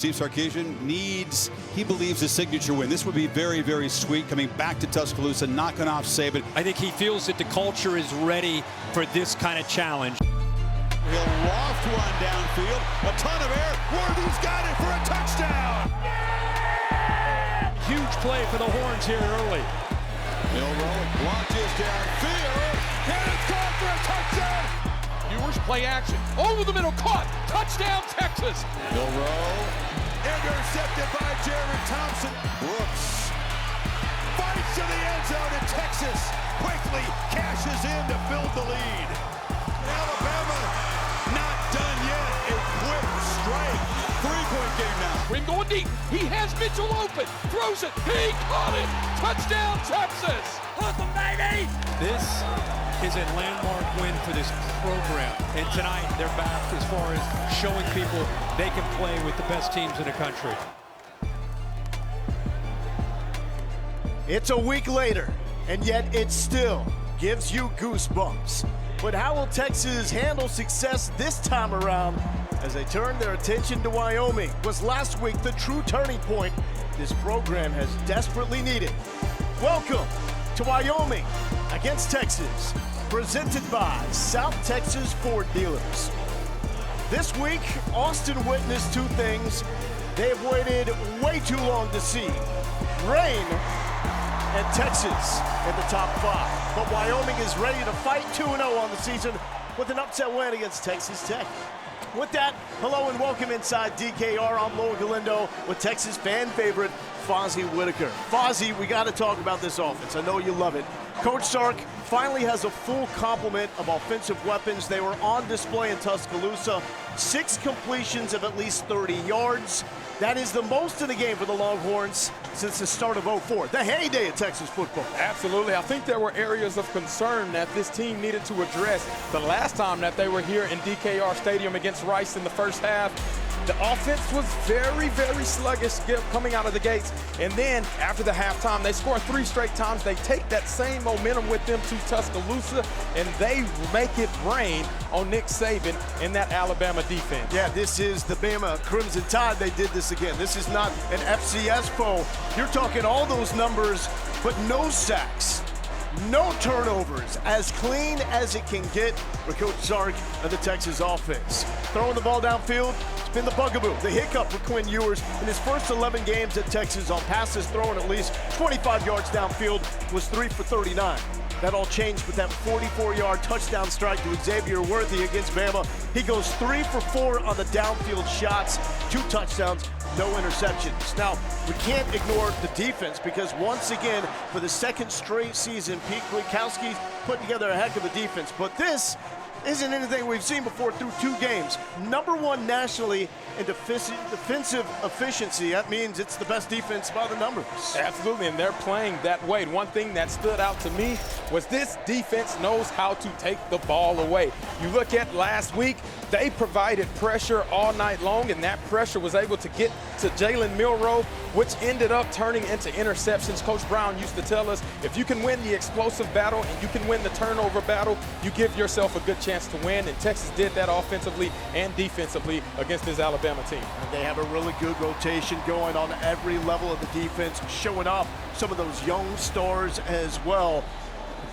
Steve Sarkisian needs, he believes, a signature win. This would be very, very sweet coming back to Tuscaloosa, knocking off Saban. I think he feels that the culture is ready for this kind of challenge. He'll loft one downfield, a ton of air. Worthy's got it for a touchdown. Yeah! Huge play for the Horns here early. Milroe launches downfield, and it's caught for a touchdown. Ewers play action, over the middle, caught, touchdown Texas. Milroe intercepted by Jared Thompson. Brooks fights to the end zone, and Texas quickly cashes in to build the lead. Alabama not done yet. A quick strike. 3-point game now. Green going deep. He has Mitchell open. Throws it. He caught it. Touchdown Texas. Awesome, baby. This is a landmark win for this program. And tonight they're back as far as showing people they can play with the best teams in the country. It's a week later, and yet it still gives you goosebumps. But how will Texas handle success this time around as they turn their attention to Wyoming? Was last week the true turning point this program has desperately needed? Welcome to Wyoming against Texas, presented by South Texas Ford Dealers. This week, Austin witnessed two things they have waited way too long to see: rain and Texas in the top 5. But Wyoming is ready to fight 2-0 on the season with an upset win against Texas Tech. With that, hello and welcome inside DKR. I'm Loa Galindo with Texas fan favorite Fozzie Whitaker. Fozzie, we got to talk about this offense. I know you love it. Coach Sark finally has a full complement of offensive weapons. They were on display in Tuscaloosa. 6 completions of at least 30 yards. That is the most in the game for the Longhorns since the start of '04, the heyday of Texas football. Absolutely. I think there were areas of concern that this team needed to address. The last time that they were here in DKR Stadium against Rice in the first half, the offense was very, very sluggish coming out of the gates. And then after the halftime, they score 3 straight times. They take that same momentum with them to Tuscaloosa, and they make it rain on Nick Saban and that Alabama defense. Yeah, this is the Bama Crimson Tide. They did this again. This is not an FCS foe. You're talking all those numbers, but no sacks, no turnovers, as clean as it can get for Coach Sark and the Texas offense. Throwing the ball downfield, it's been the bugaboo, the hiccup for Quinn Ewers. In his first 11 games at Texas on passes thrown at least 25 yards downfield was 3 for 39. That all changed with that 44-yard touchdown strike to Xavier Worthy against Bama. He goes 3 for 4 on the downfield shots, 2 touchdowns, no interceptions. Now, we can't ignore the defense because once again, for the second straight season, Pete Kwiatkowski put together a heck of a defense. But this isn't anything we've seen before through 2 games. Number 1 nationally in defensive efficiency. That means it's the best defense by the numbers. Absolutely, and they're playing that way. One thing that stood out to me was this defense knows how to take the ball away. You look at last week, they provided pressure all night long, and that pressure was able to get to Jalen Milroe, which ended up turning into interceptions. Coach Brown used to tell us, if you can win the explosive battle and you can win the turnover battle, you give yourself a good chance to win, and Texas did that offensively and defensively against this Alabama team. And they have a really good rotation going on every level of the defense, showing off some of those young stars as well.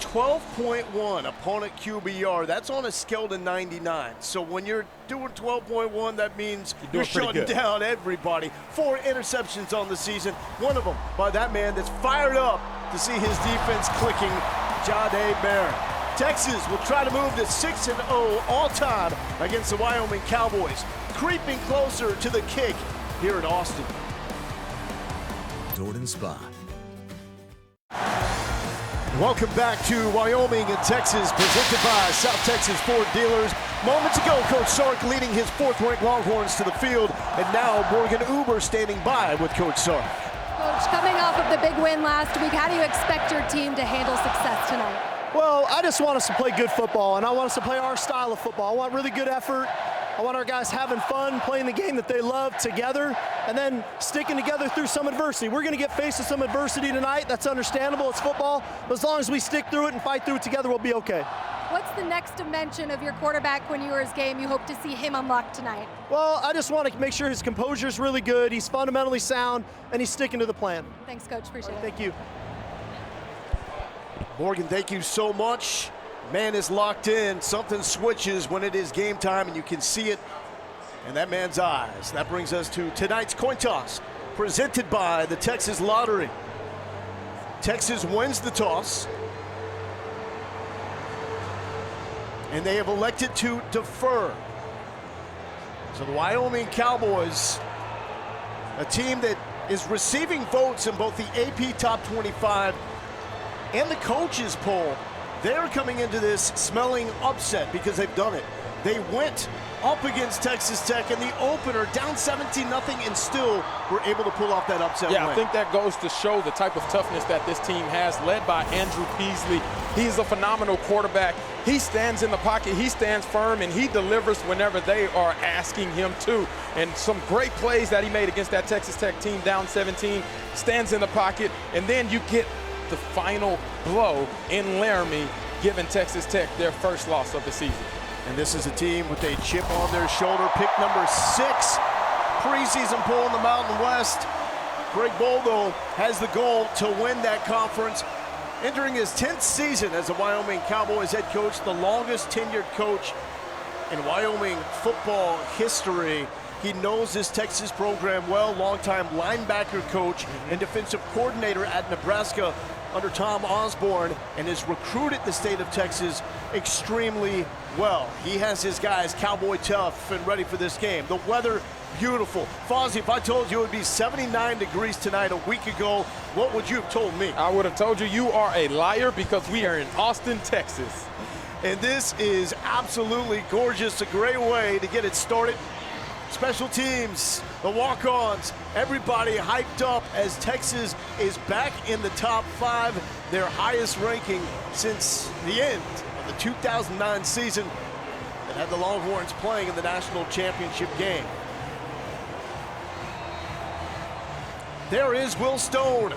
12.1 opponent QBR, that's on a scale to 99. So when you're doing 12.1, that means you're shutting down everybody. 4 interceptions on the season, one of them by that man that's fired up to see his defense clicking, Jahdae Barron. Texas will try to move to 6-0 all time against the Wyoming Cowboys, creeping closer to the kick here in Austin. Jordan Spot. Welcome back to Wyoming and Texas, presented by South Texas Ford Dealers. Moments ago, Coach Sark leading his 4th-ranked Longhorns to the field, and now Morgan Uber standing by with Coach Sark. Coach, coming off of the big win last week, how do you expect your team to handle success tonight? Well, I just want us to play good football, and I want us to play our style of football. I want really good effort. I want our guys having fun, playing the game that they love together, and then sticking together through some adversity. We're going to get faced with some adversity tonight. That's understandable. It's football. But as long as we stick through it and fight through it together, we'll be okay. What's the next dimension of your quarterback when you were his game you hope to see him unlock tonight? Well, I just want to make sure his composure is really good, he's fundamentally sound, and he's sticking to the plan. Thanks, Coach. Appreciate it. Thank you. Morgan, thank you so much. Man is locked in. Something switches when it is game time, and you can see it in that man's eyes. That brings us to tonight's coin toss, presented by the Texas Lottery. Texas wins the toss, and they have elected to defer. So the Wyoming Cowboys, a team that is receiving votes in both the AP Top 25 and the coaches poll, they're coming into this smelling upset because they've done it. They went up against Texas Tech in the opener, down 17-0, and still were able to pull off that upset win. Yeah, I think that goes to show the type of toughness that this team has, led by Andrew Peasley. He's a phenomenal quarterback. He stands in the pocket, he stands firm, and he delivers whenever they are asking him to. And some great plays that he made against that Texas Tech team, down 17, stands in the pocket, and then you get the final blow in Laramie, giving Texas Tech their first loss of the season. And this is a team with a chip on their shoulder, pick number 6, preseason poll in the Mountain West. Greg Boldo has the goal to win that conference. Entering his 10th season as a Wyoming Cowboys head coach, the longest tenured coach in Wyoming football history. He knows this Texas program well, longtime linebacker coach and defensive coordinator at Nebraska under Tom Osborne, and has recruited the state of Texas extremely well. He has his guys cowboy tough and ready for this game. The weather, beautiful. Fozzie, if I told you it would be 79 degrees tonight a week ago, what would you have told me? I would have told you you are a liar, because we are in Austin, Texas. And this is absolutely gorgeous, a great way to get it started. Special teams, the walk-ons, everybody hyped up as Texas is back in the top 5, their highest ranking since the end of the 2009 season that had the Longhorns playing in the national championship game. There is Will Stone.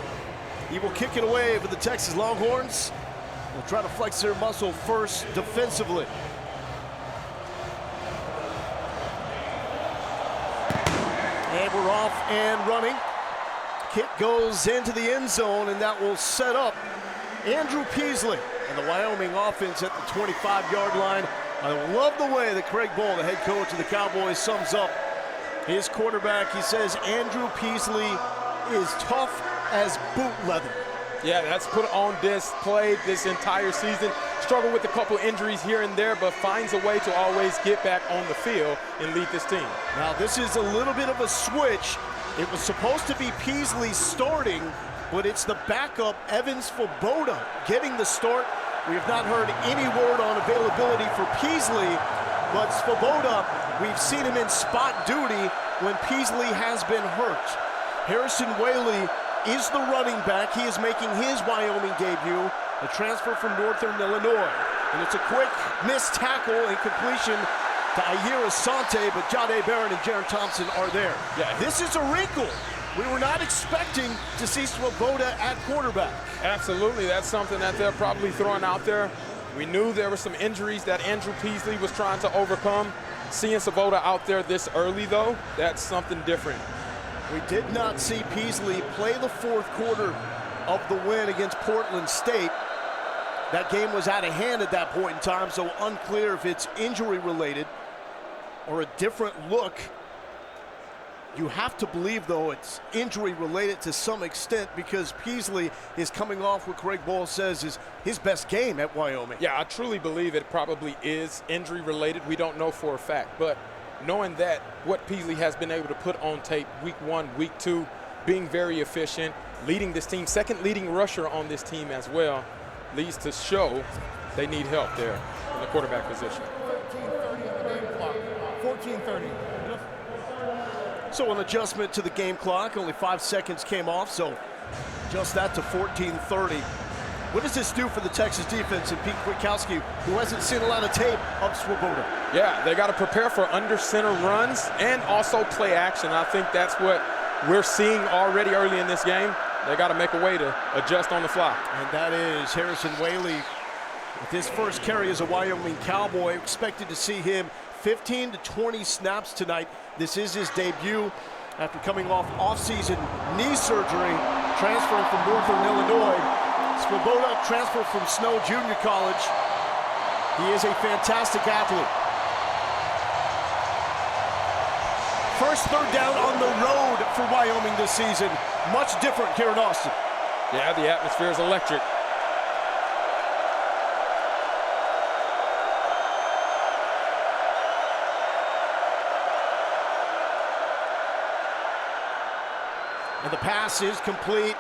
He will kick it away for the Texas Longhorns. They'll try to flex their muscle first defensively. And we're off and running. Kick goes into the end zone, and that will set up Andrew Peasley and the Wyoming offense at the 25-yard line. I love the way that Craig Bohl, the head coach of the Cowboys, sums up his quarterback. He says Andrew Peasley is tough as boot leather. Yeah, that's put on display this entire season. Struggled with a couple injuries here and there, but finds a way to always get back on the field and lead this team. Now, this is a little bit of a switch. It was supposed to be Peasley starting, but it's the backup, Evans Svoboda, getting the start. We have not heard any word on availability for Peasley, but Svoboda, we've seen him in spot duty when Peasley has been hurt. Harrison Whaley is the running back. He is making his Wyoming debut, a transfer from Northern Illinois. And it's a quick missed tackle and completion to Ayer Asante, but Jahdae Barron and Jaron Thompson are there. Yeah. This is a wrinkle. We were not expecting to see Svoboda at quarterback. Absolutely, that's something that they're probably throwing out there. We knew there were some injuries that Andrew Peasley was trying to overcome. Seeing Svoboda out there this early, though, that's something different. We did not see Peasley play the fourth quarter of the win against Portland State. That game was out of hand at that point in time, so unclear if it's injury related or a different look. You have to believe, though, it's injury related to some extent, because Peasley is coming off what Craig Bohl says is his best game at Wyoming. Yeah, I truly believe it probably is injury related. We don't know for a fact, but knowing that, what Peasley has been able to put on tape week 1, week 2, being very efficient, leading this team, second leading rusher on this team as well, leads to show they need help there in the quarterback position. 14:30 on the game clock. 14:30. So an adjustment to the game clock, only 5 seconds came off, so just that to 14:30. What does this do for the Texas defense and Pete Kwiatkowski, who hasn't seen a lot of tape of Swoboda? Yeah, they got to prepare for under center runs and also play action. I think that's what we're seeing already early in this game. They got to make a way to adjust on the fly. And that is Harrison Whaley With his first carry as a Wyoming Cowboy, expected to see him 15 to 20 snaps tonight. This is his debut after coming off off-season knee surgery, transferring from Northern Illinois. Swoboda transferred from Snow Junior College. He is a fantastic athlete. First third down on the road for Wyoming this season. Much different here in Austin. Yeah, the atmosphere is electric. And the pass is complete.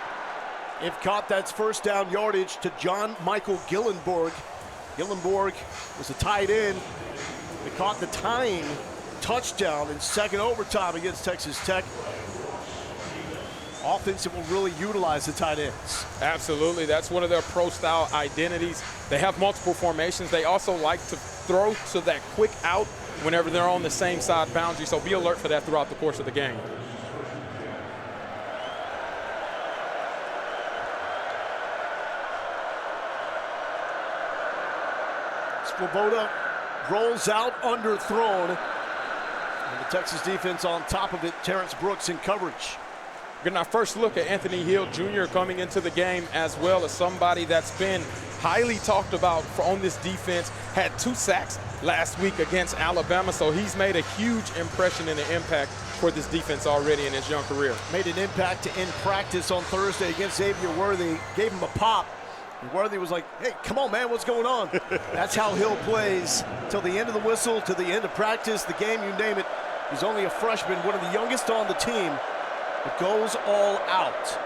If caught, that's first down yardage to John Michael Gillenborg. Gillenborg was a tight end. They caught the tying touchdown in second overtime against Texas Tech. Offense that will really utilize the tight ends. Absolutely, that's one of their pro-style identities. They have multiple formations. They also like to throw to that quick out whenever they're on the same side boundary, so be alert for that throughout the course of the game. Swoboda rolls out underthrown. And the Texas defense on top of it. Terrence Brooks in coverage. Getting our first look at Anthony Hill Jr. coming into the game, as well as somebody that's been highly talked about on this defense. Had 2 sacks last week against Alabama, so he's made a huge impression and an impact for this defense already in his young career. Made an impact in practice on Thursday against Xavier Worthy. Gave him a pop. And Worthy was like, hey, come on, man, what's going on? That's how Hill plays till the end of the whistle, to the end of practice, the game, you name it. He's only a freshman, one of the youngest on the team, but goes all out.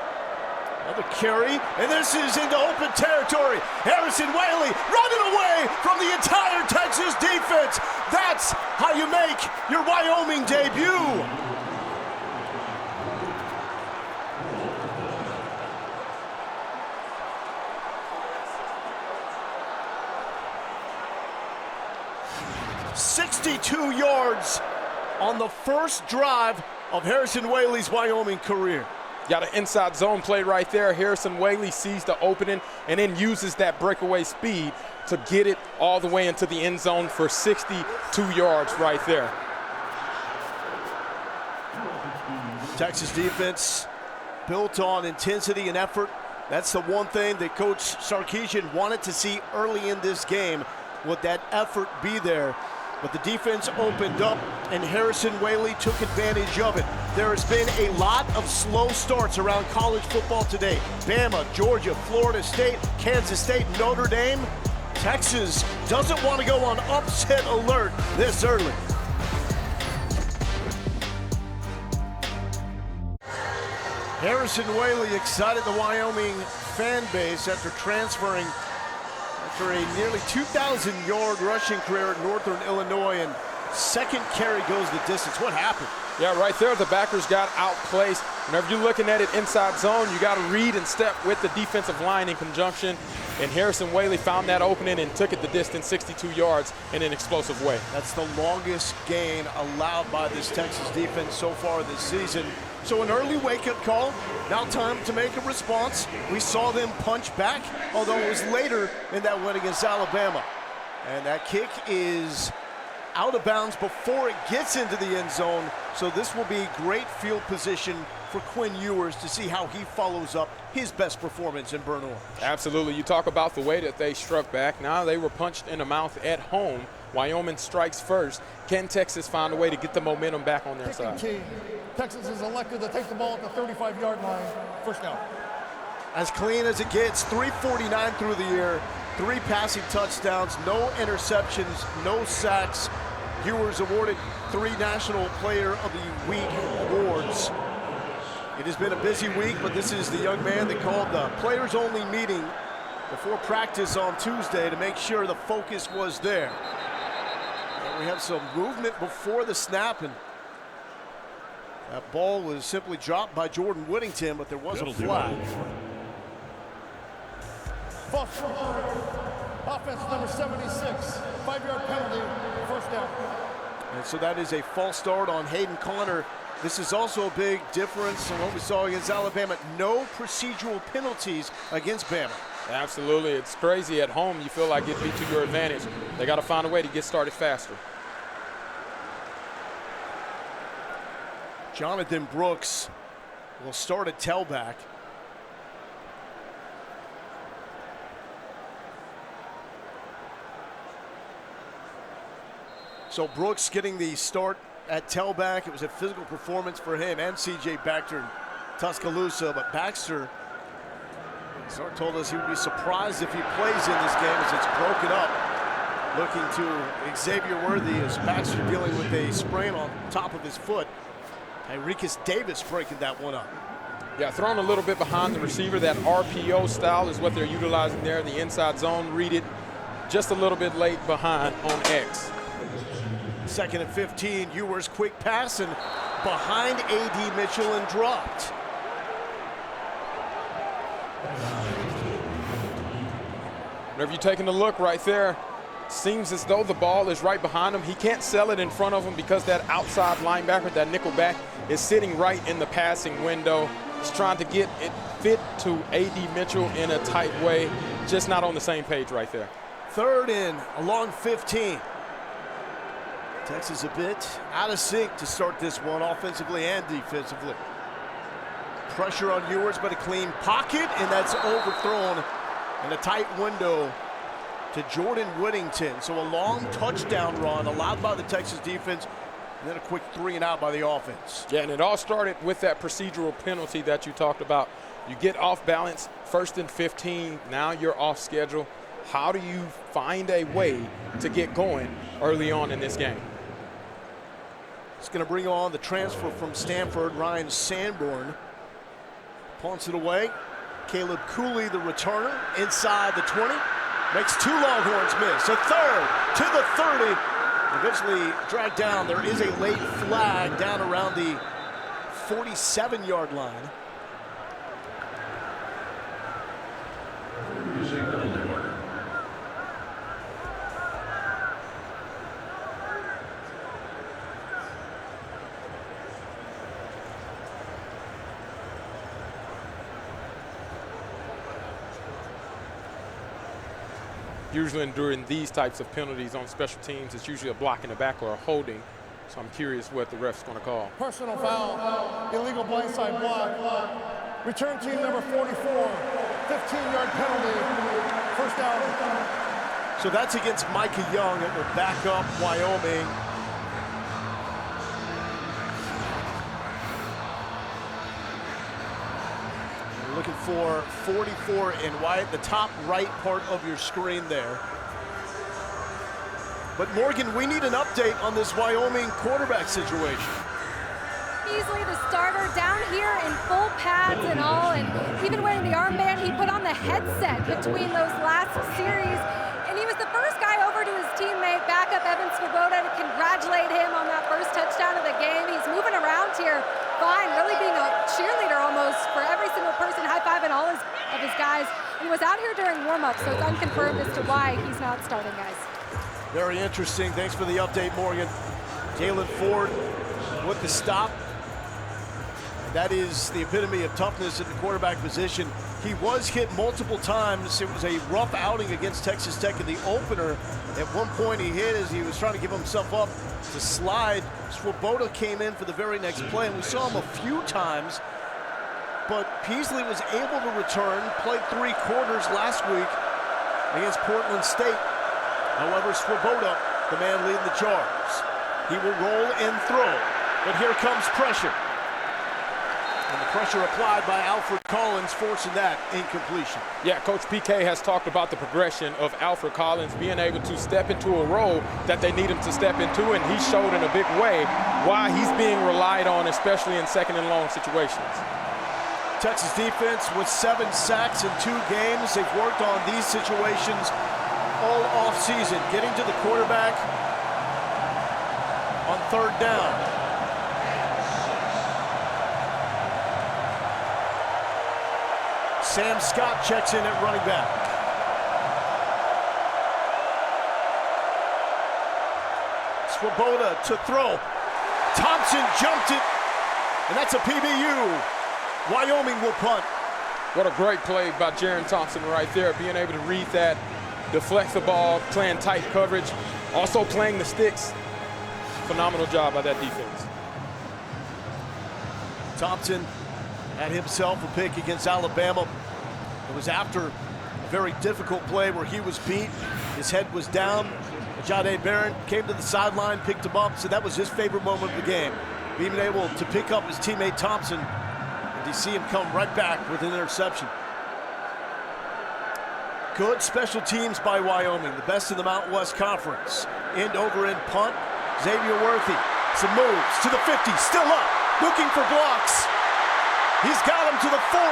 Another carry, and this is into open territory. Harrison Whaley running away from the entire Texas defense. That's how you make your Wyoming debut. "62 yards on the first drive of Harrison Whaley's Wyoming career." Got an inside zone play right there. Harrison Whaley sees the opening and then uses that breakaway speed to get it all the way into the end zone for 62 yards right there. Texas defense built on intensity and effort. That's the one thing that Coach Sarkisian wanted to see early in this game. Would that effort be there? But the defense opened up, and Harrison Whaley took advantage of it. There has been a lot of slow starts around college football today. Bama, Georgia, Florida State, Kansas State, Notre Dame. Texas doesn't want to go on upset alert this early. Harrison Whaley excited the Wyoming fan base after transferring after a nearly 2,000-yard rushing career at Northern Illinois, and second carry goes the distance. What happened? Yeah, right there, the backers got outplaced. Whenever you're looking at it inside zone, you got to read and step with the defensive line in conjunction. And Harrison Whaley found that opening and took it the distance, 62 yards, in an explosive way. That's the longest gain allowed by this Texas defense so far this season. So an early wake-up call. Now time to make a response. We saw them punch back, although it was later in that win against Alabama. And that kick is out of bounds before it gets into the end zone. So this will be great field position for Quinn Ewers to see how he follows up his best performance in Burn Orange. Absolutely. You talk about the way that they struck back. Now they were punched in the mouth at home. Wyoming strikes first. Can Texas find a way to get the momentum back on their side? Texas is elected to take the ball at the 35-yard line. First down. As clean as it gets, 349 through the year, 3 passing touchdowns, no interceptions, no sacks. Ewers awarded 3 National Player of the Week awards. It has been a busy week, but this is the young man that called the players-only meeting before practice on Tuesday to make sure the focus was there. And we have some movement before the snap, and that ball was simply dropped by Jordan Whittington, but there was a flag. False start. Offense number 76. 5-yard penalty. First down. And so that is a false start on Hayden Connor. This is also a big difference from what we saw against Alabama. No procedural penalties against Bama. Absolutely. It's crazy. At home, you feel like it'd be to your advantage. They got to find a way to get started faster. Jonathan Brooks will start at tailback. So Brooks getting the start at tailback. It was a physical performance for him and C.J. Baxter in Tuscaloosa, but Baxter, Sark told us he would be surprised if he plays in this game as it's broken up. Looking to Xavier Worthy as Baxter dealing with a sprain on top of his foot. Tyrekus Davis breaking that one up. Yeah, thrown a little bit behind the receiver. That RPO style is what they're utilizing there. The inside zone, read it just a little bit late behind on X. 2nd and 15, Ewers quick pass and behind A.D. Mitchell and dropped. Whenever you're taking a look right there, seems as though the ball is right behind him. He can't sell it in front of him because that outside linebacker, that nickel back, is sitting right in the passing window. He's trying to get it fit to A.D. Mitchell in a tight way, just not on the same page right there. 3rd and along 15. Texas a bit out of sync to start this one offensively and defensively. Pressure on Ewers, but a clean pocket, and that's overthrown in a tight window to Jordan Whittington. So a long touchdown run allowed by the Texas defense, and then a quick 3 and out by the offense. Yeah, and it all started with that procedural penalty that you talked about. You get off balance, 1st and 15, now you're off schedule. How do you find a way to get going early on in this game? It's going to bring on the transfer from Stanford, Ryan Sanborn. Punts it away. Caleb Cooley, the returner, inside the 20. Makes 2 Longhorns miss. A 3rd to the 30. Eventually dragged down. There is a late flag down around the 47-yard line. Usually during these types of penalties on special teams, it's usually a block in the back or a holding. So I'm curious what the ref's going to call. Personal foul, illegal blindside block. Return team number 44, 15-yard penalty, 1st down. So that's against Micah Young. It will back up Wyoming. We're looking for 44 in white, the top right part of your screen there. But Morgan, we need an update on this Wyoming quarterback situation. Easily the starter down here in full pads and all, and even wearing the armband, he put on the headset between those last series, and he was the first guy over to his teammate, backup Evan Swoboda, to congratulate him on that first touchdown of the game. He's moving around here fine, really being a cheerleader almost for every single person, high-fiving all of his guys. He was out here during warm-up, so it's unconfirmed as to why he's not starting, guys. Very interesting. Thanks for the update, Morgan. Jalen Ford with the stop. That is the epitome of toughness at the quarterback position. He was hit multiple times. It was a rough outing against Texas Tech in the opener. At one point he hit as he was trying to give himself up to slide. Swoboda came in for the very next play, and we saw him a few times, but Peasley was able to return, played 3 quarters last week against Portland State. However, Swoboda, the man leading the charge. He will roll and throw, but here comes pressure. And the pressure applied by Alfred Collins, forcing that incompletion. Yeah, Coach PK has talked about the progression of Alfred Collins being able to step into a role that they need him to step into, and he showed in a big way why he's being relied on, especially in 2nd and long situations. Texas defense with 7 sacks in 2 games. They've worked on these situations all offseason, getting to the quarterback on 3rd down. Sam Scott checks in at running back. Swoboda to throw. Thompson jumped it, and that's a PBU. Wyoming will punt. What a great play by Jaron Thompson right there, being able to read that, deflect the ball, playing tight coverage, also playing the sticks. Phenomenal job by that defense. Thompson had himself a pick against Alabama. It was after a very difficult play where he was beat. His head was down. Jahdae Barron came to the sideline, picked him up, so that was his favorite moment of the game. Being able to pick up his teammate Thompson, and you see him come right back with an interception. Good special teams by Wyoming, the best in the Mountain West Conference. End over end punt, Xavier Worthy. Some moves to the 50, still up, looking for blocks. He's got him to the 40.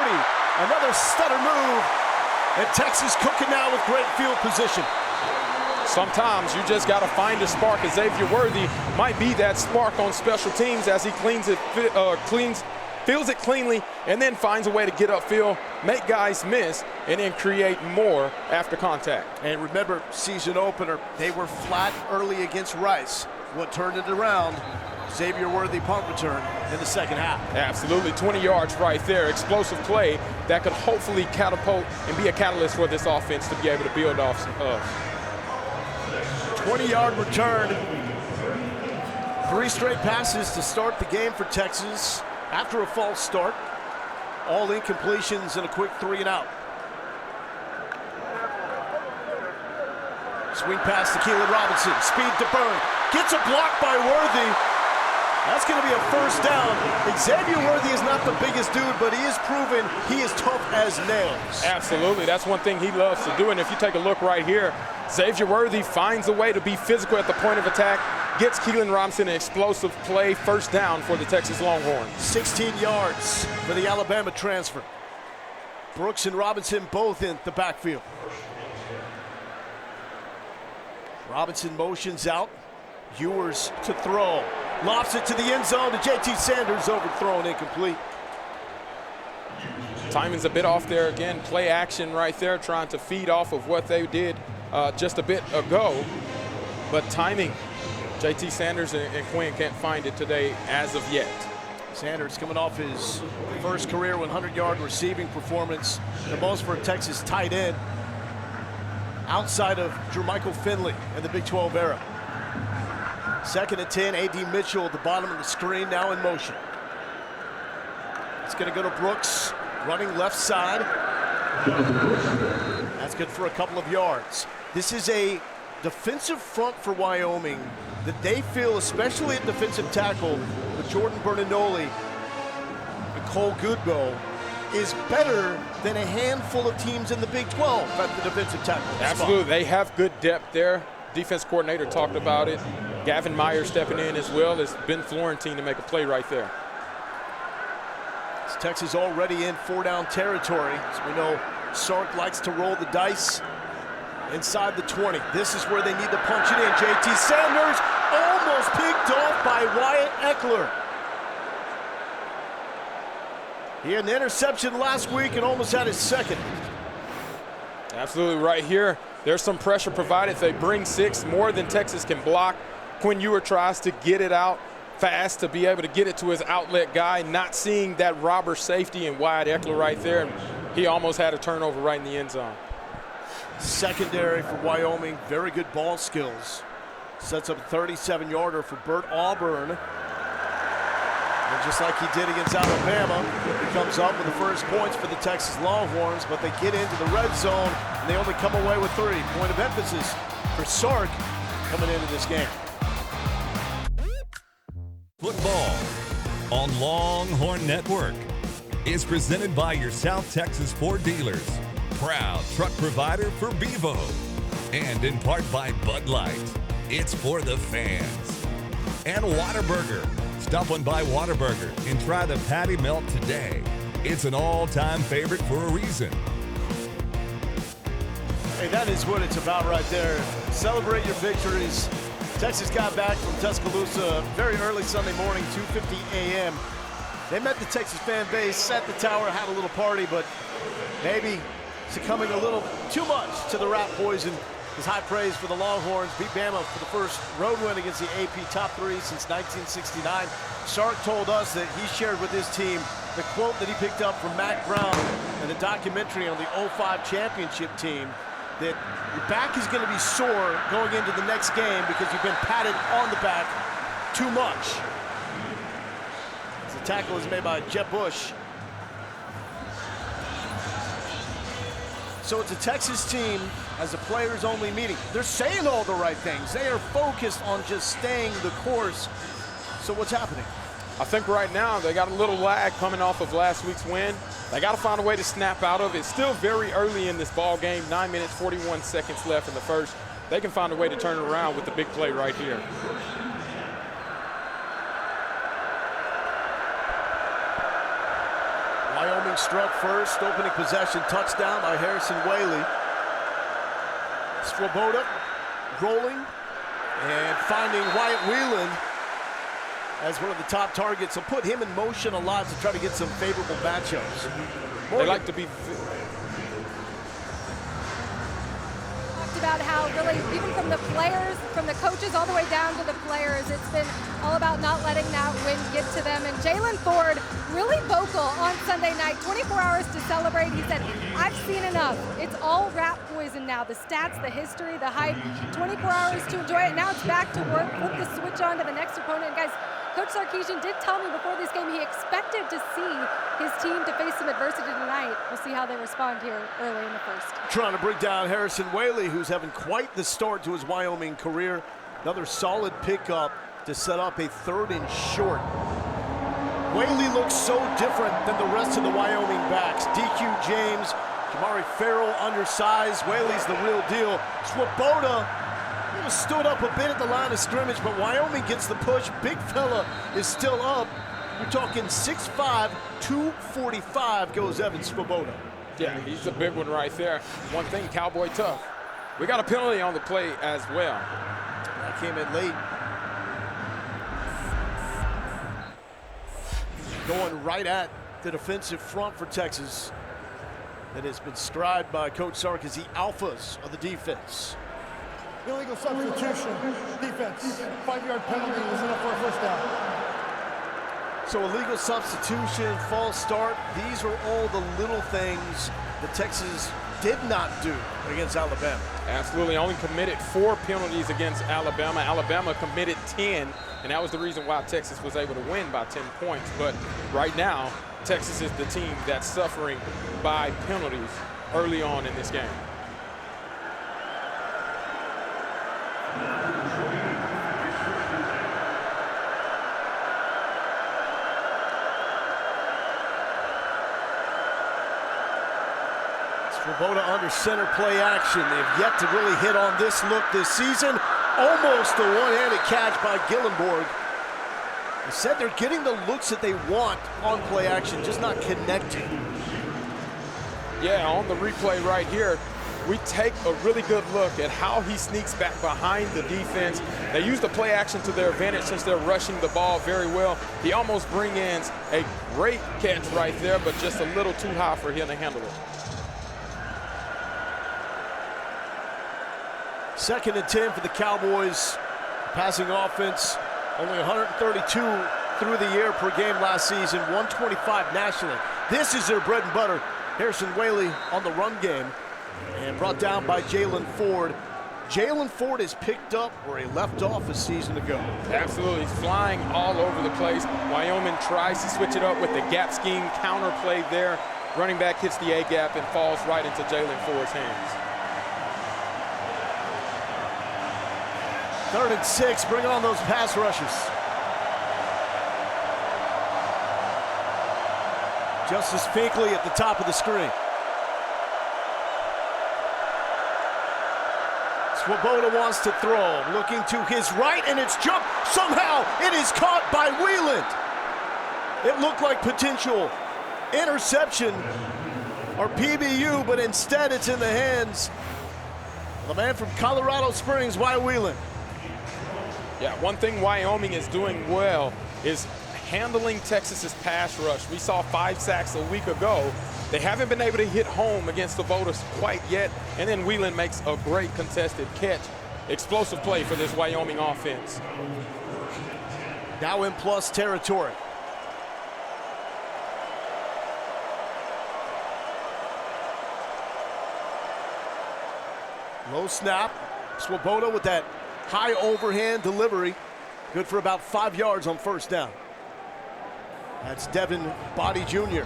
Another stutter move. And Texas cooking now with great field position. Sometimes you just got to find a spark, and Xavier Worthy might be that spark on special teams as he feels it cleanly, and then finds a way to get upfield, make guys miss, and then create more after contact. And remember, season opener, they were flat early against Rice. What turned it around? Xavier Worthy punt return in the second half. Absolutely, 20 yards right there. Explosive play that could hopefully catapult and be a catalyst for this offense to be able to build off of. 20-yard return. 3 straight passes to start the game for Texas after a false start. All incompletions and a quick 3 and out. Swing pass to Keelan Robinson. Speed to Byrne. Gets a block by Worthy. That's going to be a first down. Xavier Worthy is not the biggest dude, but he is proven he is tough as nails. Absolutely. That's one thing he loves to do. And if you take a look right here, Xavier Worthy finds a way to be physical at the point of attack, gets Keelan Robinson an explosive play, first down for the Texas Longhorns. 16 yards for the Alabama transfer. Brooks and Robinson both in the backfield. Robinson motions out. Ewers to throw. Lofts it to the end zone to JT Sanders, overthrown, incomplete. Timing's a bit off there again. Play action right there, trying to feed off of what they did just a bit ago. But timing, JT Sanders and Quinn can't find it today as of yet. Sanders coming off his first career 100-yard receiving performance, the most for a Texas tight end outside of Jermichael Finley in the Big 12 era. 2nd and 10, A.D. Mitchell at the bottom of the screen, now in motion. It's going to go to Brooks, running left side. That's good for a couple of yards. This is a defensive front for Wyoming that they feel, especially at defensive tackle, with Jordan Bernardoli and Cole Goodbow, is better than a handful of teams in the Big 12 at the defensive tackle Absolutely, spot. They have good depth there. Defense coordinator talked about it. Gavin Meyer stepping in as well as Ben Florentine to make a play right there. Texas already in 4-down territory. As we know, Sark likes to roll the dice inside the 20. This is where they need to punch it in. JT Sanders almost picked off by Wyatt Eckler. He had an interception last week and almost had his second. Absolutely right here. There's some pressure provided. They bring 6, more than Texas can block. Quinn Ewer tries to get it out fast to be able to get it to his outlet guy, not seeing that robber safety and Wyatt Eckler right there, and he almost had a turnover right in the end zone. Secondary for Wyoming, very good ball skills. Sets up a 37-yarder for Bert Auburn. And just like he did against Alabama, he comes up with the first points for the Texas Longhorns, but they get into the red zone, and they only come away with 3. Point of emphasis for Sark coming into this game. Football on Longhorn Network is presented by your South Texas Ford dealers, proud truck provider for Bevo, and in part by Bud Light. It's for the fans. And Whataburger. Stop on by Whataburger and try the patty melt today. It's an all-time favorite for a reason. Hey, that is what it's about right there. Celebrate your victories. Texas got back from Tuscaloosa very early Sunday morning, 2:50 a.m. They met the Texas fan base, sat at the tower, had a little party, but maybe succumbing a little too much to the rat poison is high praise for the Longhorns. Beat Bama for the first road win against the AP top 3 since 1969. Sark told us that he shared with his team the quote that he picked up from Mac Brown in the documentary on the 05 championship team, that your back is going to be sore going into the next game because you've been patted on the back too much. As the tackle is made by Jeb Bush. So it's a Texas team as a players-only meeting. They're saying all the right things. They are focused on just staying the course. So what's happening? I think right now they got a little lag coming off of last week's win. They got to find a way to snap out of it. It's still very early in this ball game. 9 minutes, 41 seconds left in the first. They can find a way to turn it around with the big play right here. Wyoming struck first, opening possession, touchdown by Harrison Whaley. Swoboda rolling and finding Wyatt Whelan as one of the top targets. So put him in motion a lot to try to get some favorable matchups. They like to be... Talked about how really, even from the players, from the coaches all the way down to the players, it's been all about not letting that win get to them. And Jalen Ford really vocal on Sunday night, 24 hours to celebrate. He said, I've seen enough. It's all rat poison now. The stats, the history, the hype, 24 hours to enjoy it. Now it's back to work, flip the switch on to the next opponent. And guys, Coach Sarkisian did tell me before this game he expected to see his team to face some adversity tonight. We'll see how they respond here early in the first. Trying to bring down Harrison Whaley, who's having quite the start to his Wyoming career. Another solid pickup to set up a 3rd and short. Whaley looks so different than the rest of the Wyoming backs. DQ James, Jamari Farrell undersized. Whaley's the real deal. Swoboda stood up a bit at the line of scrimmage, but Wyoming gets the push. Big fella is still up. We're talking 6'5", 245 goes Evan Swoboda. Yeah, he's a big one right there. One thing, Cowboy tough. We got a penalty on the play as well. That came in late. Going right at the defensive front for Texas. That has been scribed by Coach Sark as the alphas of the defense. Illegal substitution, defense, 5-yard penalty is enough for a first down. So illegal substitution, false start. These are all the little things that Texas did not do against Alabama. Absolutely, only committed 4 penalties against Alabama. Alabama committed 10, and that was the reason why Texas was able to win by 10 points. But right now, Texas is the team that's suffering by penalties early on in this game. Swoboda under center play action. They've yet to really hit on this look this season. Almost a one-handed catch by Gillenborg. They said they're getting the looks that they want on play action, just not connecting. Yeah, on the replay right here, we take a really good look at how he sneaks back behind the defense. They use the play action to their advantage since they're rushing the ball very well. He almost brings in a great catch right there, but just a little too high for him to handle it. 2nd and 10 for the Cowboys. Passing offense, only 132 through the air per game last season, 125 nationally. This is their bread and butter. Harrison Whaley on the run game and brought down by Jalen Ford. Jalen Ford has picked up where he left off a season ago. Absolutely, he's flying all over the place. Wyoming tries to switch it up with the gap scheme, counter play there. Running back hits the A-gap and falls right into Jalen Ford's hands. 3rd and 6, bring on those pass rushes. Justice Finkley at the top of the screen. Swoboda wants to throw, looking to his right, and it's jumped. Somehow it is caught by Whelan. It looked like potential interception or PBU, but instead it's in the hands of the man from Colorado Springs, Wyatt Whelan. Yeah, one thing Wyoming is doing well is handling Texas's pass rush. We saw 5 sacks a week ago. They haven't been able to hit home against the voters quite yet, and then Whelan makes a great contested catch. Explosive play for this Wyoming offense. Now in plus territory. Low snap. Swoboda with that high overhand delivery. Good for about 5 yards on first down. That's Devin Body Jr.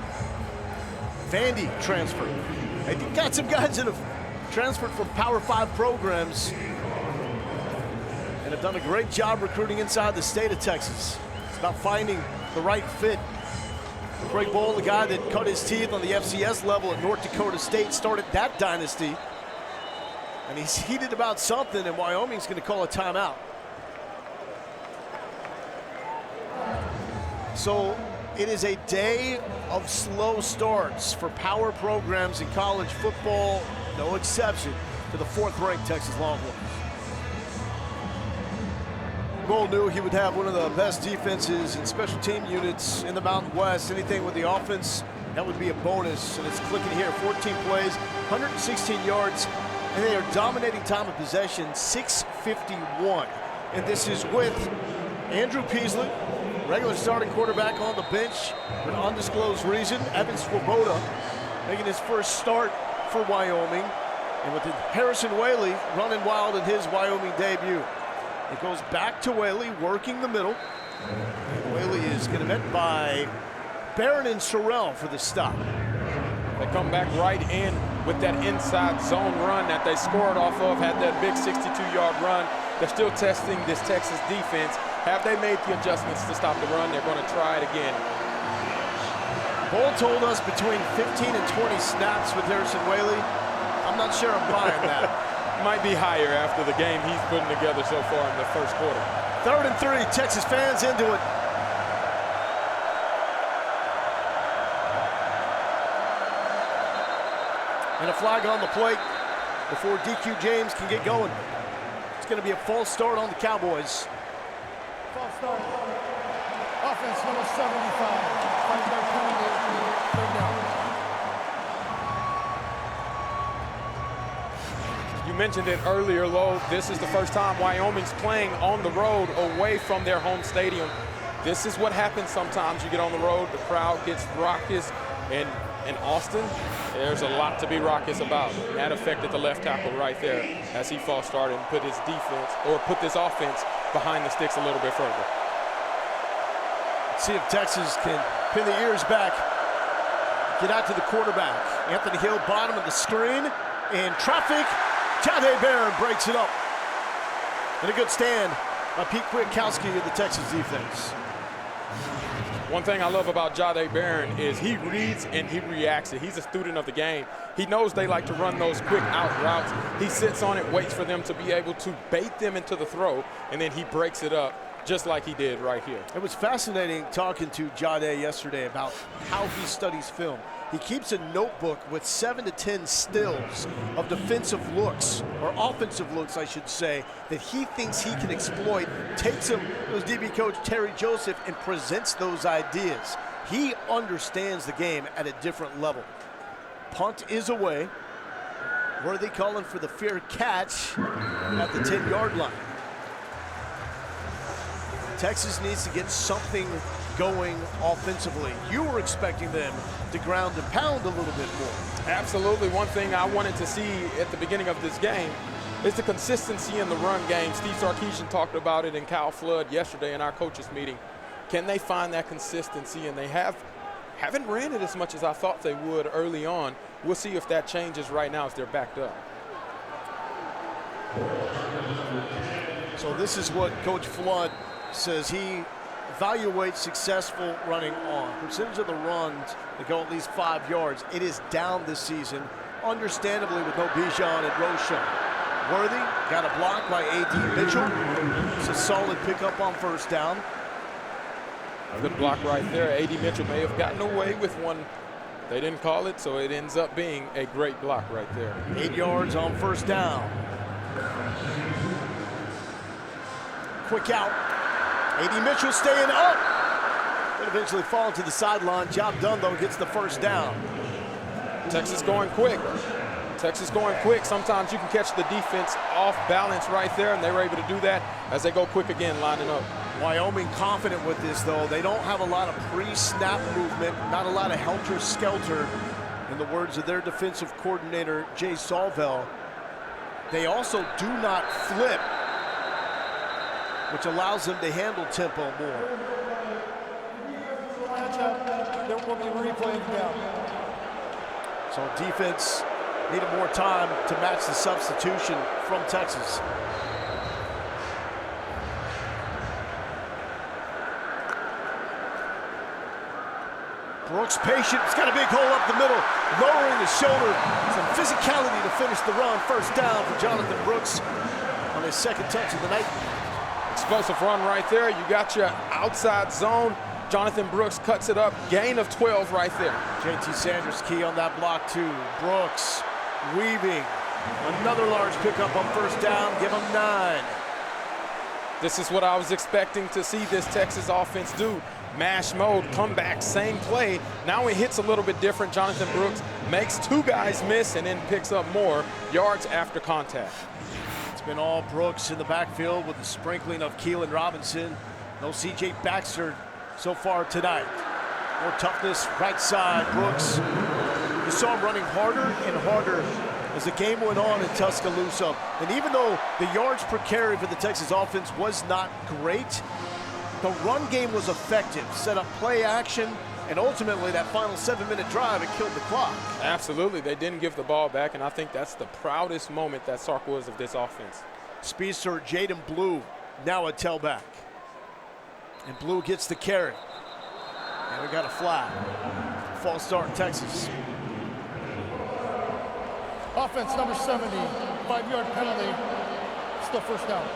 Vandy transferred. And you got some guys that have transferred from Power 5 programs and have done a great job recruiting inside the state of Texas. It's about finding the right fit. Craig Bowl, the guy that cut his teeth on the FCS level at North Dakota State, started that dynasty. And he's heated about something, and Wyoming's going to call a timeout. So it is a day of slow starts for power programs in college football, no exception to the 4th-ranked Texas Longhorns. Bowl knew he would have one of the best defenses and special team units in the Mountain West. Anything with the offense, that would be a bonus. And it's clicking here, 14 plays, 116 yards, and they are dominating time of possession, 6:51. And this is with Andrew Peasley, regular starting quarterback, on the bench for an undisclosed reason. Evan Swoboda making his first start for Wyoming. And with Harrison Whaley running wild in his Wyoming debut. It goes back to Whaley, working the middle. And Whaley is going to be met by Barron and Sorrell for the stop. They come back right in with that inside zone run that they scored off of, had that big 62-yard run. They're still testing this Texas defense. Have they made the adjustments to stop the run? They're going to try it again. Bowl told us between 15 and 20 snaps with Harrison Whaley. I'm not sure I'm buying that. Might be higher after the game he's putting together so far in the first quarter. 3rd and 3, Texas fans into it. And a flag on the plate before DQ James can get going. It's going to be a false start on the Cowboys. False start. Offense number 75. 5-yard penalty, 3rd down. You mentioned it earlier, Lo. This is the first time Wyoming's playing on the road away from their home stadium. This is what happens sometimes. You get on the road, the crowd gets raucous, and in Austin, there's a lot to be raucous about. That affected the left tackle right there as he false started and put his defense, or put this offense behind the sticks a little bit further. Let's see if Texas can pin the ears back, get out to the quarterback. Anthony Hill, bottom of the screen, in traffic. Jahdae Barron breaks it up. And a good stand by Pete Kwiatkowski of the Texas defense. One thing I love about Jahdae Barron is he reads and he reacts. He's a student of the game. He knows they like to run those quick out routes. He sits on it, waits for them to be able to bait them into the throw, and then he breaks it up just like he did right here. It was fascinating talking to Jahdae yesterday about how he studies film. He keeps a notebook with 7 to 10 stills of defensive looks, or offensive looks, I should say, that he thinks he can exploit, takes them to his DB coach, Terry Joseph, and presents those ideas. He understands the game at a different level. Punt is away. Worthy calling for the fair catch at the 10-yard line. Texas needs to get something going offensively. You were expecting them to ground and pound a little bit more. Absolutely. One thing I wanted to see at the beginning of this game is the consistency in the run game. Steve Sarkisian talked about it in Cal Flood yesterday in our coaches meeting. Can they find that consistency? And they haven't ran it as much as I thought they would early on. We'll see if that changes right now as they're backed up. So this is what Coach Flood says he evaluates successful running on. Percentage of the runs that go at least 5 yards. It is down this season, understandably, with no Bijan and Roschon. Worthy got a block by A.D. Mitchell. It's a solid pickup on first down. Good block right there. A.D. Mitchell may have gotten away with one. They didn't call it, so it ends up being a great block right there. 8 yards on first down. Quick out. A.D. Mitchell staying up. But eventually fall to the sideline. Job done, though, gets the first down. Texas going quick. Texas going quick. Sometimes you can catch the defense off balance right there, and they were able to do that as they go quick again, lining up. Wyoming confident with this, though. They don't have a lot of pre-snap movement, not a lot of helter-skelter. In the words of their defensive coordinator, Jay Salvell, They also do not flip, which allows them to handle tempo more. Catch up. There will be replaying down. So defense needed more time to match the substitution from Texas. Brooks patient, he's got a big hole up the middle, lowering the shoulder, some physicality to finish the run. First down for Jonathan Brooks on his second touch of the night. Explosive run right there. You got your outside zone. Jonathan Brooks cuts it up. Gain of 12 right there. JT Sanders key on that block too. Brooks weaving. Another large pickup on first down. Give him 9. This is what I was expecting to see this Texas offense do. Mash mode, come back, same play. Now it hits a little bit different. Jonathan Brooks makes 2 guys miss and then picks up more yards after contact. It's been all Brooks in the backfield with the sprinkling of Keelan Robinson. No C.J. Baxter so far tonight. More toughness, right side, Brooks. You saw him running harder and harder as the game went on in Tuscaloosa. And even though the yards per carry for the Texas offense was not great, the run game was effective. Set up play action, and ultimately that final 7-minute drive, it killed the clock. Absolutely, they didn't give the ball back, and I think that's the proudest moment that Sark was of this offense. Speedster Jaden Blue now a tailback. And Blue gets the carry. And we got a flag. False start, Texas. Offense number 70, 5-yard penalty. Still first down.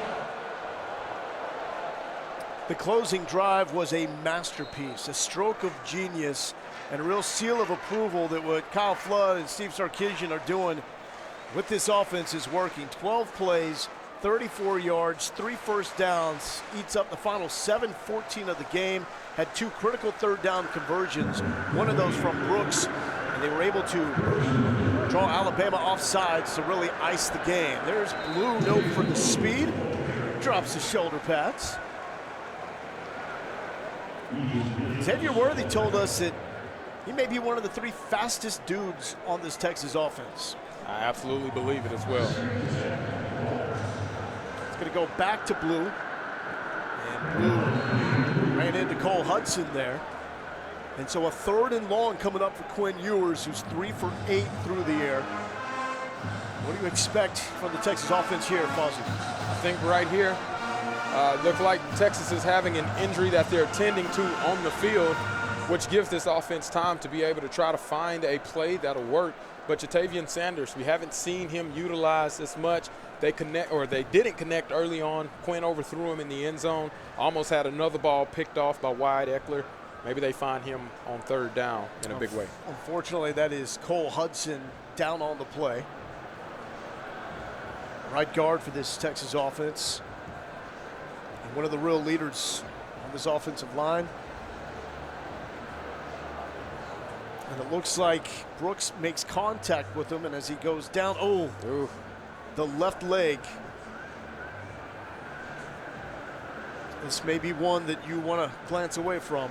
The closing drive was a masterpiece, a stroke of genius, and a real seal of approval that what Kyle Flood and Steve Sarkisian are doing with this offense is working. 12 plays, 34 yards, 3 first downs, eats up the final 7-14 of the game, had 2 critical third down conversions, one of those from Brooks, and they were able to draw Alabama off sides to really ice the game. There's Blue, note for the speed, drops the shoulder pads. Xavier Worthy told us that he may be one of the 3 fastest dudes on this Texas offense. I absolutely believe it as well. It's going to go back to Blue. And Blue ran into Cole Hudson there. And so a 3rd and long coming up for Quinn Ewers, who's 3 for 8 through the air. What do you expect from the Texas offense here, Fozzie? I think right here, look like Texas is having an injury that they're tending to on the field, which gives this offense time to be able to try to find a play that'll work. But Jatavian Sanders, we haven't seen him utilized as much. They didn't connect early on. Quinn overthrew him in the end zone. Almost had another ball picked off by Wyatt Eckler. Maybe they find him on 3rd down in a big way. Unfortunately, that is Cole Hudson down on the play. Right guard for this Texas offense. And one of the real leaders on this offensive line. And it looks like Brooks makes contact with him, and as he goes down, the left leg. This may be one that you want to glance away from.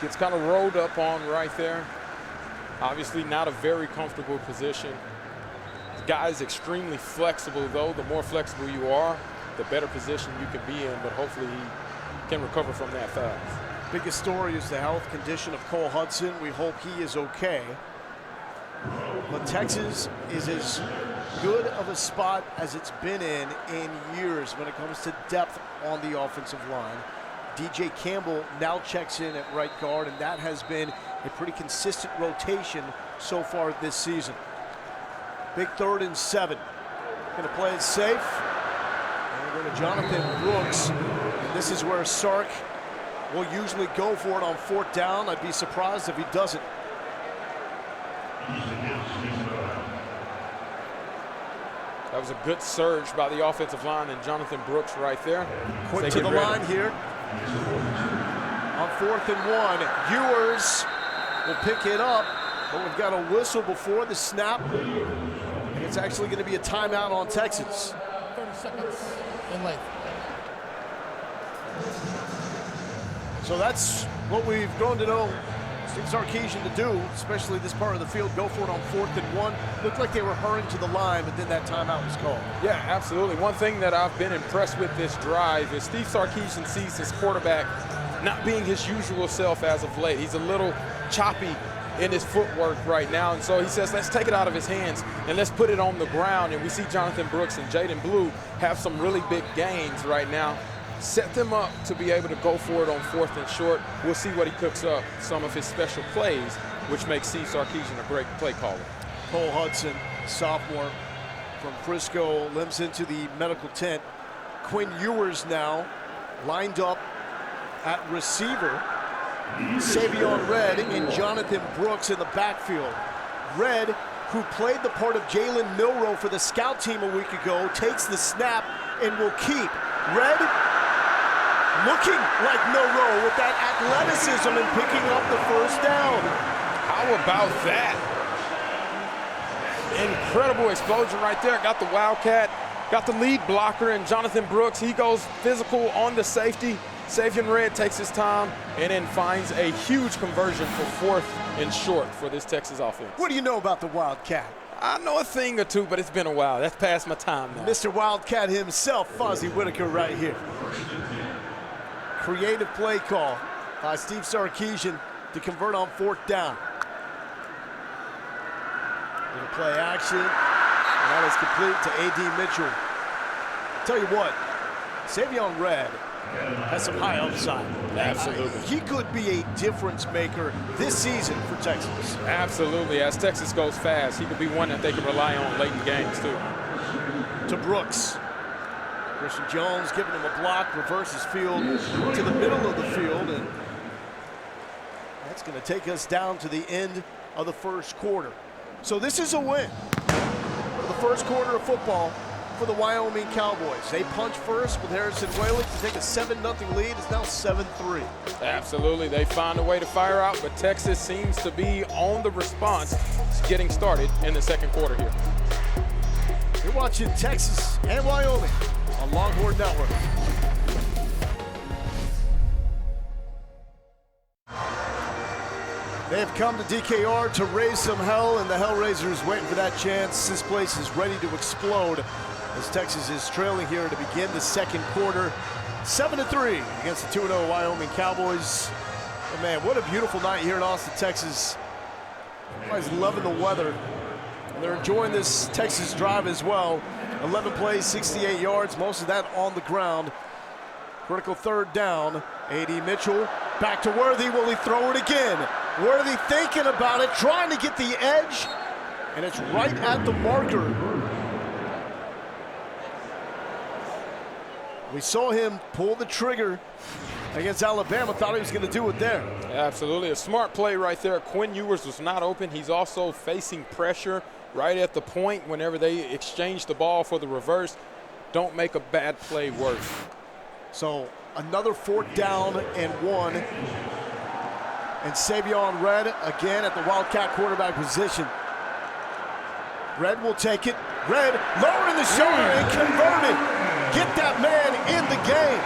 Gets kind of rolled up on right there. Obviously not a very comfortable position. The guy is extremely flexible, though. The more flexible you are, the better position you can be in, but hopefully he can recover from that fast. Biggest story is the health condition of Cole Hudson. We hope he is okay. But Texas is as good of a spot as it's been in years when it comes to depth on the offensive line. DJ Campbell now checks in at right guard, and that has been a pretty consistent rotation so far this season. Big 3rd and 7. Going to play it safe. And we're going to Jonathan Brooks. And this is where Sark will usually go for it on 4th down. I'd be surprised if he doesn't. That was a good surge by the offensive line and Jonathan Brooks right there. Quick to the line here. On 4th and 1, Ewers will pick it up, but we've got a whistle before the snap. And it's actually going to be a timeout on Texas. 30 seconds in length. So that's what we've grown to know Steve Sarkisian to do, especially this part of the field, go for it on 4th and 1. Looked like they were hurrying to the line, but then that timeout was called. Yeah, absolutely. One thing that I've been impressed with this drive is Steve Sarkisian sees his quarterback not being his usual self as of late. He's a little choppy in his footwork right now, and so he says, let's take it out of his hands and let's put it on the ground. And we see Jonathan Brooks and Jaden Blue have some really big gains right now. Set them up to be able to go for it on 4th and short. We'll see what he cooks up, some of his special plays, which makes Steve Sarkisian a great play caller. Cole Hudson, sophomore from Frisco, limps into the medical tent. Quinn Ewers now lined up at receiver. Savion Red and Jonathan Brooks in the backfield. Red, who played the part of Jalen Milroe for the scout team a week ago, takes the snap and will keep. Red looking like Milroe with that athleticism and picking up the first down. How about that? Incredible explosion right there. Got the Wildcat, got the lead blocker, and Jonathan Brooks, he goes physical on the safety. Savion Red takes his time and then finds a huge conversion for 4th and short for this Texas offense. What do you know about the Wildcat? I know a thing or two, but it's been a while. That's past my time now. Mr. Wildcat himself, Fozzie Whitaker right here. Creative play call by Steve Sarkisian to convert on 4th down. Little play action, and that is complete to A.D. Mitchell. Tell you what, Savion Red has some high upside. Absolutely. He could be a difference maker this season for Texas. Absolutely. As Texas goes fast, he could be one that they can rely on late in games, too. To Brooks. Christian Jones giving him a block, reverses field to the middle of the field, and that's going to take us down to the end of the first quarter. So this is a win for the first quarter of football for the Wyoming Cowboys. They punch first with Harrison Whaley to take a 7-0 lead. It's now 7-3. Absolutely. They find a way to fire out, but Texas seems to be on the response, getting started in the second quarter here. You're watching Texas and Wyoming on Longhorn Network. They have come to DKR to raise some hell, and the Hellraisers waiting for that chance. This place is ready to explode as Texas is trailing here to begin the second quarter. 7-3 against the 2-0 Wyoming Cowboys. And man, what a beautiful night here in Austin, Texas. Everybody's loving the weather. And they're enjoying this Texas drive as well. 11 plays, 68 yards, most of that on the ground. Critical 3rd down. A.D. Mitchell back to Worthy. Will he throw it again? Worthy thinking about it, trying to get the edge, and it's right at the marker. We saw him pull the trigger against Alabama, thought he was going to do it there. Absolutely, a smart play right there. Quinn Ewers was not open. He's also facing pressure right at the point whenever they exchange the ball for the reverse. Don't make a bad play worse. So another 4th down and 1. And Savion Red again at the Wildcat quarterback position. Red will take it. Red lowering the shoulder and converted. Get that man in the game.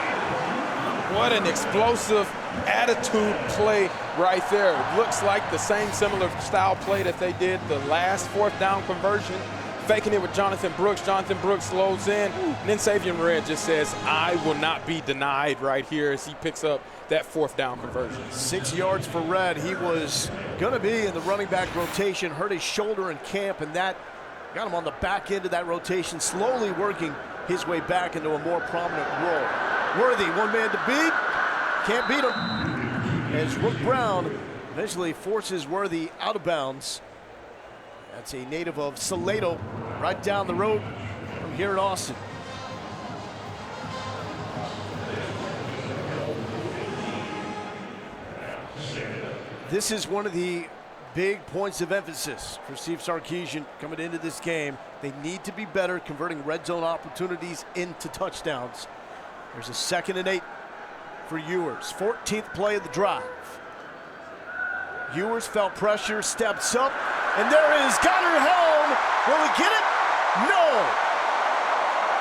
What an explosive attitude play right there. Looks like the same similar style play that they did the last 4th down conversion. Faking it with Jonathan Brooks. Jonathan Brooks slows in. And then Savion Red just says, I will not be denied right here as he picks up that 4th down conversion. 6 yards for Red. He was going to be in the running back rotation, hurt his shoulder in camp, and that got him on the back end of that rotation, slowly working his way back into a more prominent role. Worthy, one man to beat. Can't beat him. As Rook Brown eventually forces Worthy out of bounds. That's a native of Salado, right down the road from here in Austin. This is one of the big points of emphasis for Steve Sarkisian coming into this game. They need to be better converting red zone opportunities into touchdowns. There's a 2nd and 8 for Ewers. 14th play of the drive. Ewers felt pressure, steps up, and there is Gunnar Helm. Will he get it? No.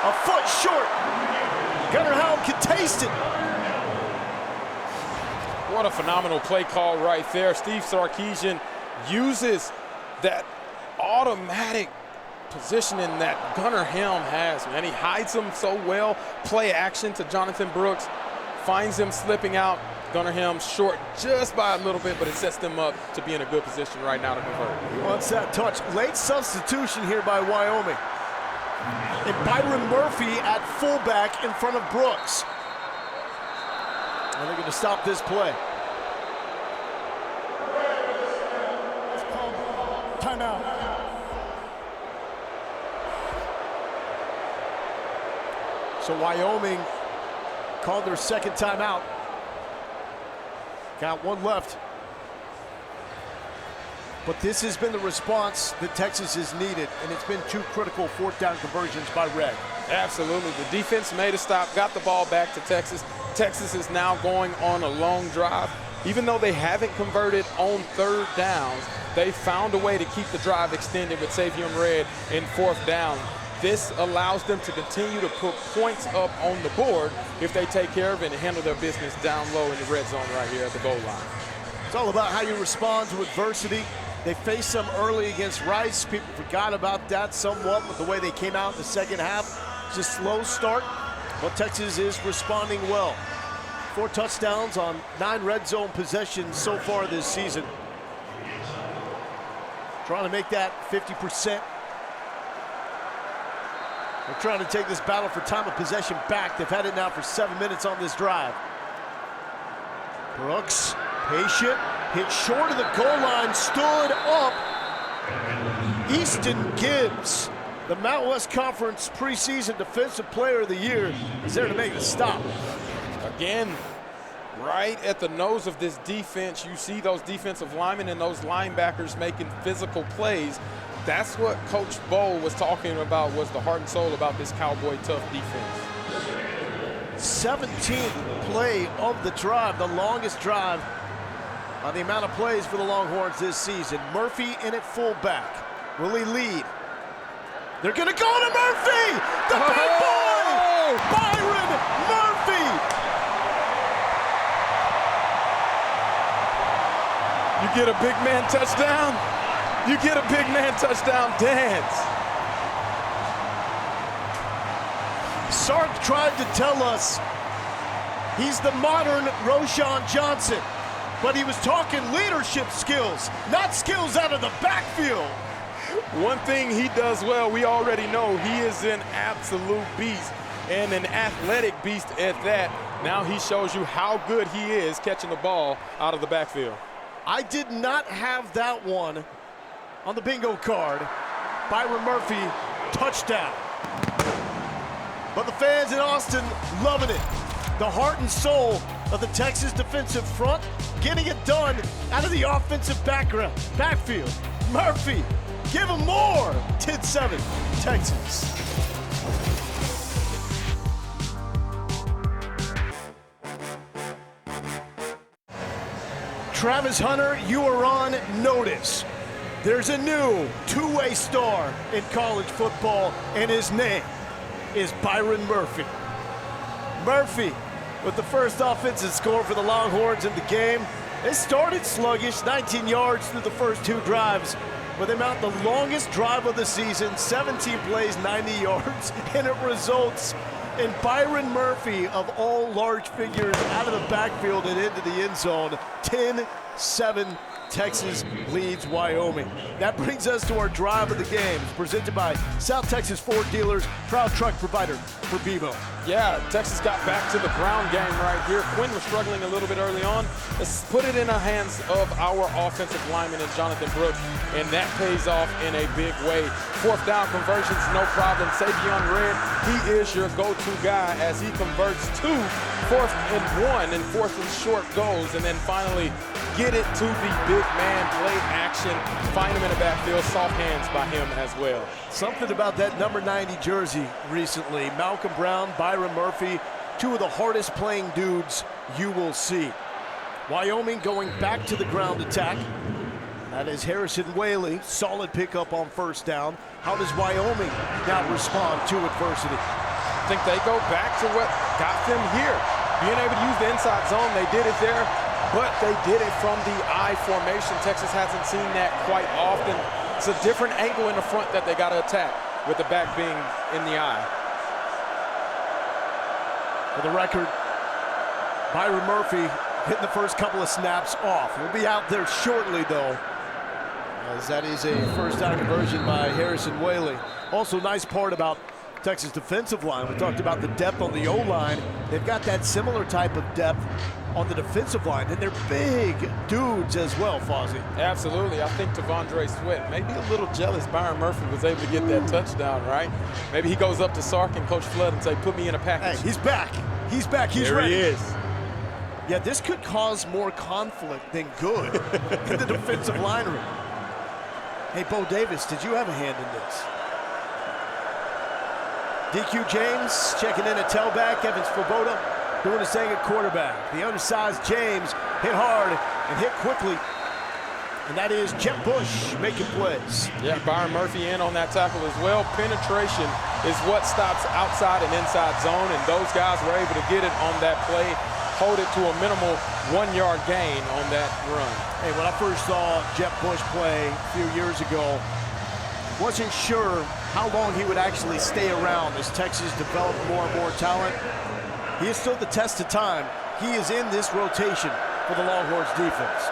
A foot short. Gunnar Helm can taste it. What a phenomenal play call right there. Steve Sarkisian uses that automatic positioning that Gunnar Helm has, man. He hides him so well. Play action to Jonathan Brooks, finds him slipping out. Gunnar Helm short just by a little bit, but it sets them up to be in a good position right now to convert. He wants that touch. Late substitution here by Wyoming. And Byron Murphy at fullback in front of Brooks. And they're going to stop this play. Timeout. So Wyoming called their second timeout. Got one left. But this has been the response that Texas has needed, and it's been two critical fourth down conversions by Red. Absolutely. The defense made a stop, got the ball back to Texas. Texas is now going on a long drive. Even though they haven't converted on third downs, they found a way to keep the drive extended with Savion Red in fourth down. This allows them to continue to put points up on the board if they take care of it and handle their business down low in the red zone right here at the goal line. It's all about how you respond to adversity. They faced some early against Rice. People forgot about that somewhat with the way they came out in the second half. It's a slow start, but Texas is responding well. 4 touchdowns on 9 red zone possessions so far this season. Trying to make that 50%. They're trying to take this battle for time of possession back. They've had it now for 7 minutes on this drive. Brooks, patient, hit short of the goal line, stood up. Easton Gibbs, the Mountain West Conference preseason Defensive Player of the Year, is there to make the stop. Again, right at the nose of this defense, you see those defensive linemen and those linebackers making physical plays. That's what Coach Bowl was talking about, was the heart and soul about this Cowboy tough defense. 17th play of the drive, the longest drive on the amount of plays for the Longhorns this season. Murphy in at fullback. Will he lead? They're gonna go to Murphy! The big boy! Byron Murphy! You get a big man touchdown. You get a big man touchdown dance. Sark tried to tell us he's the modern Roshan Johnson, but he was talking leadership skills, not skills out of the backfield. One thing he does well, we already know, he is an absolute beast and an athletic beast at that. Now he shows you how good he is catching the ball out of the backfield. I did not have that one on the bingo card. Byron Murphy, touchdown. But the fans in Austin loving it. The heart and soul of the Texas defensive front, getting it done out of the offensive backfield. Murphy, give him more. 10-7, Texas. Travis Hunter, you are on notice. There's a new two-way star in college football, and his name is Byron Murphy. Murphy with the first offensive score for the Longhorns in the game. They started sluggish, 19 yards through the first 2 drives, but they mount the longest drive of the season, 17 plays, 90 yards, and it results in Byron Murphy, of all large figures, out of the backfield and into the end zone. 10-7. Texas leads Wyoming. That brings us to our drive of the game. It's presented by South Texas Ford Dealers, proud truck provider for Bevo. Yeah, Texas got back to the ground game right here. Quinn was struggling a little bit early on. Let's put it in the hands of our offensive lineman and Jonathan Brooks, and that pays off in a big way. Fourth down conversions, no problem. Savion Red, he is your go-to guy as he converts 2 4th and 1 and 4th and short goals, and then finally get it to the big man, play action, find him in the backfield, soft hands by him as well. Something about that number 90 jersey recently. Malcolm Brown, Byron Murphy, 2 of the hardest playing dudes you will see. Wyoming going back to the ground attack. That is Harrison Whaley, solid pickup on first down. How does Wyoming now respond to adversity? I think they go back to what got them here. Being able to use the inside zone, they did it there. but they did it from the I formation. Texas hasn't seen that quite often. It's a different angle in the front that they got to attack, with the back being in the I. For the record, Byron Murphy hitting the first couple of snaps off. He'll be out there shortly, though, as that is a first down conversion by Harrison Whaley. Also, nice part about Texas defensive line, we talked about the depth on the O-line. They've got that similar type of depth on the defensive line, and they're big dudes as well, Fozzie. Absolutely. I think T'Vondre Sweat may be a little jealous Byron Murphy was able to get that touchdown, right? Maybe he goes up to Sark and Coach Flood and say, put me in a package. Hey, he's back. He's back. He's ready. There he is. Yeah, this could cause more conflict than good in the defensive line room. Hey, Bo Davis, did you have a hand in this? DQ James checking in at tailback. Evan Swoboda doing his thing at quarterback. The undersized James hit hard and hit quickly. And that is Jeb Bush making plays. Yeah, Byron Murphy in on that tackle as well. Penetration is what stops outside and inside zone, and those guys were able to get it on that play, hold it to a minimal 1 yard gain on that run. Hey, when I first saw Jeb Bush play a few years ago, wasn't sure how long he would actually stay around as Texas developed more and more talent. He is still the test of time. He is in this rotation for the Longhorns defense.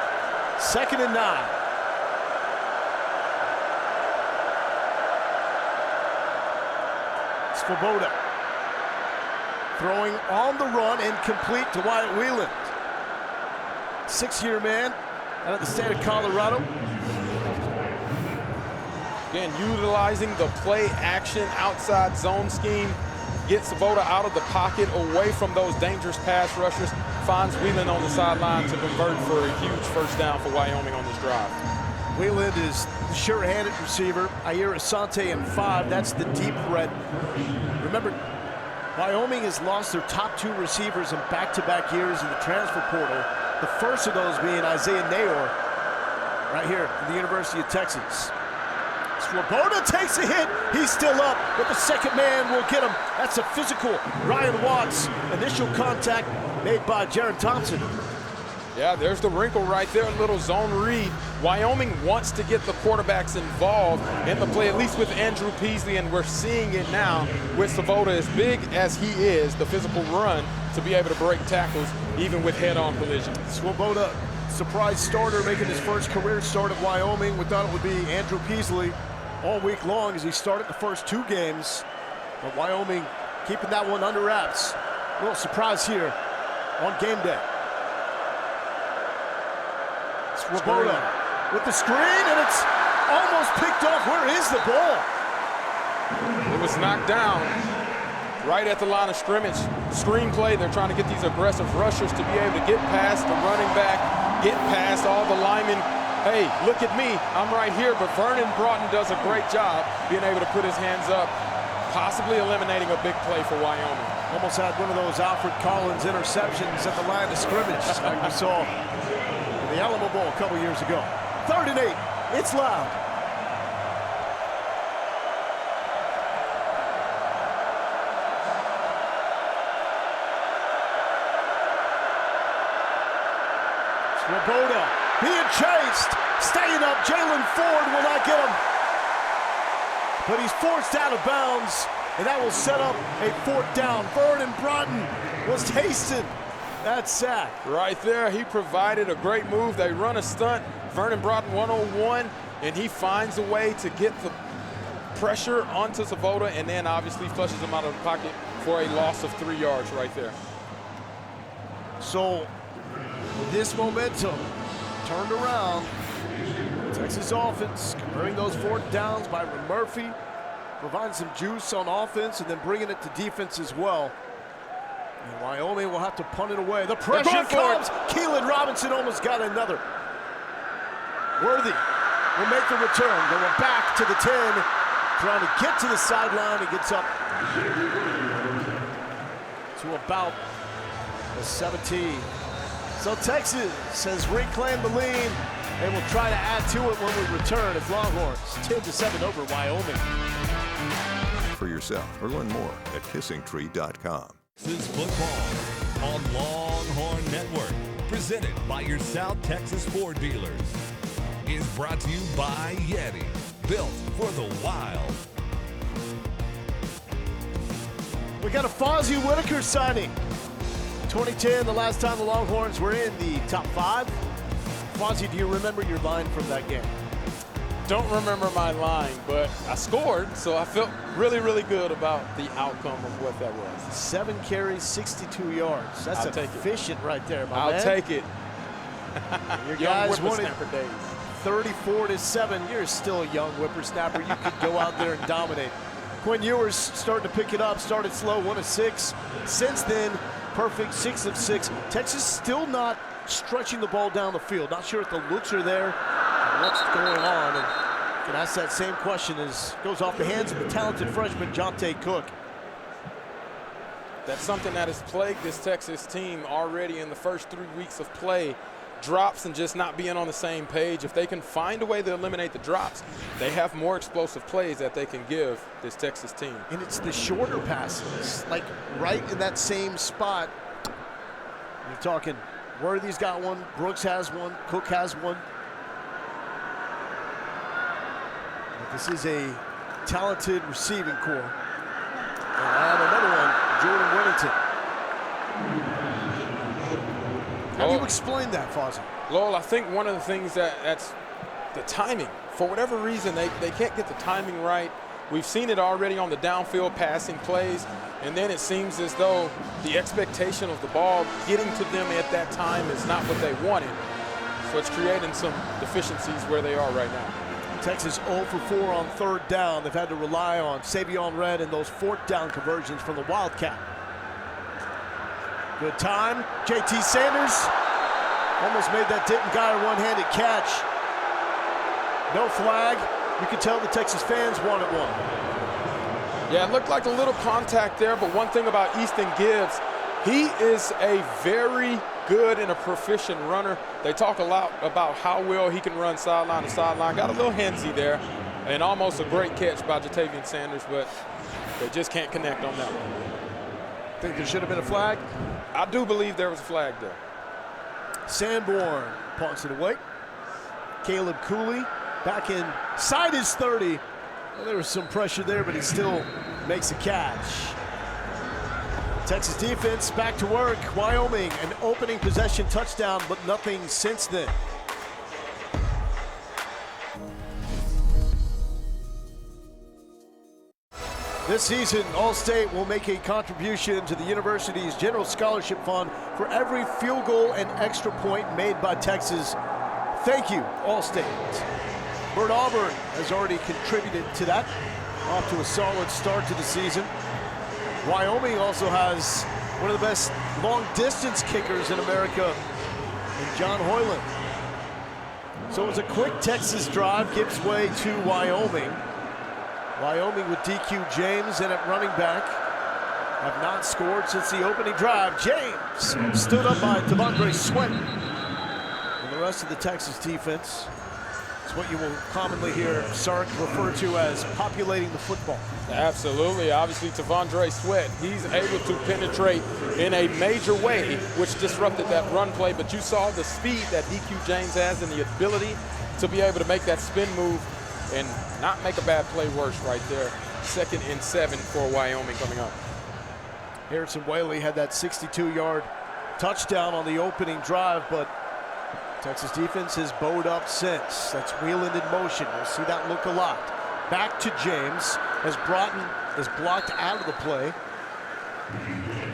2nd and 9. Swoboda throwing on the run and complete to Wyatt Wheeland. 6-year man out of the state of Colorado. Again, utilizing the play action outside zone scheme, gets Swoboda out of the pocket, away from those dangerous pass rushers, finds Wheeland on the sideline to convert for a huge first down for Wyoming on this drive. Wheeland is the sure-handed receiver. Ayer Asante in 5, that's the deep threat. Remember, Wyoming has lost their top 2 receivers in back-to-back years in the transfer portal. The first of those being Isaiah Nayor, right here at the University of Texas. Swoboda takes a hit. He's still up, but the second man will get him. That's a physical Ryan Watts. Initial contact made by Jaron Thompson. Yeah, there's the wrinkle right there, a little zone read. Wyoming wants to get the quarterbacks involved in the play, at least with Andrew Peasley, and we're seeing it now with Swoboda, as big as he is, the physical run to be able to break tackles, even with head-on collision. Swoboda, surprise starter, making his first career start at Wyoming. We thought it would be Andrew Peasley all week long as he started the first 2 games. But Wyoming keeping that one under wraps. A little surprise here on game day. Swoboda with the screen, and it's almost picked off. Where is the ball? It was knocked down right at the line of scrimmage. Screenplay, they're trying to get these aggressive rushers to be able to get past the running back, get past all the linemen. Hey, look at me, I'm right here, but Vernon Broughton does a great job being able to put his hands up, possibly eliminating a big play for Wyoming. Almost had one of those Alfred Collins interceptions at the line of scrimmage like we saw in the Alamo Bowl a couple years ago. 3rd and 8, it's loud. Swoboda being chased, staying up. Jalen Ford will not get him. But he's forced out of bounds, and that will set up a 4th down. Vernon Broughton was hasted that sack. Right there, he provided a great move. They run a stunt, Vernon Broughton 101, and he finds a way to get the pressure onto Swoboda, and then obviously flushes him out of the pocket for a loss of 3 yards right there. So this momentum turned around. Texas offense converting those 4th downs by Murphy, providing some juice on offense and then bringing it to defense as well. And Wyoming will have to punt it away. The pressure comes. Keelan Robinson almost got another. Worthy will make the return. Going back to the 10, trying to get to the sideline. He gets up to about the 17. So Texas has reclaimed the lead. They will try to add to it when we return as Longhorns 10-7 over Wyoming. For yourself or learn more at kissingtree.com. This is football on Longhorn Network, presented by your South Texas Ford dealers. Is brought to you by Yeti, built for the wild. We got a Fozzie Whitaker signing. 2010, the last time the Longhorns were in the top 5. Fozzie, do you remember your line from that game? Don't remember my line, but I scored, so I felt really, really good about the outcome of what that was. 7 carries, 62 yards. That's efficient right there, my man. I'll take it. Your Young guys won it whippersnapper days. 34-7. You're still a young whippersnapper. You could go out there and dominate. Quinn Ewers starting to pick it up, started slow, 1 of 6. Since then, perfect 6 of 6. Texas still not stretching the ball down the field. Not sure if the looks are there and what's going on. And you can ask that same question as goes off the hands of the talented freshman, Jonte Cook. That's something that has plagued this Texas team already in the first 3 weeks of play. Drops and just not being on the same page. If they can find a way to eliminate the drops, they have more explosive plays that they can give this Texas team. And it's the shorter passes, like right in that same spot. You're talking, Worthy's got one, Brooks has one, Cook has one. But this is a talented receiving corps. And another one, Jordan Whittington. How do you explain that, Fozzie? Lowell, I think one of the things that's the timing. For whatever reason, they can't get the timing right. We've seen it already on the downfield passing plays, and then it seems as though the expectation of the ball getting to them at that time is not what they wanted. So it's creating some deficiencies where they are right now. Texas 0 for 4 on 3rd down. They've had to rely on Savion Red and those 4th down conversions from the Wildcat. Good time. JT Sanders almost made that Denton Guyer one-handed catch. No flag. You can tell the Texas fans wanted one. Yeah, it looked like a little contact there, but one thing about Easton Gibbs, he is a very good and a proficient runner. They talk a lot about how well he can run sideline to sideline. Got a little handsy there, and almost a great catch by Jatavian Sanders, but they just can't connect on that one. Think there should have been a flag? I do believe there was a flag there. Sanborn punts it away. Caleb Cooley back inside his 30. Well, there was some pressure there, but he still makes a catch. Texas defense back to work. Wyoming, an opening possession touchdown, but nothing since then. This season, All-State will make a contribution to the university's general scholarship fund for every field goal and extra point made by Texas. Thank you, All-State. Bert Auburn has already contributed to that. Off to a solid start to the season. Wyoming also has one of the best long-distance kickers in America, in John Hoyland. So it was a quick Texas drive, gives way to Wyoming. Wyoming with DQ James in at running back. Have not scored since the opening drive. James stood up by Devondre Sweat. And the rest of the Texas defense is what you will commonly hear Sark refer to as populating the football. Absolutely. Obviously, Devondre Sweat, he's able to penetrate in a major way, which disrupted that run play. But you saw the speed that DQ James has and the ability to be able to make that spin move and not make a bad play worse right there. 2nd and 7 for Wyoming coming up. Harrison Whaley had that 62-yard touchdown on the opening drive, but Texas defense has bowed up since. That's Wheeland in motion. We'll see that look a lot. Back to James as Broughton is blocked out of the play.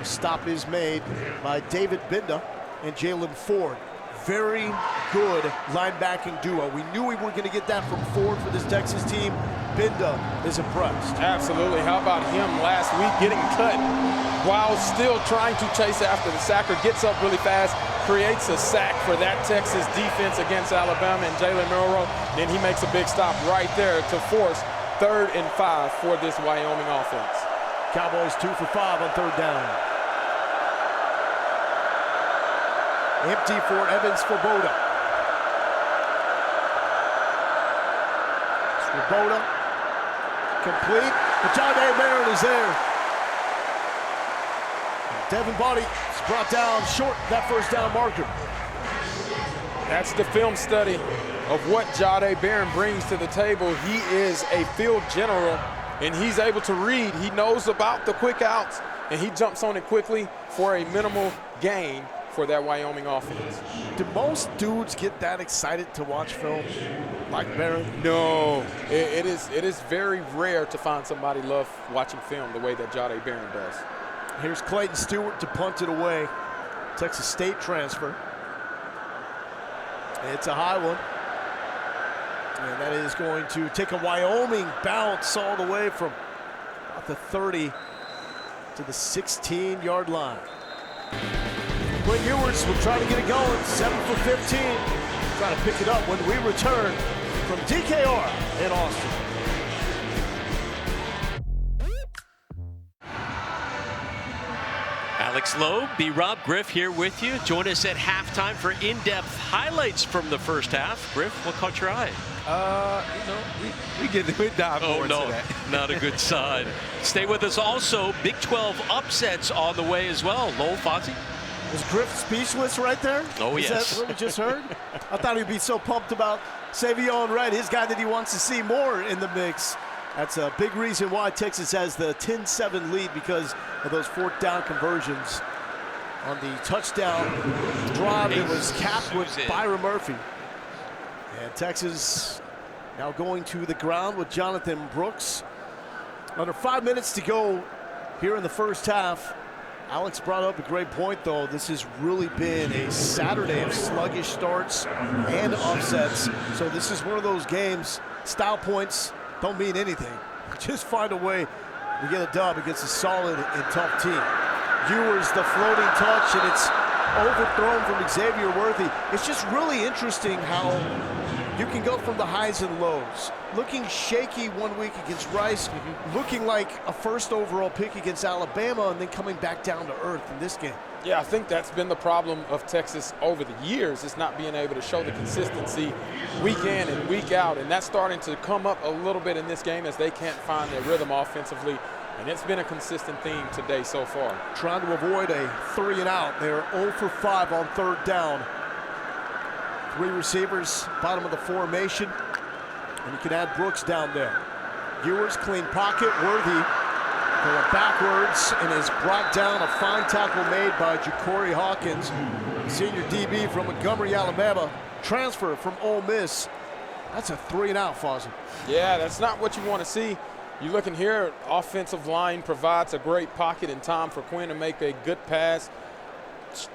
Stop is made by David Binda and Jalen Ford. Very good linebacking duo. We knew we were going to get that from Ford for this Texas team. Binda is impressed. Absolutely. How about him last week getting cut while still trying to chase after the sacker? Gets up really fast, creates a sack for that Texas defense against Alabama and Jalen Milroe. Then he makes a big stop right there to force 3rd and 5 for this Wyoming offense. Cowboys 2 for 5 on 3rd down. Empty for Evans Swoboda. Swoboda complete, but John A. Barron is there. Devin Body is brought down short that 1st down marker. That's the film study of what Jahdae Barron brings to the table. He is a field general, and he's able to read. He knows about the quick outs, and he jumps on it quickly for a minimal gain for that Wyoming offense. Do most dudes get that excited to watch film like Barron? No, it is very rare to find somebody love watching film the way that Jahdae Barron does. Here's Clayton Stewart to punt it away. Texas State transfer. It's a high one. And that is going to take a Wyoming bounce all the way from about the 30 to the 16-yard line. Quinn Ewers will try to get it going. 7 for 15. Try to pick it up when we return from DKR in Austin. Alex Loeb, B-Rob, Griff here with you. Join us at halftime for in-depth highlights from the first half. Griff, what caught your eye? We dive more into no, that. Not a good sign. Stay with us also. Big 12 upsets on the way as well. Lowell, Fozzie? Was Griff speechless right there? Oh, Is yes. that what we just heard? I thought he'd be so pumped about Savion Wright, his guy that he wants to see more in the mix. That's a big reason why Texas has the 10-7 lead, because of those fourth down conversions on the touchdown drive that was capped with Byron Murphy. And Texas now going to the ground with Jonathan Brooks. Under 5 minutes to go here in the first half. Alex brought up a great point, though. This has really been a Saturday of sluggish starts and upsets. So this is one of those games, style points don't mean anything. Just find a way to get a dub against a solid and tough team. Ewers, the floating touch, and it's overthrown from Xavier Worthy. It's just really interesting how you can go from the highs and lows. Looking shaky 1 week against Rice, looking like a first overall pick against Alabama, and then coming back down to earth in this game. Yeah, I think that's been the problem of Texas over the years, is not being able to show the consistency week in and week out, and that's starting to come up a little bit in this game as they can't find their rhythm offensively, and it's been a consistent theme today so far. Trying to avoid a 3 and out. They're 0 for 5 on third down. 3 receivers, bottom of the formation, and you can add Brooks down there. Ewers, clean pocket, Worthy going backwards and is brought down. A fine tackle made by Ja'Cory Hawkins, senior DB from Montgomery, Alabama, transfer from Ole Miss. That's a 3 and out, Fozzie. Yeah, that's not what you want to see. You're looking here, offensive line provides a great pocket in time for Quinn to make a good pass.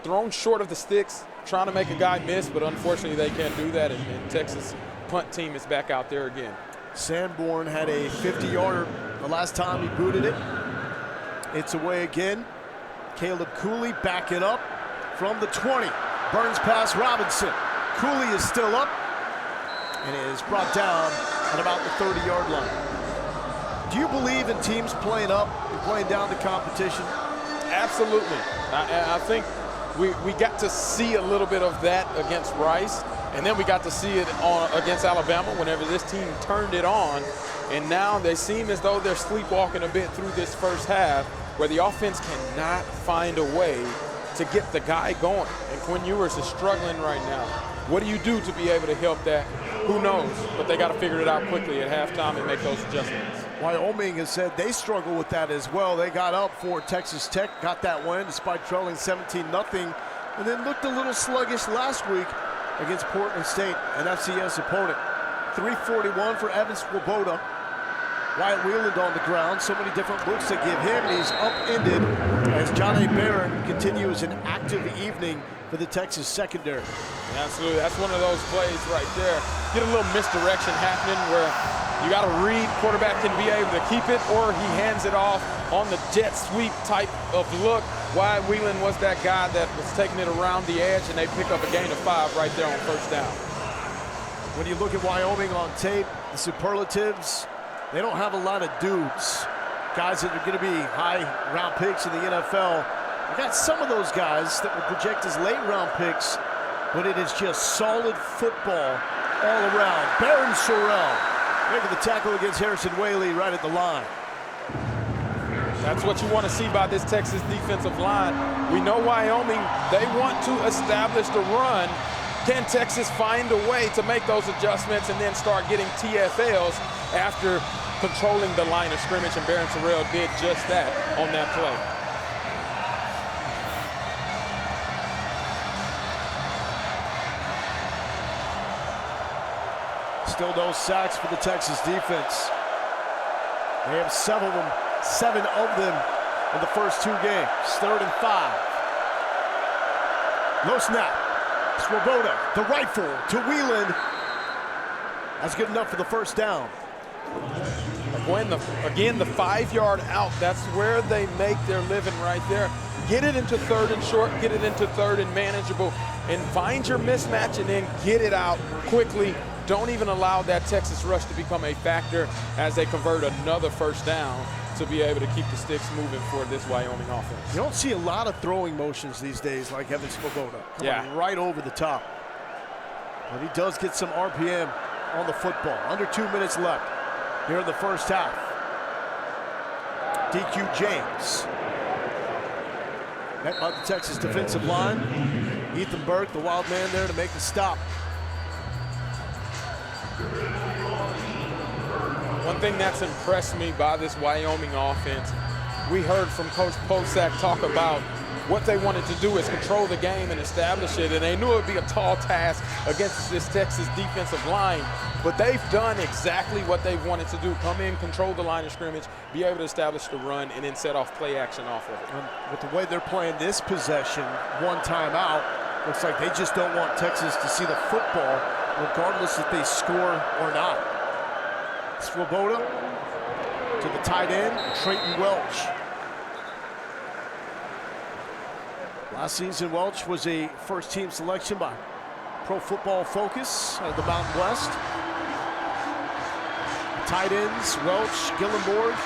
Thrown short of the sticks, trying to make a guy miss, but unfortunately they can't do that, and Texas punt team is back out there again. Sanborn had a 50-yarder the last time he booted it. It's away again. Caleb Cooley backing up from the 20. Burns past Robinson. Cooley is still up and is brought down at about the 30-yard line. Do you believe in teams playing up and playing down the competition? Absolutely. I think we got to see a little bit of that against Rice, and then we got to see it against Alabama whenever this team turned it on. And now they seem as though they're sleepwalking a bit through this first half, where the offense cannot find a way to get the guy going. And Quinn Ewers is struggling right now. What do you do to be able to help that? Who knows? But they got to figure it out quickly at halftime and make those adjustments. Wyoming has said they struggle with that as well. They got up for Texas Tech, got that win despite trailing 17-0, and then looked a little sluggish last week against Portland State, an FCS opponent. 341 for Evan Swoboda. Wyatt Wheeland on the ground. So many different looks to give him. He's upended as Jahdae Barron continues an active evening for the Texas secondary. Absolutely. That's one of those plays right there. Get a little misdirection happening where you got to read, quarterback can be able to keep it, or he hands it off on the jet sweep type of look. Wyatt Wheeland was that guy that was taking it around the edge, and they pick up a gain of 5 right there on first down. When you look at Wyoming on tape, the superlatives, they don't have a lot of dudes, guys that are going to be high round picks in the NFL. They got some of those guys that would project as late round picks, but it is just solid football all around. Baron Sorrell making the tackle against Harrison Whaley right at the line. That's what you want to see by this Texas defensive line. We know Wyoming, they want to establish the run, Can Texas find a way to make those adjustments and then start getting TFLs after controlling the line of scrimmage? And Barron Terrell did just that on that play. Still no sacks for the Texas defense. They have 7 of them in the first 2 games. 3rd and 5. No snap. Swoboda, the rifle to Whelan. That's good enough for the first down. Again, the 5-yard out, that's where they make their living right there. Get it into 3rd and short, get it into 3rd and manageable, and find your mismatch and then get it out quickly. Don't even allow that Texas rush to become a factor as they convert another first down to be able to keep the sticks moving for this Wyoming offense. You don't see a lot of throwing motions these days like Evan Swoboda. Coming right over the top. But he does get some RPM on the football. Under 2 minutes left here in the first half. DQ James. Met by the Texas defensive line. Ethan Burke, the wild man there to make the stop. One thing that's impressed me by this Wyoming offense, we heard from Coach Posak talk about what they wanted to do is control the game and establish it, and they knew it would be a tall task against this Texas defensive line, but they've done exactly what they wanted to do. Come in, control the line of scrimmage, be able to establish the run, and then set off play action off of it. With the way they're playing this possession, 1 timeout, looks like they just don't want Texas to see the football, regardless if they score or not. Swoboda to the tight end, Trayton Welch. Last season, Welch was a first-team selection by Pro Football Focus out of the Mountain West. Tight ends, Welch, Gillenborg,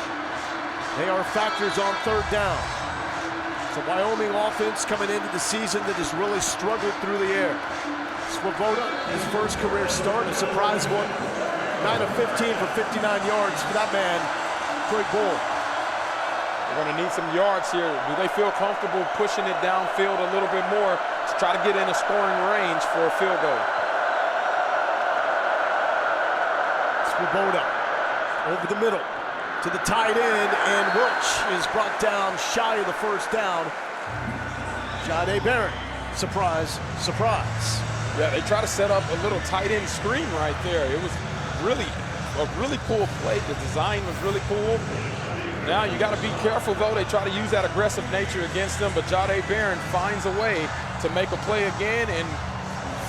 they are factors on 3rd down. It's a Wyoming offense coming into the season that has really struggled through the air. Swoboda, his first career start, a surprise one. 9 of 15 for 59 yards for that man, Craig Bull. They're going to need some yards here. Do they feel comfortable pushing it downfield a little bit more to try to get in a scoring range for a field goal? Swoboda over the middle to the tight end, and Welch is brought down shy of the first down. Jahdae Barron, surprise, surprise. Yeah, they try to set up a little tight end screen right there. It was really a really cool play. The design was really cool. Now you got to be careful though. They try to use that aggressive nature against them, but Jahdae Barron finds a way to make a play again and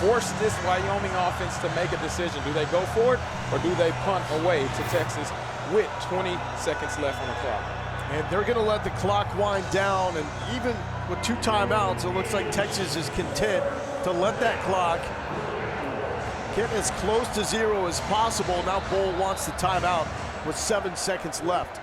force this Wyoming offense to make a decision. Do they go for it or do they punt away to Texas with 20 seconds left on the clock? And they're going to let the clock wind down, and even with 2 timeouts, it looks like Texas is content to let that clock get as close to 0 as possible. Now Bull wants the timeout with 7 seconds left.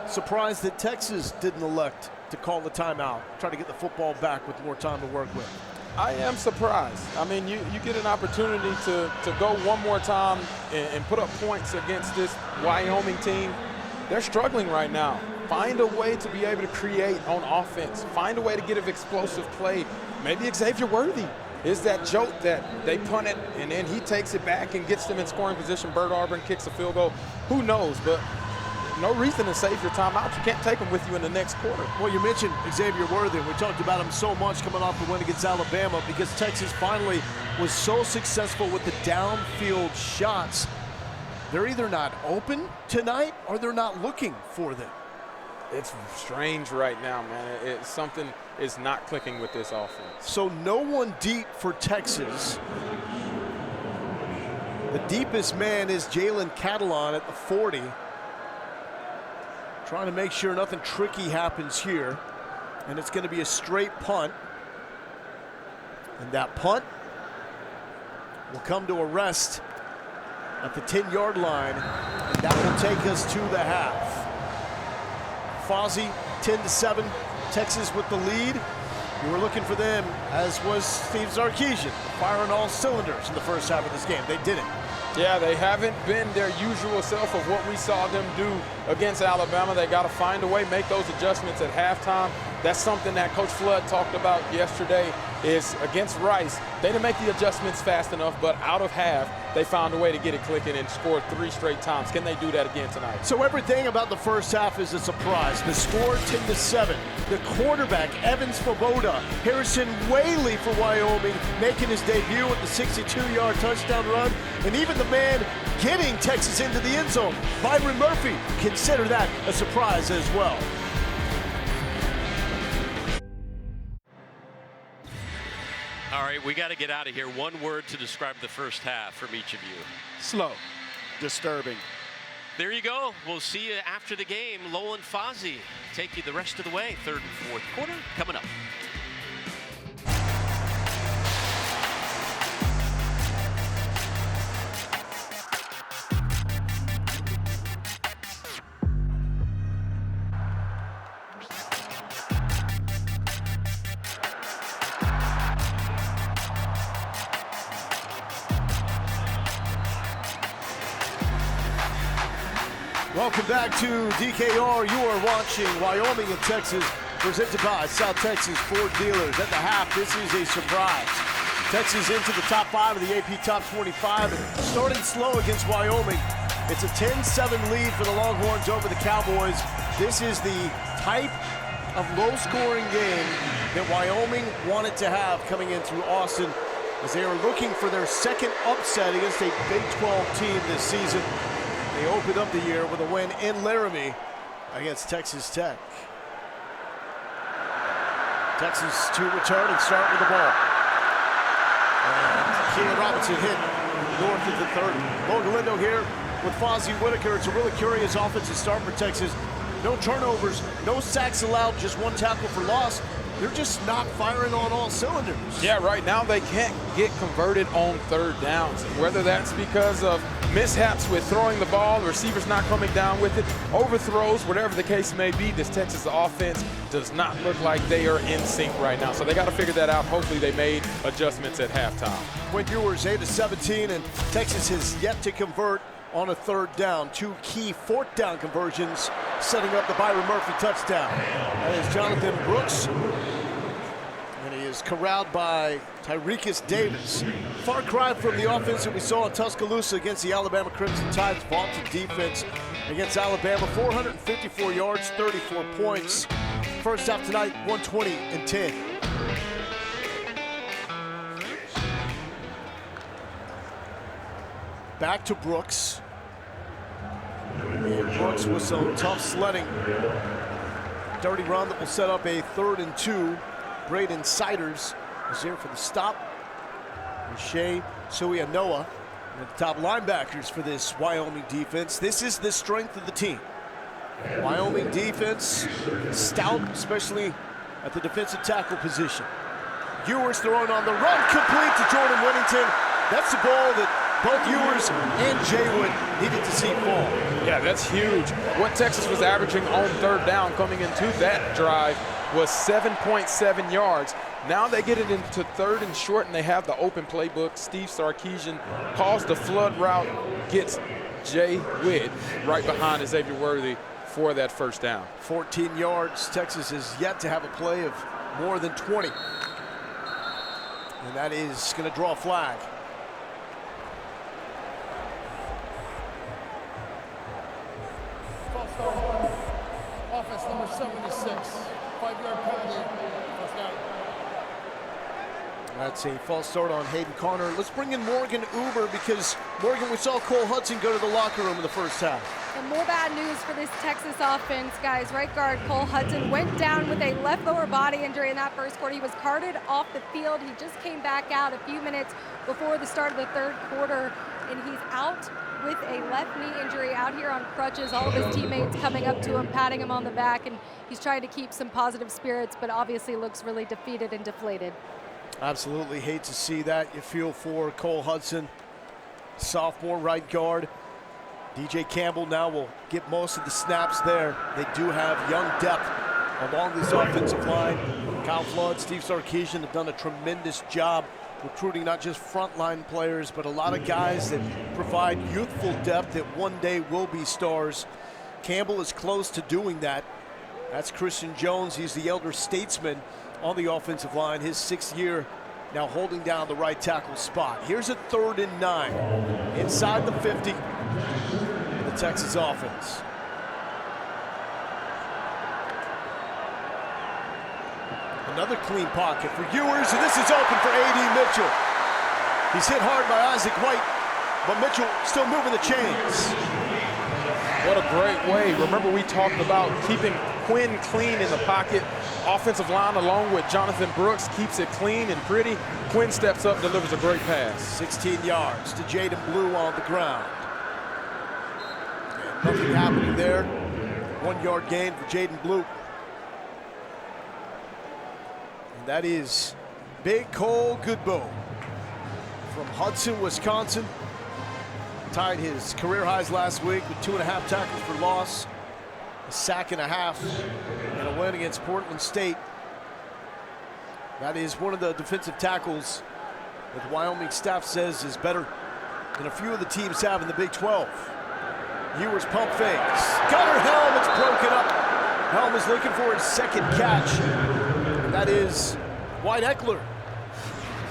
Surprised that Texas didn't elect to call the timeout, try to get the football back with more time to work with. I am surprised. I mean, you get an opportunity to go one more time and put up points against this Wyoming team. They're struggling right now. Find a way to be able to create on offense. Find a way to get an explosive play. Maybe Xavier Worthy is that joke that they punt it and then he takes it back and gets them in scoring position. Bert Auburn kicks a field goal. Who knows? But no reason to save your timeout. You can't take them with you in the next quarter. Well, you mentioned Xavier Worthy. We talked about him so much coming off the win against Alabama because Texas finally was so successful with the downfield shots. They're either not open tonight or they're not looking for them. It's strange right now, man. Something is not clicking with this offense. So no one deep for Texas. The deepest man is Jalen Catalon at the 40. Trying to make sure nothing tricky happens here. And it's going to be a straight punt. And that punt will come to a rest at the 10-yard line. And that will take us to the half. Fozzie, 10-7, Texas with the lead. You were looking for them, as was Steve Sarkisian, firing all cylinders in the first half of this game. They did it. Yeah, they haven't been their usual self of what we saw them do against Alabama. They got to find a way, make those adjustments at halftime. That's something that Coach Flood talked about yesterday is against Rice. They didn't make the adjustments fast enough, but out of half, they found a way to get it clicking and scored 3 straight times. Can they do that again tonight? So everything about the first half is a surprise. The score 10-7. The quarterback, Evans Svoboda, Harrison Whaley for Wyoming, making his debut with the 62-yard touchdown run. And even the man getting Texas into the end zone, Byron Murphy, consider that a surprise as well. All right, we got to get out of here. One word to describe the first half from each of you. Slow. Disturbing. There you go. We'll see you after the game. Lowell and Fozzie take you the rest of the way. Third and fourth quarter coming up. Welcome back to DKR. You are watching Wyoming and Texas, presented by South Texas Ford Dealers. At the half, this is a surprise. Texas into the top 5 of the AP Top 25 and starting slow against Wyoming. It's a 10-7 lead for the Longhorns over the Cowboys. This is the type of low-scoring game that Wyoming wanted to have coming in through Austin, as they are looking for their second upset against a Big 12 team this season. They opened up the year with a win in Laramie against Texas Tech. Texas to return and start with the ball. And Keenan Robinson hit north of the 30. Mo Galindo here with Fozzie Whitaker. It's a really curious offensive start for Texas. No turnovers, no sacks allowed, just 1 tackle for loss. They're just not firing on all cylinders. Yeah, right now they can't get converted on third downs. Whether that's because of mishaps with throwing the ball, receivers not coming down with it, overthrows, whatever the case may be, this Texas offense does not look like they are in sync right now. So they got to figure that out. Hopefully they made adjustments at halftime. Quinn Ewers 8-17, and Texas has yet to convert on a third down. 2 key fourth down conversions setting up the Byron Murphy touchdown. That is Jonathan Brooks, and he is corralled by Tyrekus Davis. Far cry from the offense that we saw in Tuscaloosa against the Alabama Crimson Tide's vaunted defense against Alabama. 454 yards, 34 points. First half tonight, 120-10. Back to Brooks. And Brooks with some tough sledding. Dirty run that will set up a 3rd and 2. Braden Siders is here for the stop. And Shea Suianoa, the top linebackers for this Wyoming defense. This is the strength of the team. Wyoming defense, stout, especially at the defensive tackle position. Ewers throwing on the run, complete to Jordan Whittington. That's the ball that both Ewers and Jaywood needed to see fall. Yeah, that's huge. What Texas was averaging on third down coming into that drive was 7.7 yards. Now they get it into 3rd and short, and they have the open playbook. Steve Sarkisian calls the flood route, gets Jay Witt right behind Xavier Worthy for that first down. 14 yards. Texas has yet to have a play of more than 20. And that is going to draw a flag. Offense number 76, 5-yard penalty, first down. That's a false start on Hayden Connor. Let's bring in Morgan Uber, because, Morgan, we saw Cole Hudson go to the locker room in the first half. And more bad news for this Texas offense, guys. Right guard Cole Hudson went down with a left lower body injury in that first quarter. He was carted off the field. He just came back out a few minutes before the start of the 3rd quarter, and he's out with a left knee injury, out here on crutches. All of his teammates coming up to him, patting him on the back, and he's trying to keep some positive spirits, but obviously looks really defeated and deflated. Absolutely hate to see that. You feel for Cole Hudson, sophomore right guard. DJ Campbell now will get most of the snaps there. They do have young depth along this offensive line. Kyle Flood, Steve Sarkisian have done a tremendous job recruiting not just frontline players, but a lot of guys that provide youthful depth that one day will be stars. Campbell is close to doing that. That's Christian Jones. He's the elder statesman on the offensive line. His 6th year now holding down the right tackle spot. Here's a 3rd and 9 inside the 50 of the Texas offense. Another clean pocket for Ewers, and this is open for A.D. Mitchell. He's hit hard by Isaac White, but Mitchell still moving the chains. What a great way. Remember, we talked about keeping Quinn clean in the pocket. Offensive line, along with Jonathan Brooks, keeps it clean and pretty. Quinn steps up, delivers a great pass. 16 yards to Jaden Blue on the ground. And nothing happening there. 1-yard gain for Jaden Blue. And that is Big Cole Goodboe from Hudson, Wisconsin. Tied his career highs last week with 2.5 tackles for loss, a sack and a half, and a win against Portland State. That is one of the defensive tackles that the Wyoming staff says is better than a few of the teams have in the Big 12. Ewers pump fakes. Gunner Helm, it's broken up. Helm is looking for his 2nd catch. And that is White Eckler.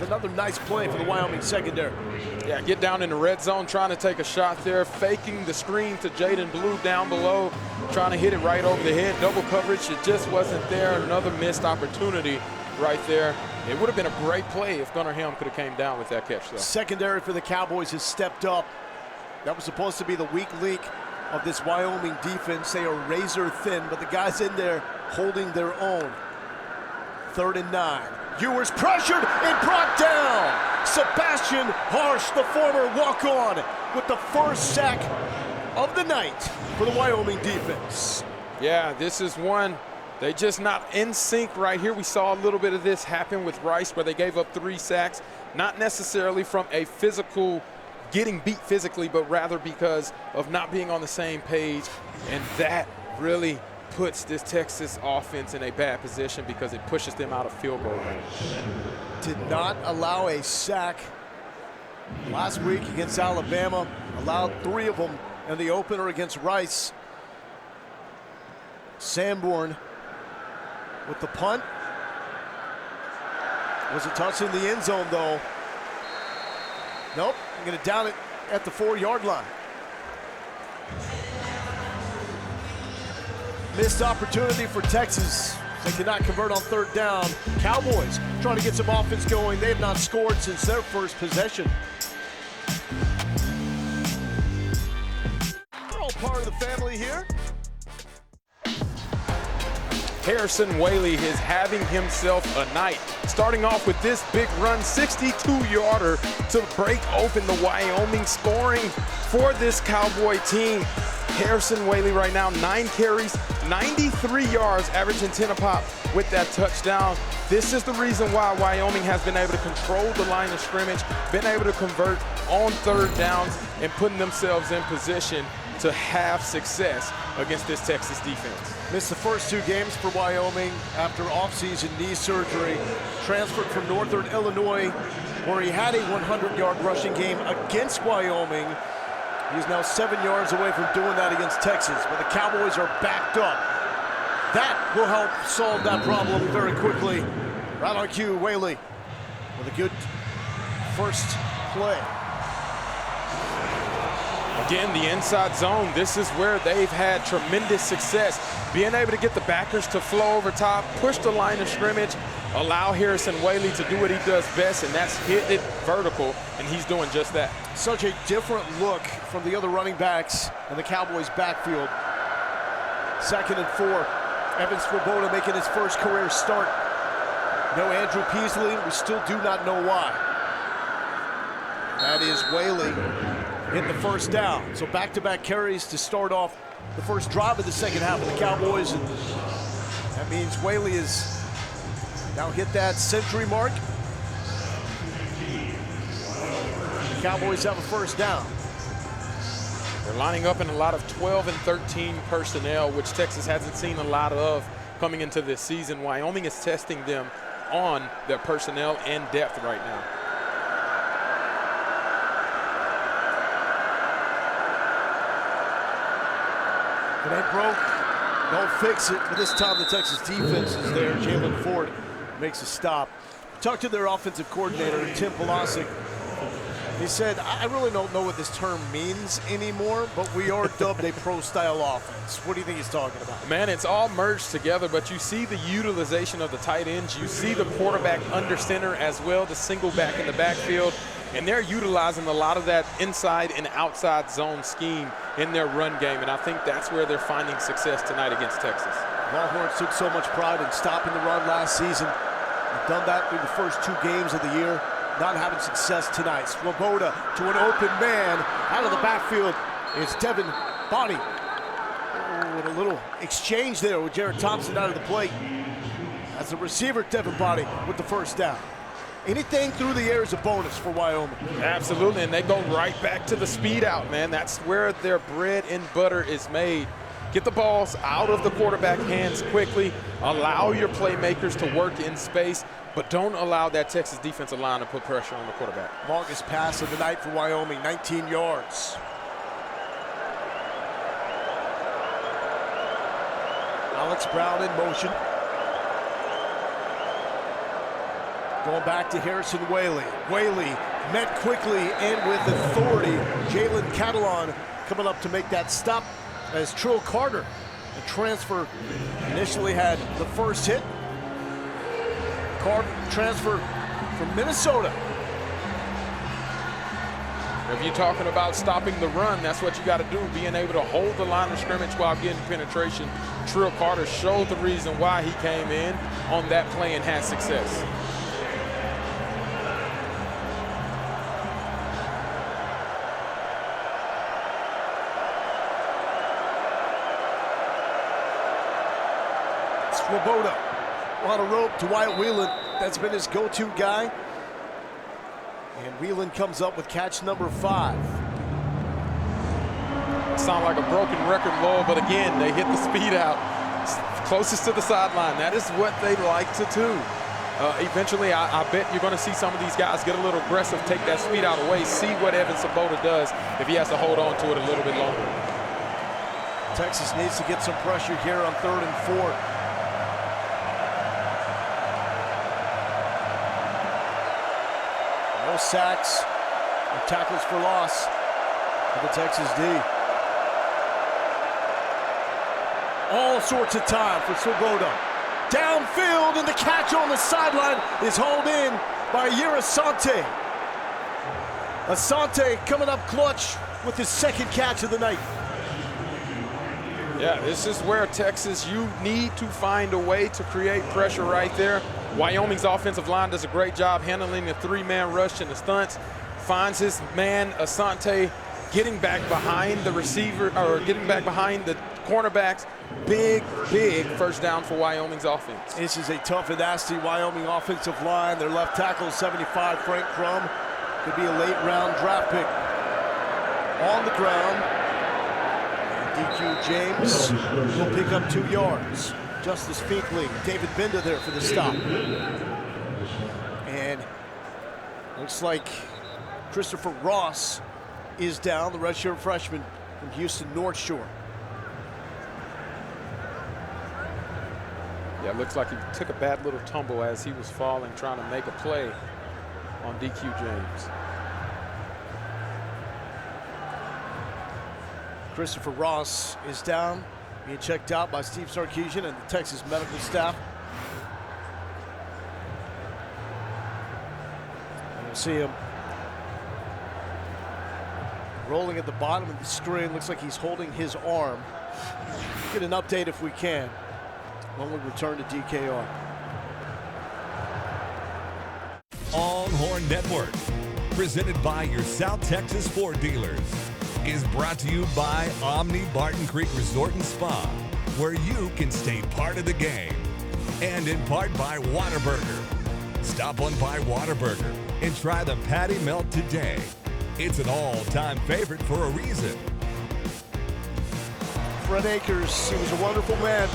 Another nice play for the Wyoming secondary. Yeah, get down in the red zone, trying to take a shot there, faking the screen to Jaden Blue down below, trying to hit it right over the head. Double coverage, it just wasn't there. Another missed opportunity right there. It would have been a great play if Gunnar Helm could have came down with that catch, though. Secondary for the Cowboys has stepped up. That was supposed to be the weak link of this Wyoming defense. They are razor thin, but the guys in there holding their own. 3rd and 9. Ewers pressured and brought down. Sebastian Harsh, the former walk-on, with the 1st sack of the night for the Wyoming defense. Yeah, this is one. They just not in sync right here. We saw a little bit of this happen with Rice where they gave up 3 sacks, not necessarily from a physical, getting beat physically, but rather because of not being on the same page. And that really puts this Texas offense in a bad position because it pushes them out of field goal range. Did not allow a sack last week against Alabama. Allowed 3 of them in the opener against Rice. Sanborn with the punt. Was a touch in the end zone, though. Nope, I'm going to down it at the 4-yard line. Missed opportunity for Texas. They cannot convert on 3rd down. Cowboys trying to get some offense going. They have not scored since their first possession. We're all part of the family here. Harrison Whaley is having himself a night. Starting off with this big run, 62-yarder to break open the Wyoming scoring for this Cowboy team. Harrison Whaley right now, 9 carries, 93 yards, averaging 10 a pop with that touchdown. This is the reason why Wyoming has been able to control the line of scrimmage, been able to convert on 3rd downs, and putting themselves in position to have success against this Texas defense. Missed the first 2 games for Wyoming after offseason knee surgery. Transferred from Northern Illinois, where he had a 100-yard rushing game against Wyoming. He's now 7 yards away from doing that against Texas, but the Cowboys are backed up. That will help solve that problem very quickly. Right on cue, Whaley with a good first play. Again, the inside zone, this is where they've had tremendous success. Being able to get the backers to flow over top, push the line of scrimmage, allow Harrison Whaley to do what he does best, and that's hit it vertical, and he's doing just that. Such a different look from the other running backs in the Cowboys' backfield. 2nd and 4. Evan Swoboda making his first career start. No Andrew Peasley, we still do not know why. That is Whaley hitting the 1st down. So back-to-back carries to start off the first drive of the 2nd half of the Cowboys. And that means Whaley is now hit that century mark. The Cowboys have a 1st down. They're lining up in a lot of 12 and 13 personnel, which Texas hasn't seen a lot of coming into this season. Wyoming is testing them on their personnel and depth right now. It ain't broke Don't fix it, but this time the Texas defense is there. Jalen Ford makes a stop. Talked to their offensive coordinator, Tim Polosic. He said, I really don't know what this term means anymore, but we are dubbed a pro-style offense. What do you think he's talking about? Man, it's all merged together, but you see the utilization of the tight ends. You see the quarterback under center as well, the single back in the backfield, and they're utilizing a lot of that inside and outside zone scheme in their run game, and I think that's where they're finding success tonight against Texas. Longhorns took so much pride in stopping the run last season. They've done that through the first 2 games of the year. Not having success tonight. Swoboda to an open man. Out of the backfield is Devin Bonnie. Oh, and a little exchange there with Jared Thompson out of the plate. As the receiver, Devin Bonnie with the first down. Anything through the air is a bonus for Wyoming. Absolutely, and they go right back to the speed out, man. That's where their bread and butter is made. Get the balls out of the quarterback hands quickly. Allow your playmakers to work in space, but don't allow that Texas defensive line to put pressure on the quarterback. Longest pass of the night for Wyoming, 19 yards. Alex Brown in motion. Going back to Harrison Whaley. Whaley met quickly and with authority. Jalen Catalon coming up to make that stop as Trill Carter, the transfer, initially had the first hit. Carter transfer from Minnesota. If you're talking about stopping the run, that's what you got to do, being able to hold the line of scrimmage while getting penetration. Trill Carter showed the reason why he came in on that play and had success. Swoboda on a rope to Wyatt Whelan. That's been his go-to guy. And Whelan comes up with catch number 5. Sound like a broken record, Lowell, but again, they hit the speed out closest to the sideline. That is what they like to do. Eventually, I bet you're going to see some of these guys get a little aggressive, take that speed out away, see what Evan Swoboda does if he has to hold on to it a little bit longer. Texas needs to get some pressure here on 3rd and 4. No sacks or tackles for loss for the Texas D. All sorts of time for Swoboda. Downfield, and the catch on the sideline is hauled in by Yair Asante. Asante coming up clutch with his 2nd catch of the night. Yeah, this is where Texas, you need to find a way to create pressure right there. Wyoming's offensive line does a great job handling the 3-man rush and the stunts. Finds his man, Asante, getting back behind the receiver, or getting back behind the cornerbacks. Big, big first down for Wyoming's offense. This is a tough and nasty Wyoming offensive line. Their left tackle, 75, Frank Crum, could be a late-round draft pick. On the ground, DQ James will pick up 2 yards. Justice Finkley, David Binda there for the stop. And looks like Christopher Ross is down, the redshirt freshman from Houston North Shore. Yeah, it looks like he took a bad little tumble as he was falling, trying to make a play on DQ James. Christopher Ross is down, being checked out by Steve Sarkisian and the Texas medical staff. And you'll see him rolling at the bottom of the screen. Looks like he's holding his arm. Get an update if we can when we return to DKR. Longhorn Network, presented by your South Texas Ford dealers, is brought to you by Omni Barton Creek Resort and Spa, where you can stay part of the game, and in part by Whataburger. Stop on by Whataburger and try the patty melt today. It's an all-time favorite for a reason. Fred Akers, he was a wonderful man.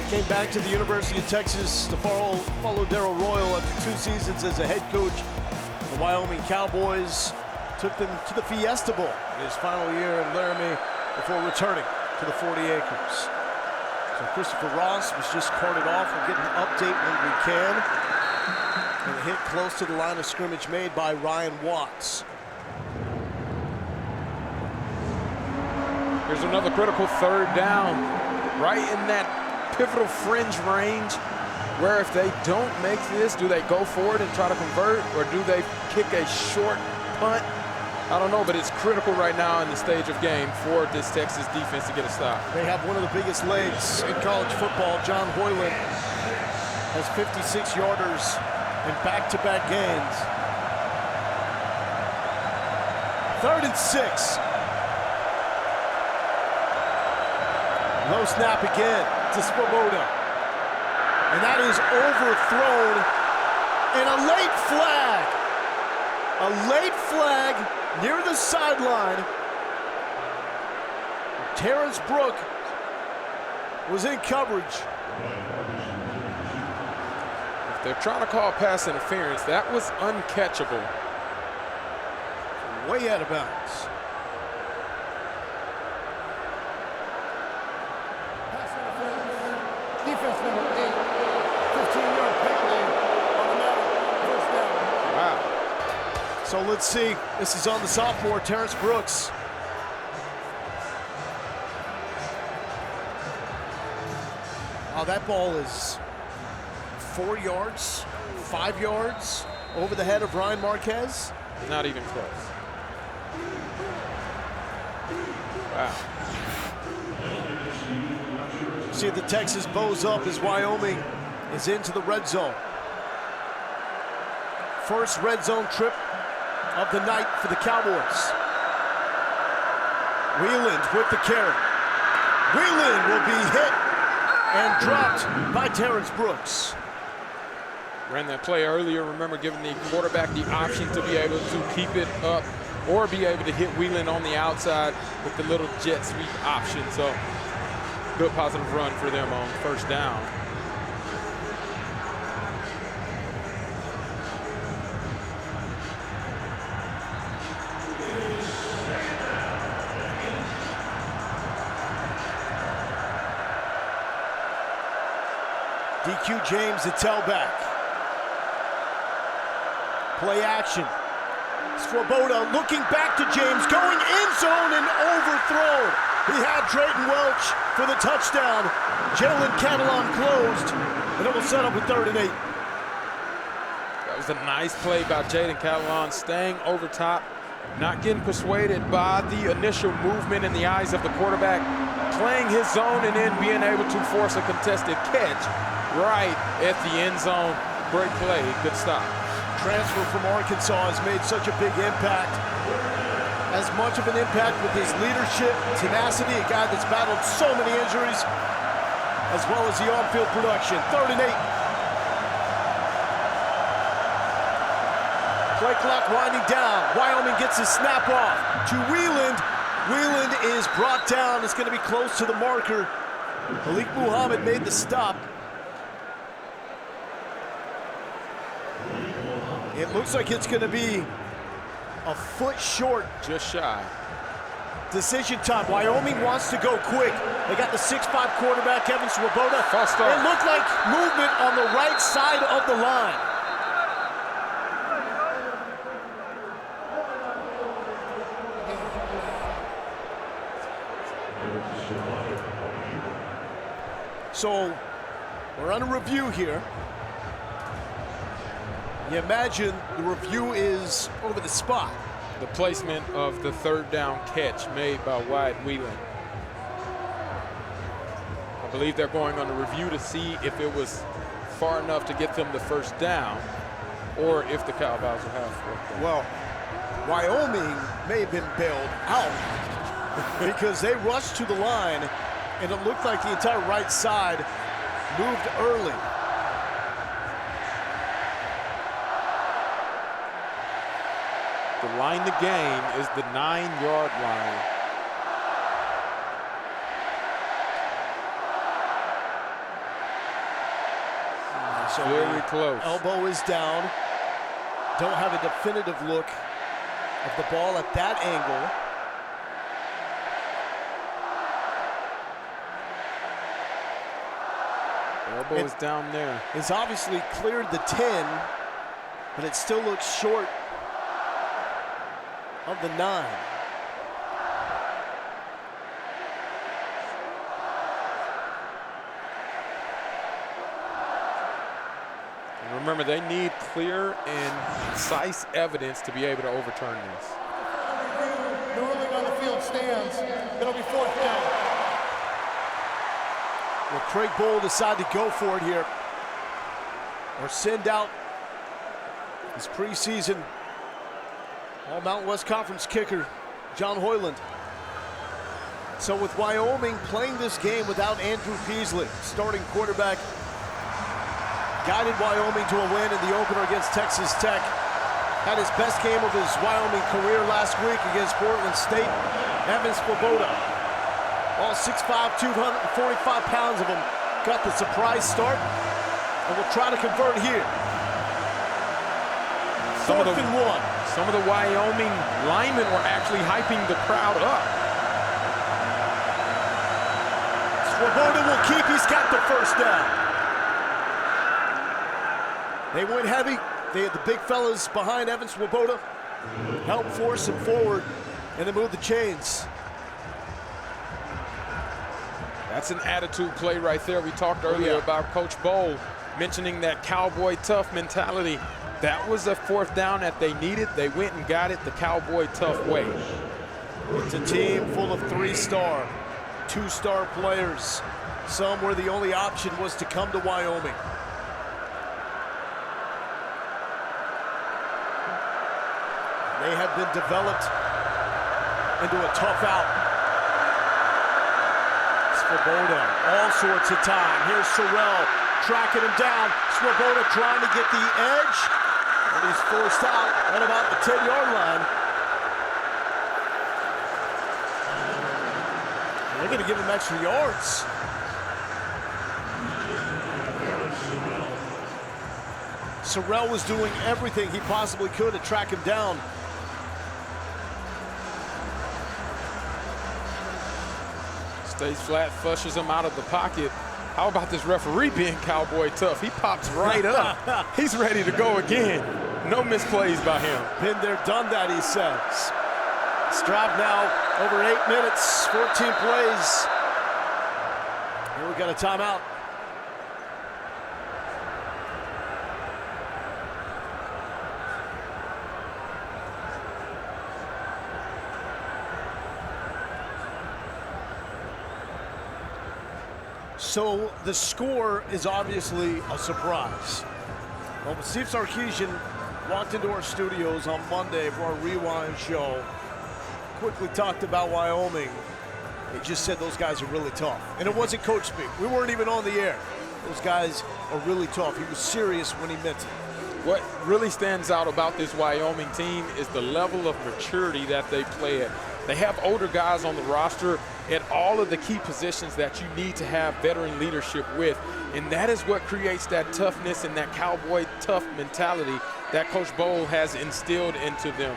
He came back to the University of Texas to follow Darrell Royal after 2 seasons as a head coach. The Wyoming Cowboys took them to the Fiesta Bowl in his final year in Laramie before returning to the 40 acres. So Christopher Ross was just carted off. We'll get an update when we can. And a hit close to the line of scrimmage made by Ryan Watts. Here's another critical third down, right in that pivotal fringe range, where if they don't make this, do they go for it and try to convert, or do they kick a short punt? I don't know, but it's critical right now in the stage of game for this Texas defense to get a stop. They have one of the biggest legs in college football. John Hoyland has 56 yarders in back-to-back games. 3rd and 6. Low snap again to Swoboda. And that is overthrown. And a late flag. A late flag near the sideline. Terrence Brook was in coverage. If they're trying to call pass interference, that was uncatchable. Way out of bounds. Defense number 8, 15-yard penalty, automatic first down. Wow. So let's see. This is on the sophomore, Terrence Brooks. Oh, that ball is 4 yards, 5 yards over the head of Ryan Marquez. Not even close. Wow. See the Texas bows up as Wyoming is into the red zone. First red zone trip of the night for the Cowboys. Wheeland with the carry. Wheeland will be hit and dropped by Terrence Brooks. Ran that play earlier, remember, giving the quarterback the option to be able to keep it up or be able to hit Wheeland on the outside with the little jet sweep option. So good positive run for them on first down. DQ James, the tailback. Play action. Swoboda looking back to James, going end zone and overthrown. He had Drayton Welch for the touchdown. Jalen Catalon closed, and it will set up a 3rd and 8. That was a nice play by Jaden Catalon, staying over top, not getting persuaded by the initial movement in the eyes of the quarterback, playing his zone and then being able to force a contested catch right at the end zone. Great play, good stop. Transfer from Arkansas has made such a big impact. As much of an impact with his leadership, tenacity, a guy that's battled so many injuries, as well as the on-field production. 3rd and 8. Play clock winding down. Wyoming gets his snap off to Wheeland. Wheeland is brought down. It's going to be close to the marker. Malik Muhammad made the stop. It looks like it's going to be a foot short. Just shy. Decision time. Wyoming wants to go quick. They got the 6'5" quarterback, Kevin Swoboda. False start. It looked like movement on the right side of the line. So we're on a review here. You imagine the review is over the spot. The placement of the 3rd down catch made by Wyatt Wheeland. I believe they're going on a review to see if it was far enough to get them the first down or if the Cowboys will have 4th down. Well, Wyoming may have been bailed out because they rushed to the line and it looked like the entire right side moved early. The line to gain is the 9-yard line. So very close. Elbow is down. Don't have a definitive look of the ball at that angle. Elbow is down there. It's obviously cleared the 10, but it still looks short of the 9. And remember, they need clear and concise evidence to be able to overturn this. The ruling on the field stands. It'll be 4th down. Will Craig Bowl decide to go for it here or send out his preseason All-Mountain West Conference kicker, John Hoyland? So with Wyoming playing this game without Andrew Peasley, starting quarterback, guided Wyoming to a win in the opener against Texas Tech. Had his best game of his Wyoming career last week against Portland State. Evan Swoboda, all 6'5", 245 pounds of him, got the surprise start and will try to convert here. 4th and 1. Some of the Wyoming linemen were actually hyping the crowd up. Swoboda will keep, he's got the first down. They went heavy. They had the big fellas behind Evan Swoboda, help force him forward, and they moved the chains. That's an attitude play right there. We talked earlier about Coach Bowl mentioning that cowboy tough mentality. That was a 4th down that they needed. They went and got it the cowboy tough way. It's a team full of 3-star, 2-star players. Some where the only option was to come to Wyoming. They have been developed into a tough out. Swoboda, all sorts of time. Here's Sorrell tracking him down. Swoboda trying to get the edge, and he's forced out at about the 10-yard line. They're going to give him extra yards. Sorrell was doing everything he possibly could to track him down. Stays flat, flushes him out of the pocket. How about this referee being cowboy tough? He pops right up. He's ready to go again. No misplays by him. Been there, done that, he says. Strap now, over 8 minutes, 14 plays. Here we got a timeout. So the score is obviously a surprise. Well, Steve Sarkisian walked into our studios on Monday for our Rewind show, quickly talked about Wyoming. He just said those guys are really tough. And it wasn't coach speak. We weren't even on the air. Those guys are really tough. He was serious when he meant it. What really stands out about this Wyoming team is the level of maturity that they play at. They have older guys on the roster at all of the key positions that you need to have veteran leadership with. And that is what creates that toughness and that cowboy tough mentality that Coach Bowl has instilled into them.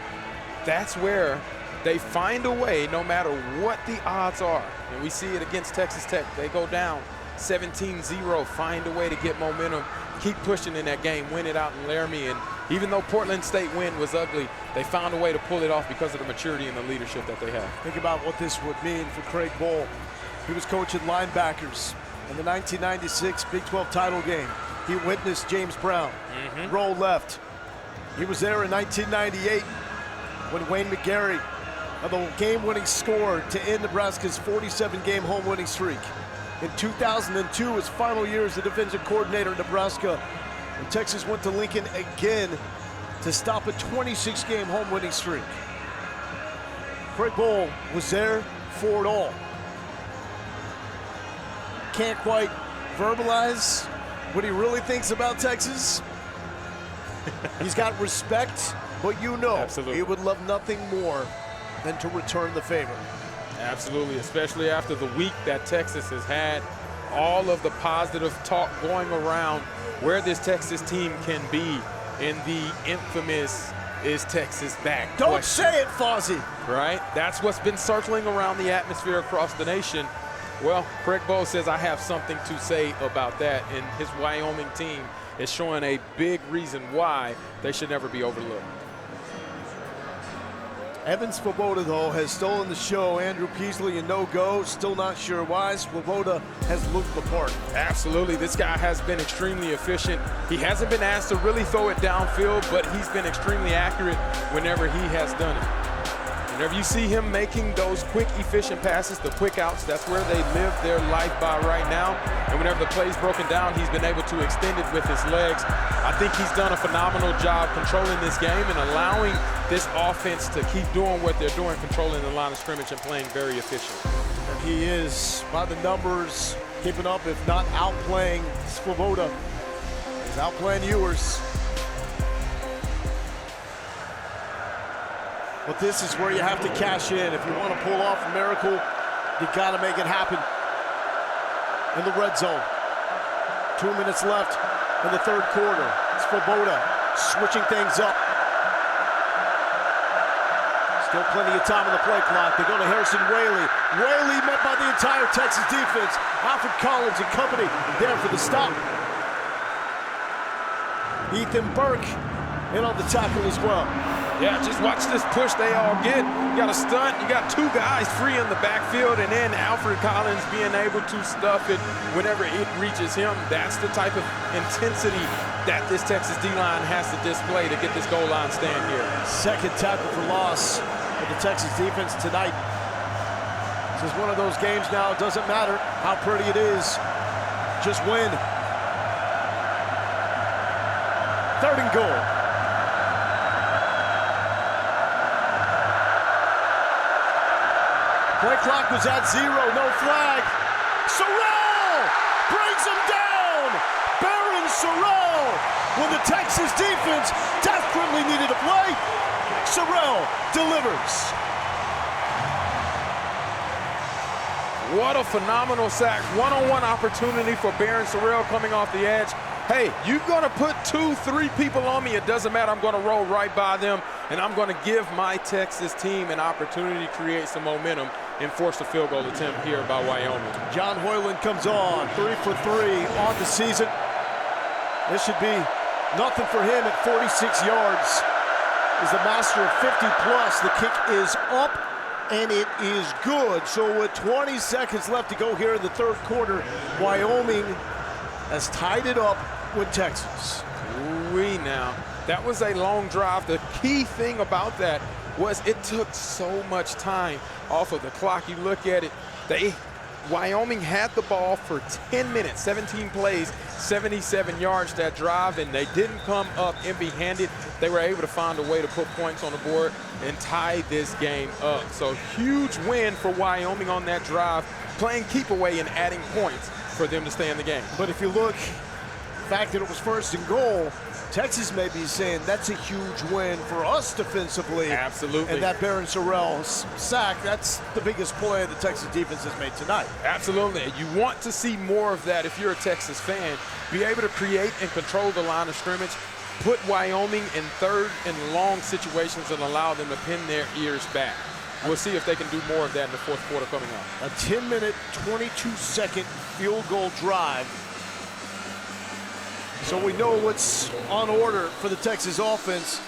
That's where they find a way, no matter what the odds are. And we see it against Texas Tech. They go down 17-0, find a way to get momentum, keep pushing in that game, win it out in Laramie. And even though Portland State win was ugly, they found a way to pull it off because of the maturity and the leadership that they have. Think about what this would mean for Craig Bowl. He was coaching linebackers in the 1996 Big 12 title game. He witnessed James Brown roll left. He was there in 1998 when Wayne McGarry had the game-winning score to end Nebraska's 47-game home-winning streak. In 2002, his final year as the defensive coordinator in Nebraska, and Texas went to Lincoln again to stop a 26-game home-winning streak. Craig Bowl was there for it all. Can't quite verbalize what he really thinks about Texas. He's got respect, but you know, absolutely, he would love nothing more than to return the favor. Absolutely, especially after the week that Texas has had, all of the positive talk going around where this Texas team can be in the infamous "is Texas back?" Don't question. say it, Fozzie. Right? That's what's been circling around the atmosphere across the nation. Well, Craig Bowe says I have something to say about that, and his Wyoming team is showing a big reason why they should never be overlooked. Evan Swoboda, though, has stolen the show. Andrew Peasley and no-go. Still not sure why. Swoboda has looked the part. Absolutely. This guy has been extremely efficient. He hasn't been asked to really throw it downfield, but he's been extremely accurate whenever he has done it. Whenever you see him making those quick, efficient passes, the quick outs, that's where they live their life by right now. And whenever the play's broken down, he's been able to extend it with his legs. I think he's done a phenomenal job controlling this game and allowing this offense to keep doing what they're doing, controlling the line of scrimmage and playing very efficient. And he is, by the numbers, keeping up, if not outplaying Swoboda. He's outplaying Ewers. But this is where you have to cash in. If you want to pull off a miracle, you got to make it happen in the red zone. 2 minutes left in the third quarter. Swoboda switching things up. Still plenty of time on the play clock. They go to Harrison Whaley. Whaley met by the entire Texas defense. Alfred Collins and company there for the stop. Ethan Burke in on the tackle as well. Yeah, just watch this push they all get. You got a stunt, you got two guys free in the backfield, and then Alfred Collins being able to stuff it whenever it reaches him. That's the type of intensity that this Texas D-line has to display to get this goal line stand here. Second tackle for loss for the Texas defense tonight. This is one of those games now, it doesn't matter how pretty it is, just win. Third and goal. Play clock was at 0, no flag. Sorrell brings him down. Barron Sorrell, when the Texas defense desperately needed a play, Sorrell delivers. What a phenomenal sack. One-on-one opportunity for Barron Sorrell coming off the edge. Hey, you're gonna put 2, 3 people on me, it doesn't matter, I'm gonna roll right by them, and I'm gonna give my Texas team an opportunity to create some momentum and force a field goal attempt here by Wyoming. John Hoyland comes on, 3 for 3 on the season. This should be nothing for him at 46 yards. He's the master of 50 plus. The kick is up and it is good. So with 20 seconds left to go here in the third quarter, Wyoming has tied it up with Texas. Now, that was a long drive. The key thing about that was it took so much time off of the clock. You look at it, Wyoming had the ball for 10 minutes, 17 plays, 77 yards that drive, and they didn't come up empty-handed. They were able to find a way to put points on the board and tie this game up. So huge win for Wyoming on that drive, playing keep away and adding points for them to stay in the game. But if you look, the fact that it was first and goal, Texas may be saying that's a huge win for us defensively. Absolutely. And that Barron Sorrell sack, that's the biggest play the Texas defense has made tonight. Absolutely. You want to see more of that if you're a Texas fan. Be able to create and control the line of scrimmage, put Wyoming in third and long situations and allow them to pin their ears back. We'll see if they can do more of that in the fourth quarter coming up. A 10-minute, 22-second field goal drive. So we know what's on order for the Texas offense.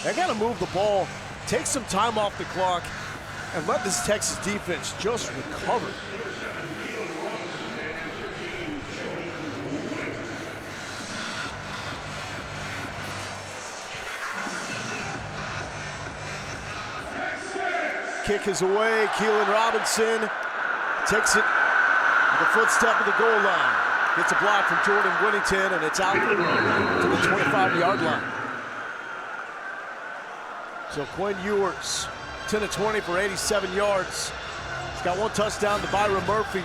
They got to move the ball, take some time off the clock, and let this Texas defense just recover. Kick is away. Keelan Robinson takes it with a footstep of the goal line. Gets a block from Jordan Whittington, and it's out to the 25-yard line. So Quinn Ewers, 10 of 20 for 87 yards. He's got one touchdown to Byron Murphy.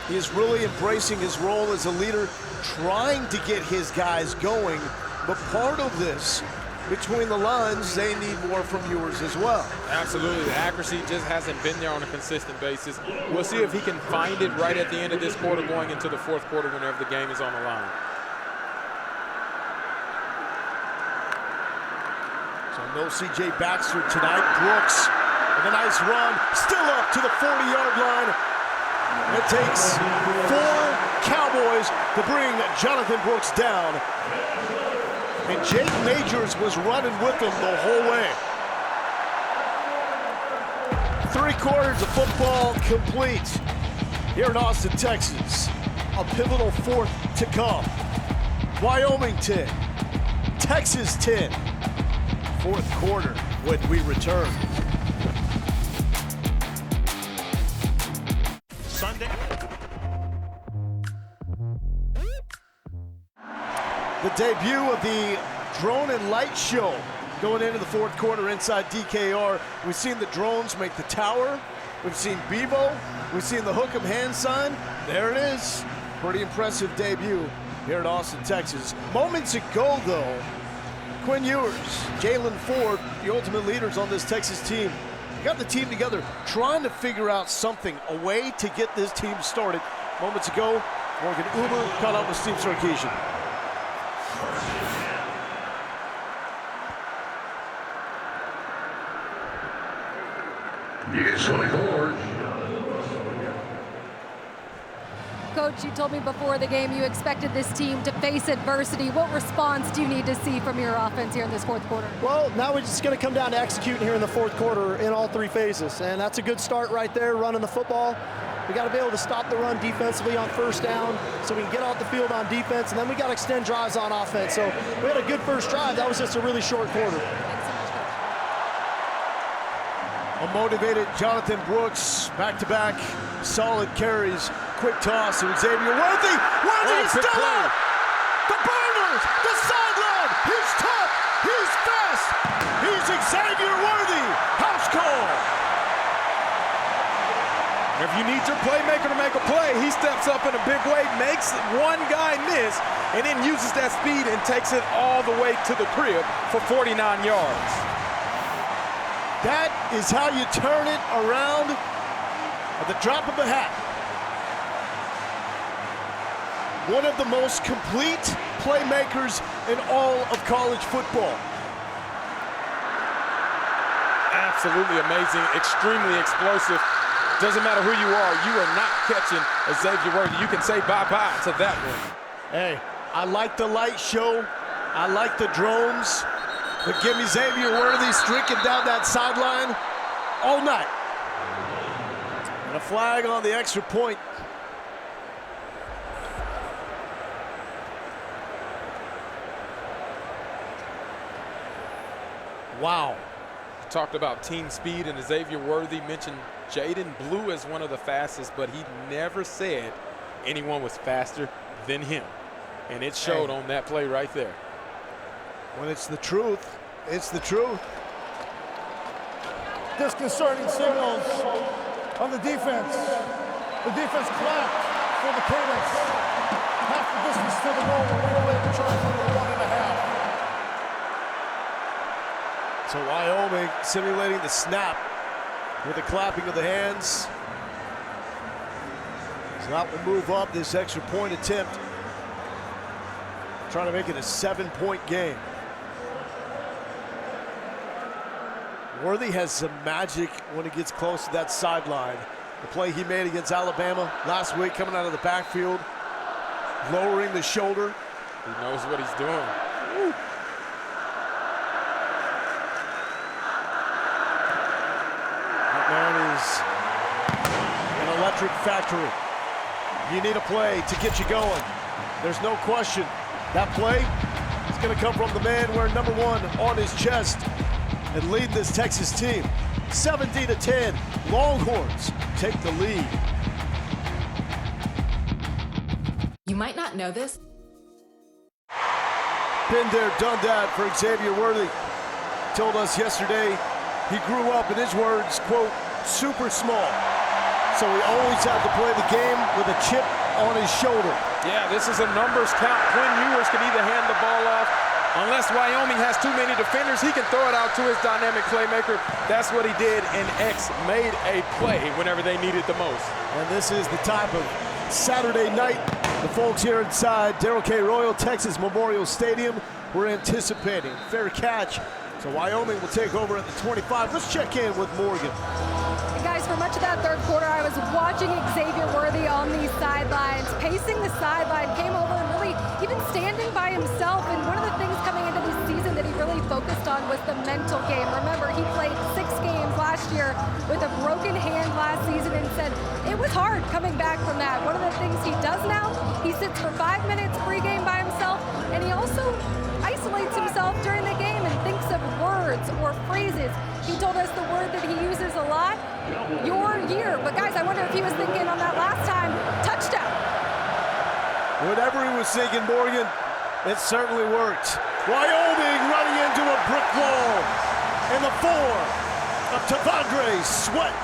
He is really embracing his role as a leader, trying to get his guys going. But part of this, between the lines, they need more from Ewers as well. Absolutely. The accuracy just hasn't been there on a consistent basis. We'll see if he can find it right at the end of this quarter going into the fourth quarter whenever the game is on the line. So no C.J. Baxter tonight. Brooks with a nice run, still up to the 40-yard line. It takes 4 Cowboys to bring Jonathan Brooks down. And Jake Majors was running with him the whole way. 3 quarters of football complete here in Austin, Texas. A pivotal 4th to come. Wyoming 10, Texas 10. 4th quarter when we return. Sunday. The debut of the Drone and Light Show going into the 4th quarter inside DKR. We've seen the drones make the tower. We've seen Bevo. We've seen the hook 'em hand sign. There it is. Pretty impressive debut here in Austin, Texas. Moments ago, though, Quinn Ewers, Jalen Ford, the ultimate leaders on this Texas team, got the team together trying to figure out something, a way to get this team started. Moments ago, Morgan Uber caught up with Steve Sarkisian. Yes, going forward. Coach, you told me before the game you expected this team to face adversity. What response do you need to see from your offense here in this 4th quarter? Well, now we're just going to come down to executing here in the 4th quarter in all 3 phases. And that's a good start right there, running the football. We got to be able to stop the run defensively on 1st down so we can get off the field on defense, and then we got to extend drives on offense. So we had a good first drive. That was just a really short quarter. A motivated Jonathan Brooks, back-to-back solid carries, quick toss to Xavier Worthy. Worthy is still up! The Burners, the sideline, he's tough, he's fast, he's Xavier Worthy. House call. If you need your playmaker to make a play, he steps up in a big way, makes one guy miss, and then uses that speed and takes it all the way to the crib for 49 yards. That is how you turn it around at the drop of a hat. One of the most complete playmakers in all of college football. Absolutely amazing, extremely explosive. Doesn't matter who you are not catching Xavier Worthy. You can say bye-bye to that one. Hey, I like the light show. I like the drones. But give me Xavier Worthy streaking down that sideline all night. And a flag on the extra point. Wow. Talked about team speed, and Xavier Worthy mentioned Jaden Blue as one of the fastest, but he never said anyone was faster than him. And it showed on that play right there. When it's the truth, it's the truth. Disconcerting signals on the defense. The defense clapped for the cadence. Half the distance to the goal. We're away to try for the 1.5. So Wyoming simulating the snap with the clapping of the hands. So that will move up this extra point attempt. Trying to make it a 7-point game. Worthy has some magic when he gets close to that sideline. The play he made against Alabama last week, coming out of the backfield, lowering the shoulder. He knows what he's doing. Woo. That man is an electric factory. You need a play to get you going. There's no question. That play is going to come from the man wearing number 1 on his chest and lead this Texas team. 17-10, Longhorns take the lead. You might not know this. Been there, done that for Xavier Worthy. Told us yesterday he grew up, in his words, quote, super small. So he always had to play the game with a chip on his shoulder. Yeah, this is a numbers count. Quinn Ewers can either hand the ball off. Unless Wyoming has too many defenders, he can throw it out to his dynamic playmaker. That's what he did, and X made a play whenever they needed the most. And this is the type of Saturday night the folks here inside Darrell K. Royal Texas Memorial Stadium were anticipating. Fair catch. So Wyoming will take over at the 25. Let's check in with Morgan. Guys, guys, for much of that third quarter, I was watching Xavier Worthy on these sidelines, pacing the sideline, came over and really even standing by himself. And one of the things coming into this season that he really focused on was the mental game. Remember, he played 6 games last year with a broken hand last season and said it was hard coming back from that. One of the things he does now, he sits for 5 minutes pregame by himself, and he also isolates himself during the game and thinks of words or phrases. He told us the word that he uses a lot, your year. But guys, I wonder if he was thinking on that last time, touchdown. Whatever he was thinking, Morgan, it certainly worked. Wyoming running into a brick wall in the 4 of T'Vondre Sweat.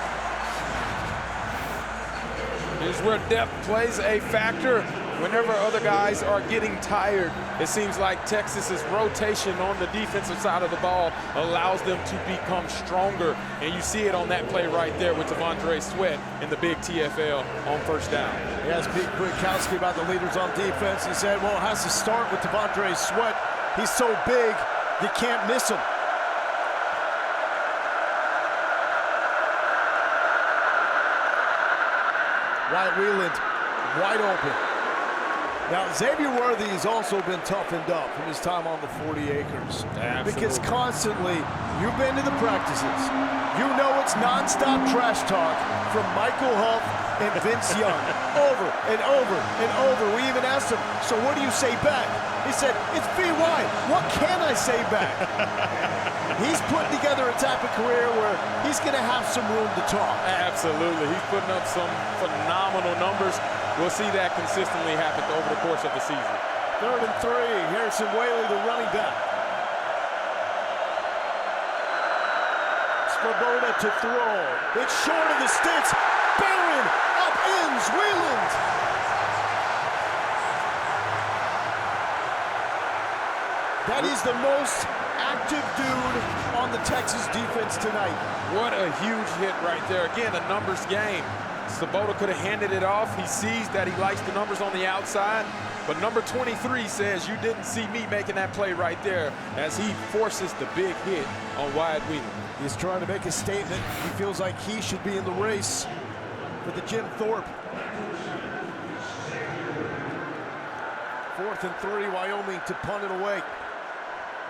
Here's where depth plays a factor. Whenever other guys are getting tired, it seems like Texas's rotation on the defensive side of the ball allows them to become stronger. And you see it on that play right there with T'Vondre Sweat in the big TFL on first down. He asked Pete Kwiatkowski about the leaders on defense. He said, well, it has to start with T'Vondre Sweat. He's so big, you can't miss him. Wyatt Wieland, wide open. Now, Xavier Worthy has also been toughened up from his time on the 40 acres. Absolutely. Because constantly, you've been to the practices. You know it's nonstop trash talk from Michael Huff and Vince Young. Over and over and over. We even asked him, so what do you say back? He said, it's VY. What can I say back? He's putting together a type of career where he's going to have some room to talk. Absolutely. He's putting up some phenomenal numbers. We'll see that consistently happen over the course of the season. 3rd and 3. Harrison Whaley, the running back. Svoboda to throw. It's short of the sticks. Barron up ends Wieland. That is the most active dude on the Texas defense tonight. What a huge hit right there. Again, a numbers game. Svoboda could have handed it off. He sees that he likes the numbers on the outside, but number 23 says you didn't see me making that play right there as he forces the big hit on Wyatt Wieland. He's trying to make a statement. He feels like he should be in the race for the Jim Thorpe. 4th and 3, Wyoming to punt it away.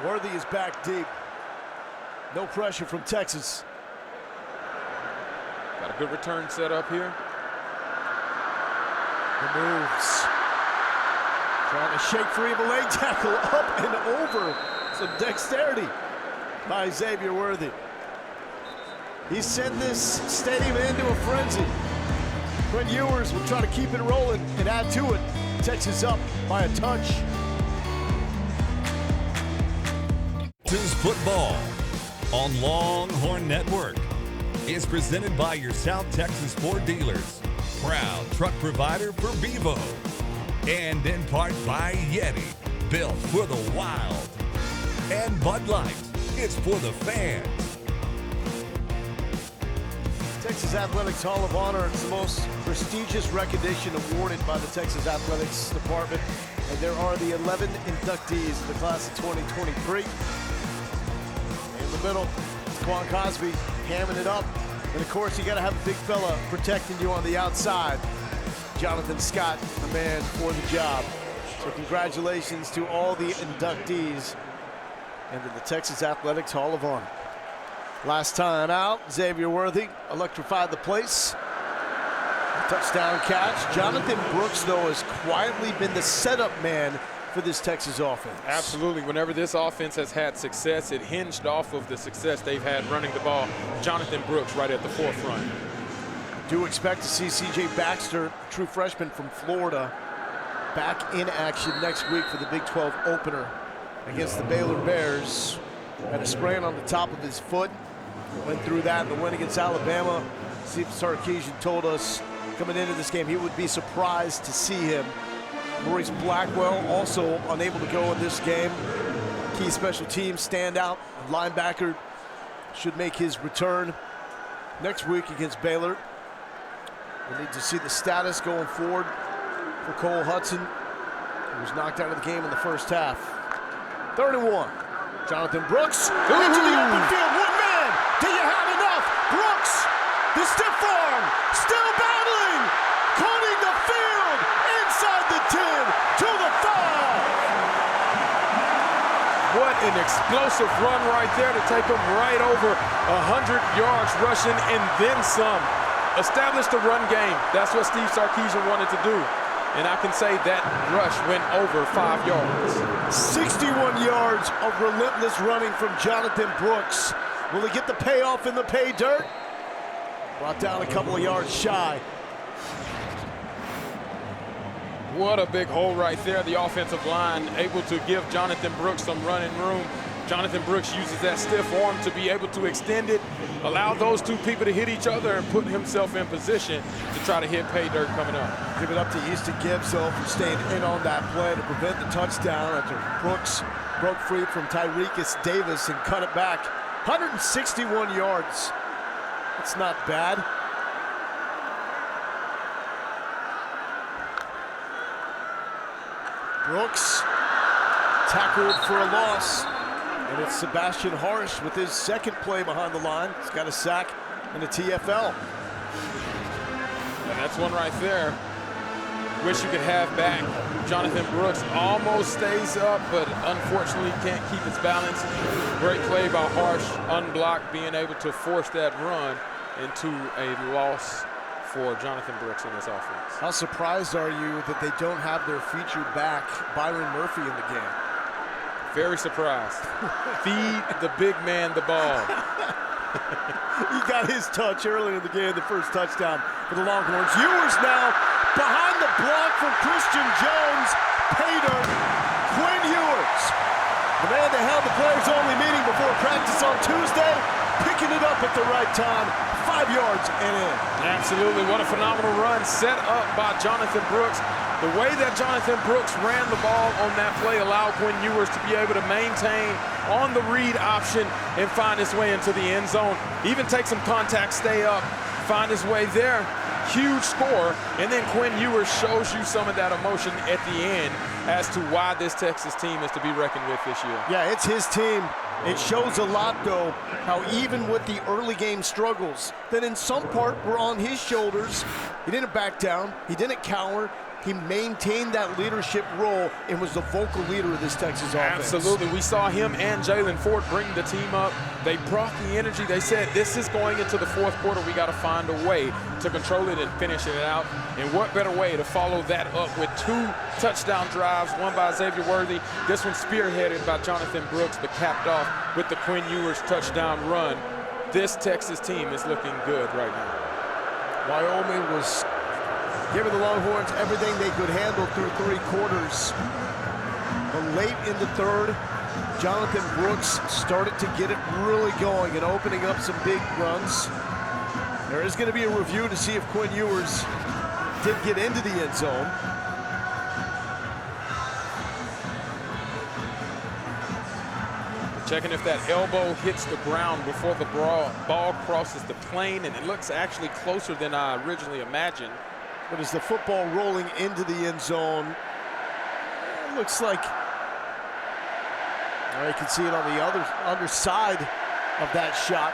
Worthy is back deep. No pressure from Texas. Got a good return set up here. The moves. Trying to shake free of a leg tackle, up and over. Some dexterity by Xavier Worthy. He sent this stadium into a frenzy. Quinn Ewers will try to keep it rolling and add to it. Texas up by a touch. Texas football on Longhorn Network is presented by your South Texas Ford dealers, proud truck provider for Bevo, and in part by Yeti, built for the wild, and Bud Light, it's for the fans. Texas Athletics Hall of Honor is the most prestigious recognition awarded by the Texas Athletics Department, and there are the 11 inductees in the class of 2023. In the middle, it's Quan Cosby hamming it up. And of course, you got to have a big fella protecting you on the outside. Jonathan Scott, the man for the job. So congratulations to all the inductees into the Texas Athletics Hall of Honor. Last time out, Xavier Worthy electrified the place. Touchdown catch. Jonathan Brooks, though, has quietly been the setup man for this Texas offense. Absolutely. Whenever this offense has had success, it hinged off of the success they've had running the ball. Jonathan Brooks right at the forefront. Do expect to see C.J. Baxter, true freshman from Florida, back in action next week for the Big 12 opener against the Baylor Bears. Had a sprain on the top of his foot. Went through that in the win against Alabama. Steve Sarkisian told us coming into this game he would be surprised to see him. Maurice Blackwell also unable to go in this game. Key special teams standout linebacker should make his return next week against Baylor. We need to see the status going forward for Cole Hudson, who was knocked out of the game in the first half. 3rd and 1. Jonathan Brooks into the open field. One man. Do you have enough? Brooks, the stiff explosive run right there to take them right over 100 yards rushing and then some. Established a run game. That's what Steve Sarkisian wanted to do. And I can say that rush went over 5 yards. 61 yards of relentless running from Jonathan Brooks. Will he get the payoff in the pay dirt? Brought down a couple of yards shy. What a big hole right there. The offensive line able to give Jonathan Brooks some running room. Jonathan Brooks uses that stiff arm to be able to extend it, allow those two people to hit each other and put himself in position to try to hit pay dirt coming up. Give it up to Easton Gibbs, though, for staying in on that play to prevent the touchdown after Brooks broke free from Tyreekis Davis and cut it back. 161 yards. That's not bad. Brooks tackled for a loss. And it's Sebastian Harsh with his second play behind the line. He's got a sack in the TFL. And that's one right there. Wish you could have back. Jonathan Brooks almost stays up, but unfortunately can't keep his balance. Great play by Harsh, unblocked, being able to force that run into a loss for Jonathan Brooks in this offense. How surprised are you that they don't have their featured back, Byron Murphy, in the game? Very surprised. Feed the big man the ball. He got his touch early in the game, the first touchdown for the Longhorns. Ewers now behind the block from Christian Jones. Pay dirt, Quinn Ewers. The man that held the players-only meeting before practice on Tuesday, picking it up at the right time, 5 yards and in. Absolutely, what a phenomenal run set up by Jonathan Brooks. The way that Jonathan Brooks ran the ball on that play allowed Quinn Ewers to be able to maintain on the read option and find his way into the end zone. Even take some contact, stay up, find his way there. Huge score, and then Quinn Ewers shows you some of that emotion at the end as to why this Texas team is to be reckoned with this year. Yeah, it's his team. It shows a lot, though, how even with the early game struggles, that in some part were on his shoulders. He didn't back down. He didn't cower. He maintained that leadership role and was the vocal leader of this Texas offense. Absolutely. We saw him and Jalen Ford bring the team up. They brought the energy. They said, this is going into the fourth quarter. We got to find a way to control it and finish it out. And what better way to follow that up with 2 touchdown drives, one by Xavier Worthy. This one spearheaded by Jonathan Brooks, but capped off with the Quinn Ewers touchdown run. This Texas team is looking good right now. Wyoming was giving the Longhorns everything they could handle through 3 quarters. But late in the third, Jonathan Brooks started to get it really going and opening up some big runs. There is going to be a review to see if Quinn Ewers did get into the end zone. Checking if that elbow hits the ground before the ball crosses the plane, and it looks actually closer than I originally imagined. But as the football rolling into the end zone, it looks like, you can see it on the other side of that shot.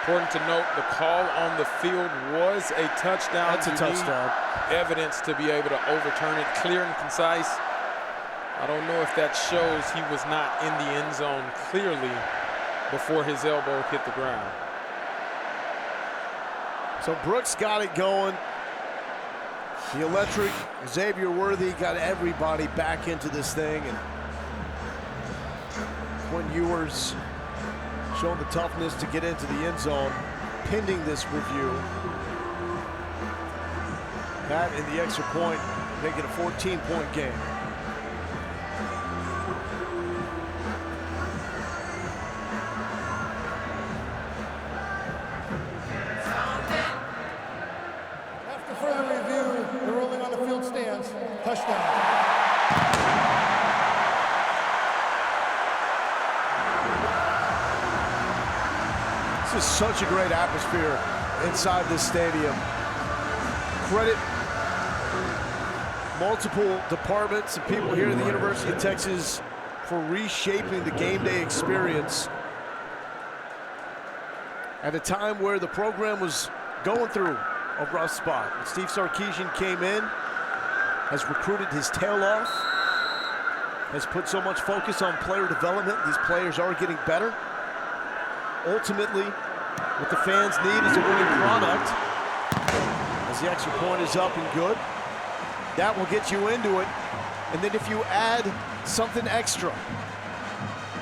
Important to note, the call on the field was a touchdown. That's a touchdown. Evidence to be able to overturn it, clear and concise. I don't know if that shows he was not in the end zone clearly before his elbow hit the ground. So Brooks got it going. The electric Xavier Worthy got everybody back into this thing, and Quinn Ewers showing the toughness to get into the end zone, pending this review. That and the extra point, make it a 14-point game. Touchdown. This is such a great atmosphere inside this stadium. Credit multiple departments and people here at the University of Texas for reshaping the game day experience at a time where the program was going through a rough spot. When Steve Sarkisian came in, has recruited his tail off. has put so much focus on player development. These players are getting better. Ultimately, what the fans need is a winning product. As the extra point is up and good, that will get you into it. And then if you add something extra,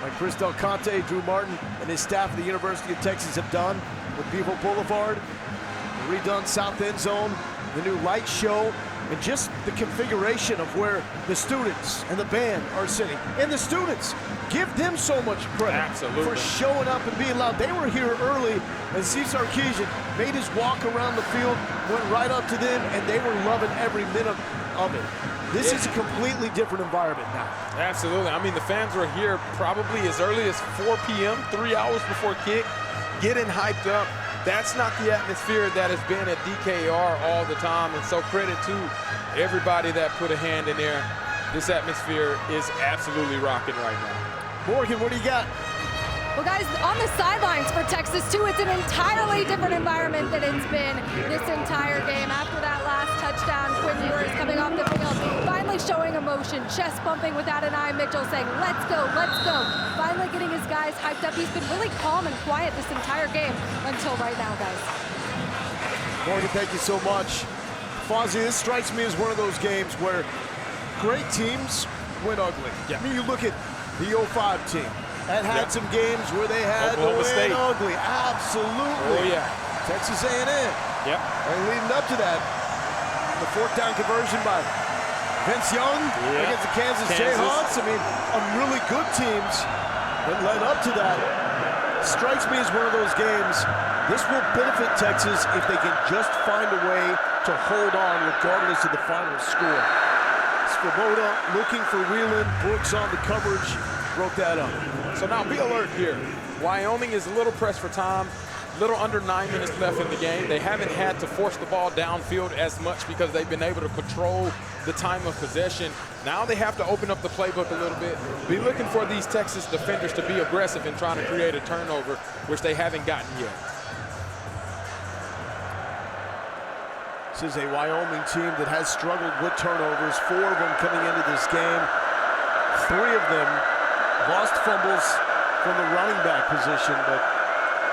like Chris Del Conte, Drew Martin, and his staff at the University of Texas have done with Bevo Boulevard, the redone south end zone, the new light show, and just the configuration of where the students and the band are sitting. And the students, give them so much credit for showing up and being loud. They were here early, and Steve Sarkisian made his walk around the field, went right up to them, and they were loving every minute of it. This is a completely different environment now. Absolutely. I mean, the fans were here probably as early as 4 p.m., 3 hours before kick, getting hyped up. That's not the atmosphere that has been at DKR all the time, and so credit to everybody that put a hand in there. This atmosphere is absolutely rocking right now. Morgan, what do you got? Well, guys, on the sidelines for Texas, too, it's an entirely different environment than it's been this entire game. After that last touchdown, Quinn Ewers coming off the field, finally showing emotion, chest bumping with Adonai Mitchell, saying, let's go, let's go. Finally getting his guys hyped up. He's been really calm and quiet this entire game until right now, guys. Morgan, thank you so much. Fonzie, this strikes me as one of those games where great teams win ugly. I mean, you look at the 05 team. That had some games where they had to win ugly. Absolutely. Oh, yeah. Texas A&M. Yep. And leading up to that, the fourth down conversion by Vince Young against the Kansas Jayhawks. I mean, really good teams that led up to that. Strikes me as one of those games. This will benefit Texas if they can just find a way to hold on regardless of the final score. Svoboda looking for Wheelan. Brooks on the coverage. Broke that up. So now be alert here. Wyoming is a little pressed for time. Little under 9 minutes left in the game. They haven't had to force the ball downfield as much because they've been able to control the time of possession. Now they have to open up the playbook a little bit. Be looking for these Texas defenders to be aggressive in trying to create a turnover, which they haven't gotten yet. This is a Wyoming team that has struggled with turnovers. 4 of them coming into this game. 3 of them lost fumbles from the running back position, but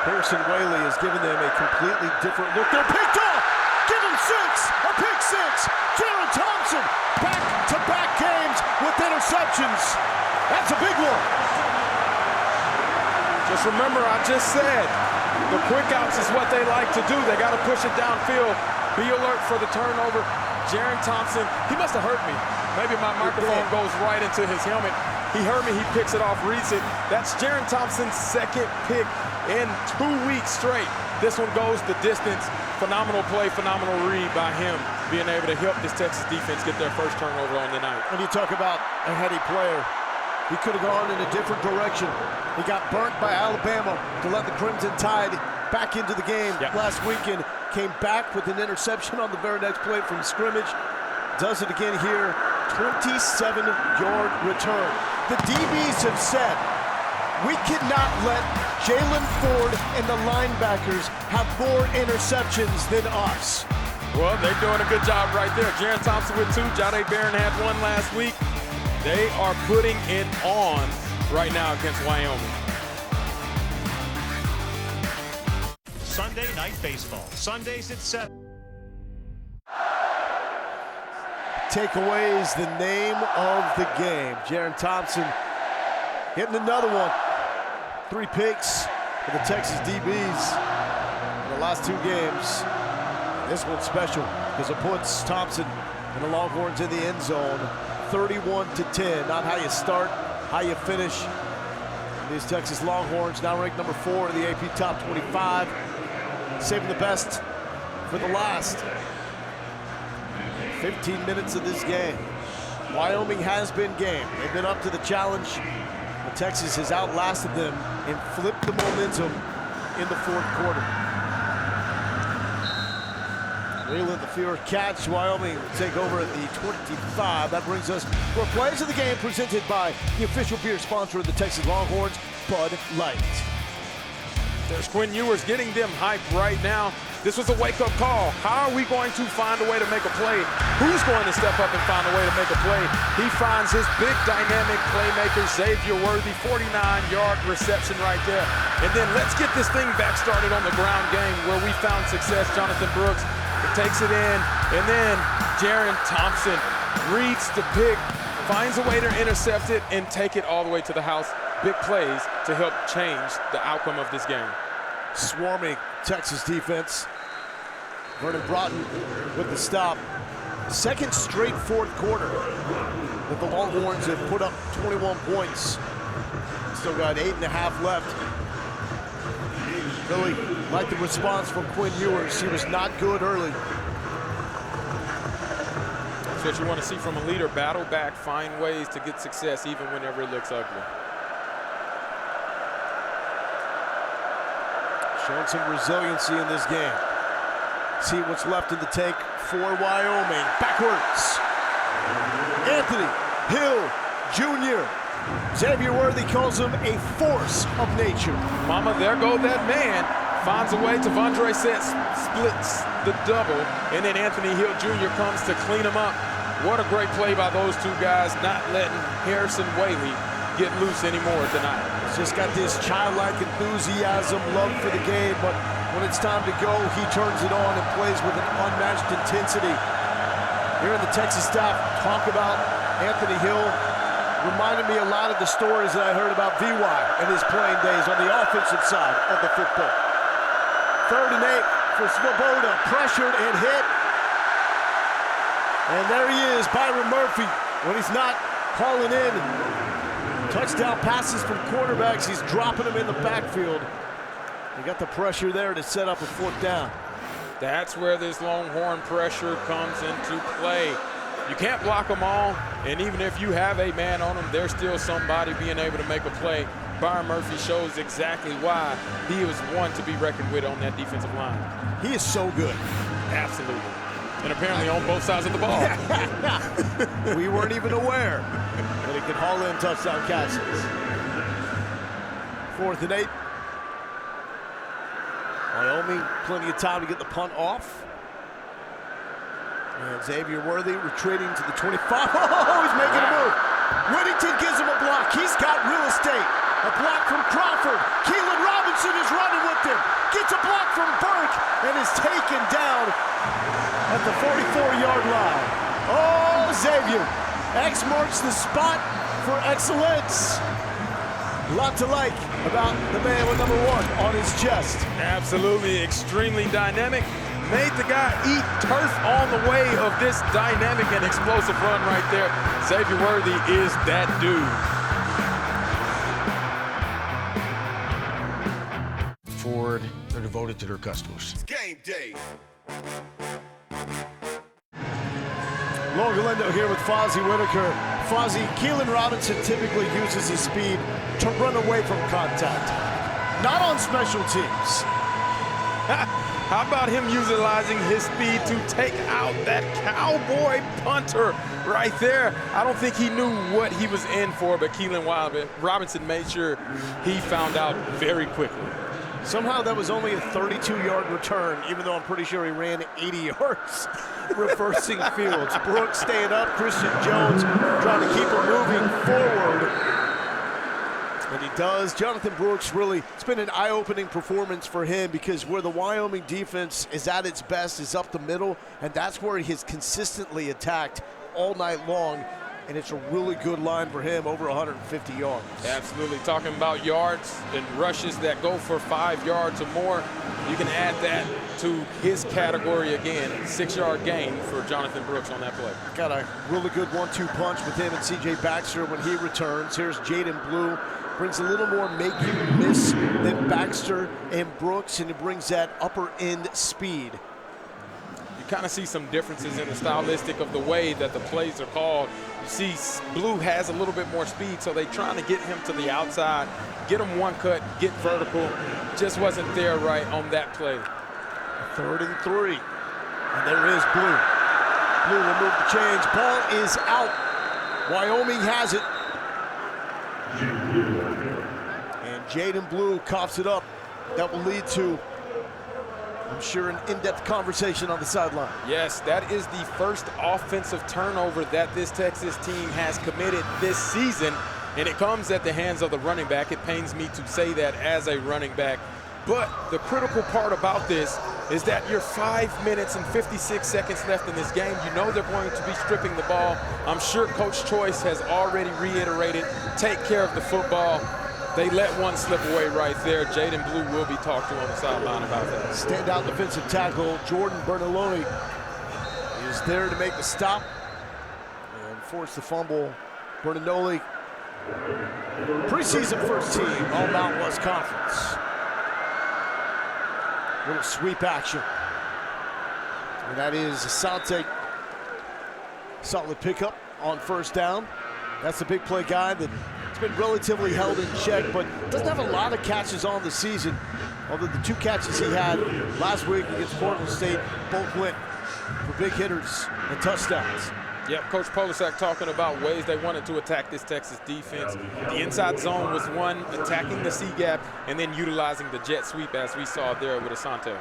Harrison Whaley has given them a completely different look. They're picked off! Give him 6! A pick 6! Jaron Thompson, back-to-back games with interceptions. That's a big one. Just remember, I just said, the quick outs is what they like to do. They got to push it downfield. Be alert for the turnover. Jaron Thompson, he must have hurt me. Maybe my microphone goes right into his helmet. He heard me, he picks it off, reads it. That's Jaron Thompson's second pick in 2 weeks straight. This one goes the distance. Phenomenal play, phenomenal read by him, being able to help this Texas defense get their first turnover on the night. When you talk about a heady player, he could have gone in a different direction. He got burnt by Alabama to let the Crimson Tide back into the game last weekend. Came back with an interception on the very next play from scrimmage. Does it again here. 27-yard return. The DBs have said, we cannot let Jalen Ford and the linebackers have more interceptions than us. Well, they're doing a good job right there. Jaron Thompson with 2. Jahdae Barron had 1 last week. They are putting it on right now against Wyoming. Sunday Night Baseball. Sundays at 7. Takeaways, the name of the game. Jaron Thompson hitting another one. 3 picks for the Texas DBs in the last 2 games. This one's special because it puts Thompson and the Longhorns in the end zone. 31-10. Not how you start, how you finish. These Texas Longhorns now ranked number 4 in the AP Top 25. Saving the best for the last 15 minutes of this game. Wyoming has been game. They've been up to the challenge, but Texas has outlasted them and flipped the momentum in the 4th quarter. Wheelan, the fear catch. Wyoming will take over at the 25. That brings us to our plays of the game presented by the official beer sponsor of the Texas Longhorns, Bud Light. There's Quinn Ewers getting them hyped right now. This was a wake-up call. How are we going to find a way to make a play? Who's going to step up and find a way to make a play? He finds his big dynamic playmaker, Xavier Worthy, 49-yard reception right there. And then let's get this thing back started on the ground game where we found success. Jonathan Brooks takes it in, and then Jaron Thompson reads the pick, finds a way to intercept it and take it all the way to the house. Big plays to help change the outcome of this game. Swarming Texas defense. Vernon Broughton with the stop. Second straight fourth quarter that the Longhorns have put up 21 points. Still got 8.5 left. Really like the response from Quinn Ewers. He was not good early. That's what you want to see from a leader. Battle back, find ways to get success even whenever it looks ugly. Showing some resiliency in this game. See what's left in the tank for Wyoming. Backwards. Anthony Hill Jr. Xavier Worthy calls him a force of nature. Mama, there go that man. Finds a way. Tavondre sets, splits the double, and then Anthony Hill Jr. comes to clean him up. What a great play by those two guys, not letting Harrison Whaley get loose anymore tonight. He's just got this childlike enthusiasm, love for the game, but when it's time to go, he turns it on and plays with an unmatched intensity. Hearing the Texas staff talk about Anthony Hill reminded me a lot of the stories that I heard about VY and his playing days on the offensive side of the football. 3rd and 8 for Svoboda, pressured and hit. And there he is, Byron Murphy, when he's not hauling in. Touchdown passes from quarterbacks, he's dropping them in the backfield. They got the pressure there to set up a 4th down. That's where this Longhorn pressure comes into play. You can't block them all, and even if you have a man on them, there's still somebody being able to make a play. Byron Murphy shows exactly why he was one to be reckoned with on that defensive line. He is so good. Absolutely. And apparently on both sides of the ball. We weren't even aware that he could haul in touchdown catches. 4th and 8. Wyoming, plenty of time to get the punt off. And Xavier Worthy retreating to the 25. Oh, he's making a move. Whittington gives him a block. He's got real estate. A block from Crawford. Keelan Robinson is running with him. Gets a block from Burke and is taken down at the 44-yard line. Oh, Xavier. X marks the spot for excellence. A lot to like about the man with number 1 on his chest. Absolutely, extremely dynamic. Made the guy eat turf on the way of this dynamic and explosive run right there. Xavier Worthy is that dude. Ford, they're devoted to their customers. It's game day. Long Galindo here with Fozzie Whitaker. Fozzie, Keelan Robinson typically uses his speed to run away from contact. Not on special teams. How about him utilizing his speed to take out that cowboy punter right there? I don't think he knew what he was in for, but Keelan Robinson made sure he found out very quickly. Somehow that was only a 32-yard return, even though I'm pretty sure he ran 80 yards reversing fields. Brooks staying up, Christian Jones trying to keep him moving forward. And he does. Jonathan Brooks, really, it's been an eye-opening performance for him because where the Wyoming defense is at its best is up the middle, and that's where he has consistently attacked all night long. And it's a really good line for him, over 150 yards. Absolutely. Talking about yards and rushes that go for 5 yards or more, you can add that to his category again. 6-yard gain for Jonathan Brooks on that play. Got a really good 1-2 punch with him and C.J. Baxter when he returns. Here's Jaden Blue. Brings a little more make you miss than Baxter and Brooks, and it brings that upper end speed. You kind of see some differences in the stylistic of the way that the plays are called. You see Blue has a little bit more speed, so they're trying to get him to the outside, get him one cut, get vertical. Just wasn't there right on that play. 3rd and 3. And there is Blue. Blue will move the chains. Ball is out. Wyoming has it. And Jaden Blue coughs it up. That will lead to I'm sure an in-depth conversation on the sideline. Yes, that is the first offensive turnover that this Texas team has committed this season, and it comes at the hands of the running back. It pains me to say that as a running back, but the critical part about this is that you're 5 minutes and 56 seconds left in this game. You know they're going to be stripping the ball. I'm sure Coach Choice has already reiterated, take care of the football. They let one slip away right there. Jaden Blue will be talked to on the sideline about that. Standout defensive tackle Jordan Bernaloni is there to make the stop and force the fumble. Bernaloni, preseason first team, all Mountain West Conference. Little sweep action. And that is Asante. Solid pickup on first down. That's the big play guy that's been relatively held in check, but doesn't have a lot of catches on the season. Although the 2 catches he had last week against Portland State both went for big hitters and touchdowns. Yep, Coach Polisak talking about ways they wanted to attack this Texas defense. The inside zone was one, attacking the C-gap, and then utilizing the jet sweep as we saw there with Asante.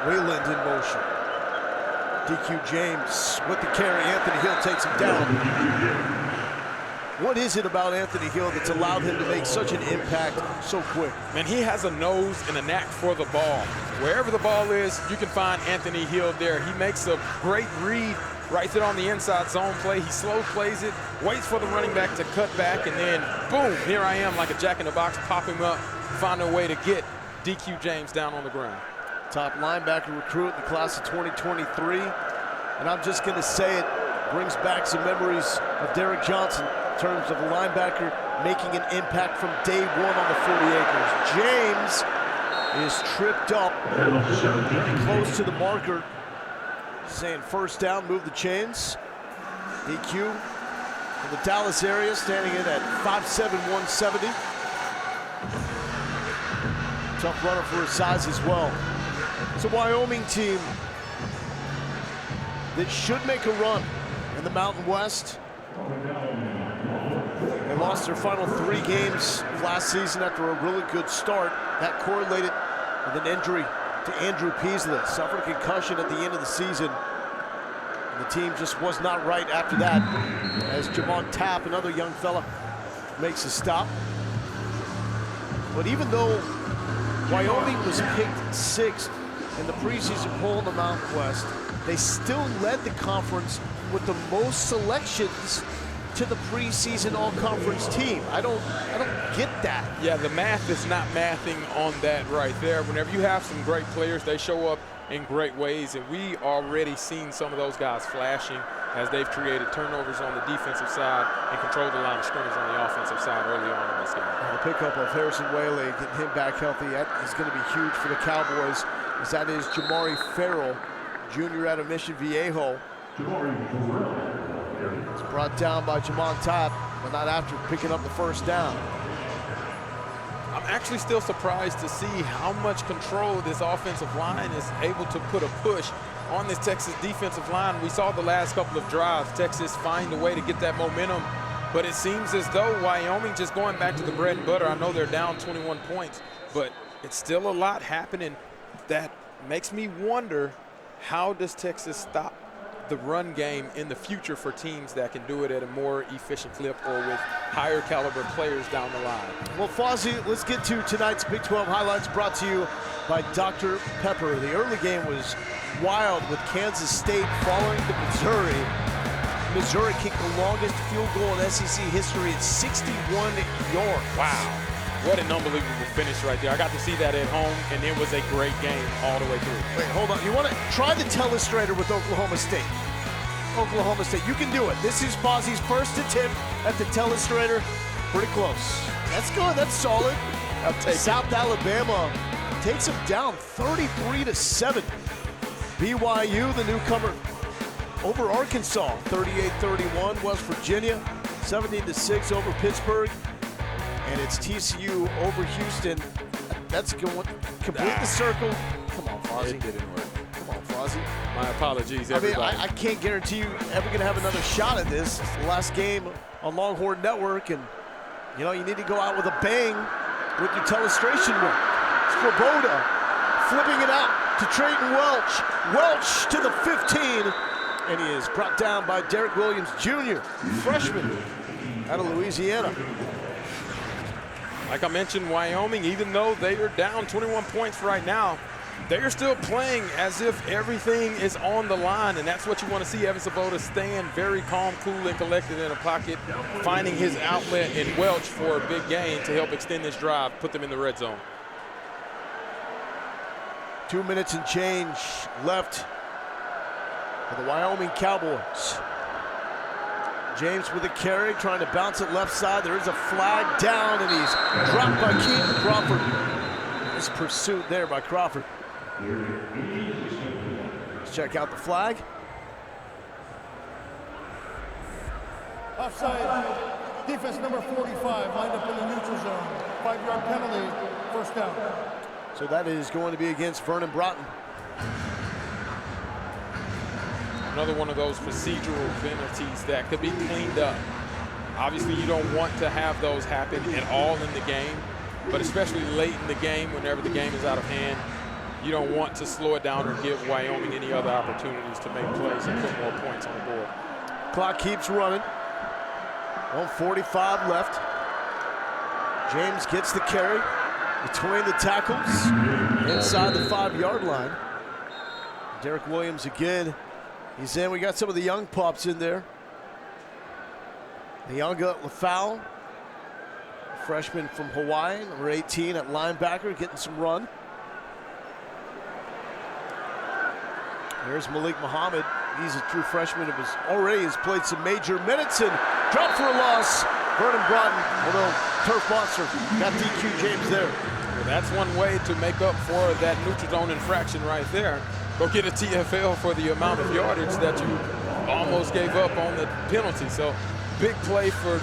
Wayland in motion. DQ James with the carry. Anthony Hill takes him down. What is it about Anthony Hill that's allowed him to make such an impact so quick? Man, he has a nose and a knack for the ball. Wherever the ball is, you can find Anthony Hill there. He makes a great read right there on the inside zone play. He slow plays it, waits for the running back to cut back, and then boom, here I am like a jack-in-the-box, pop him up, find a way to get DQ James down on the ground. Top linebacker recruit in the class of 2023. And I'm just going to say it, brings back some memories of Derek Johnson in terms of a linebacker making an impact from day one on the 40 acres. James is tripped up close to the marker, saying first down, move the chains. DQ in the Dallas area, standing in at 5'7", 170. Tough runner for his size as well. It's a Wyoming team that should make a run in the Mountain West. They lost their final 3 games of last season after a really good start. That correlated with an injury to Andrew Peasley. Suffered a concussion at the end of the season. And the team just was not right after that, as Javon Tapp, another young fella, makes a stop. But even though Wyoming was picked 6th in the preseason poll in the Mountain West, they still led the conference with the most selections to the preseason all-conference team. I don't get that. Yeah, the math is not mathing on that right there. Whenever you have some great players, they show up in great ways, and we already seen some of those guys flashing as they've created turnovers on the defensive side and controlled the line of scrimmage on the offensive side early on in this game. And the pickup of Harrison Whaley, getting him back healthy, that is going to be huge for the Cowboys, as that is Jamari Farrell, junior out of Mission Viejo. It's brought down by Jamon Tapp, but not after picking up the first down. I'm actually still surprised to see how much control this offensive line is able to put a push on this Texas defensive line. We saw the last couple of drives, Texas find a way to get that momentum, but it seems as though Wyoming just going back to the bread and butter. I know they're down 21 points, but it's still a lot happening that makes me wonder, how does Texas stop the run game in the future for teams that can do it at a more efficient clip or with higher caliber players down the line? Well, Fozzie, let's get to tonight's Big 12 highlights, brought to you by Dr. Pepper. The early game was wild with Kansas State falling to Missouri. Missouri kicked the longest field goal in SEC history at 61 yards. Wow. What an unbelievable finish right there. I got to see that at home, and it was a great game all the way through. Wait, hold on. You want to try the telestrator with Oklahoma State. Oklahoma State, you can do it. This is Fozzie's first attempt at the telestrator. Pretty close. That's good. That's solid. I'll take South Alabama takes them down 33-7. BYU, the newcomer, over Arkansas, 38-31. West Virginia, 17-6 over Pittsburgh. And it's TCU over Houston. That's going complete the circle. Come on, Fozzie. It didn't work. Come on, Fozzie. My apologies, everybody. I can't guarantee you ever going to have another shot at this. It's the last game on Longhorn Network, and you know you need to go out with a bang with your telestration work. Swoboda flipping it out to Trayton Welch. Welch to the 15, and he is brought down by Derek Williams Jr., freshman out of Louisiana. Like I mentioned, Wyoming, even though they are down 21 points right now, they are still playing as if everything is on the line, and that's what you want to see. Evan Swoboda staying very calm, cool, and collected in a pocket, finding his outlet in Welch for a big gain to help extend this drive, put them in the red zone. 2 minutes and change left for the Wyoming Cowboys. James with a carry, trying to bounce it left side. There is a flag down, and he's dropped by Keaton Crawford. Nice pursuit there by Crawford. Let's check out the flag. Offside. Defense number 45 lined up in the neutral zone. 5-yard penalty, first down. So that is going to be against Vernon Broughton. Another one of those procedural penalties that could be cleaned up. Obviously, you don't want to have those happen at all in the game, but especially late in the game, whenever the game is out of hand, you don't want to slow it down or give Wyoming any other opportunities to make plays and put more points on the board. Clock keeps running. 1:45 left. James gets the carry between the tackles inside the 5-yard line. Derek Williams again. He's in. We got some of the young pups in there. Nyanga Lafau, freshman from Hawaii, number 18 at linebacker, getting some run. There's Malik Muhammad. He's a true freshman. Has played some major minutes and dropped for a loss. Vernon Broughton, although turf monster, got DQ James there. Well, that's one way to make up for that neutral zone infraction right there. Go get a TFL for the amount of yardage that you almost gave up on the penalty. So big play for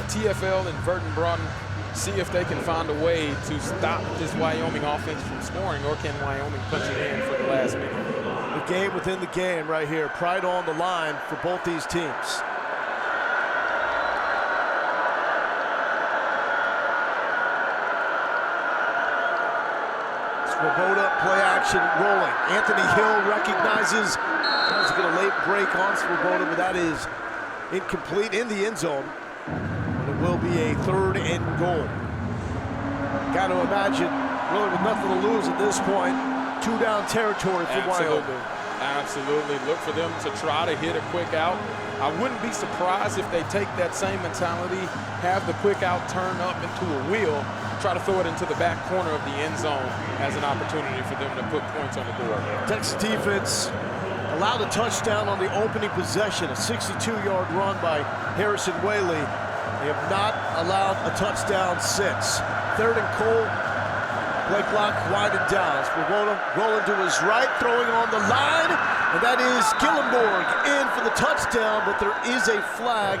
TFL and Vernon Broughton. See if they can find a way to stop this Wyoming offense from scoring, or can Wyoming punch it in for the last minute? The game within the game right here. Pride on the line for both these teams. Swoboda, play action, rolling. Anthony Hill recognizes, tries to get a late break on Swoboda, but that is incomplete in the end zone. But it will be a 3rd and goal. Got to imagine, really with nothing to lose at this point, 2-down territory for Wyoming. Absolutely. Look for them to try to hit a quick out. I wouldn't be surprised if they take that same mentality, have the quick out turn up into a wheel, try to throw it into the back corner of the end zone as an opportunity for them to put points on the board. Texas defense allowed a touchdown on the opening possession, a 62-yard run by Harrison Whaley. They have not allowed a touchdown since. 3rd and goal. Play clock winded down. Swoboda rolling to his right, throwing on the line, and that is Gillenborg in for the touchdown, but there is a flag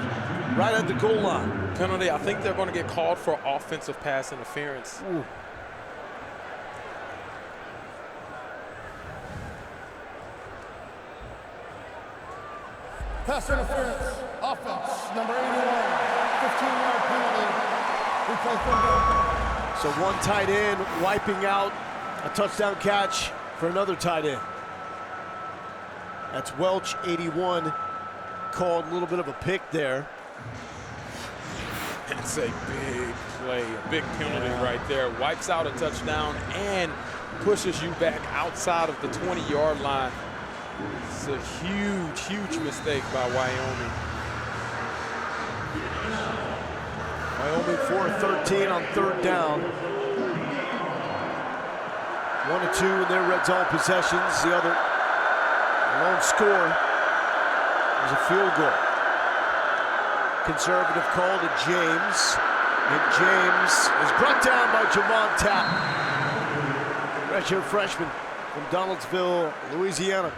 right at the goal line. Penalty, I think they're going to get called for offensive pass interference. Ooh. Pass interference, offense, number 81, 15-yard penalty. Replay 3rd down. So one tight end wiping out a touchdown catch for another tight end. That's Welch, 81, called a little bit of a pick there. That's a big play, a big penalty right there. Wipes out a touchdown and pushes you back outside of the 20-yard line. It's a huge, huge mistake by Wyoming. Wyoming 4-13 on 3rd down. 1 of 2 in their red zone possessions. The other lone score was a field goal. Conservative call to James. And James is brought down by Javon Tapp. Redshirt freshman from Donaldsonville, Louisiana.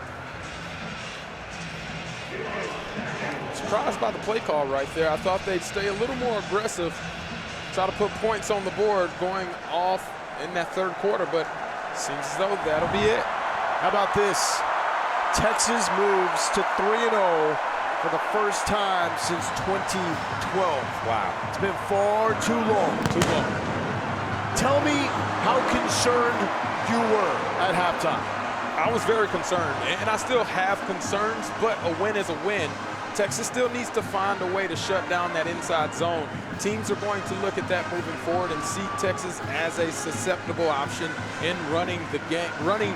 Surprised by the play call right there. I thought they'd stay a little more aggressive, try to put points on the board going off in that 3rd quarter, but seems as though that'll be it. How about this? Texas moves to 3-0 for the first time since 2012. Wow. It's been far too long. Too long. Tell me how concerned you were at halftime. I was very concerned, and I still have concerns, but a win is a win. Texas still needs to find a way to shut down that inside zone. Teams are going to look at that moving forward and see Texas as a susceptible option in running the game, running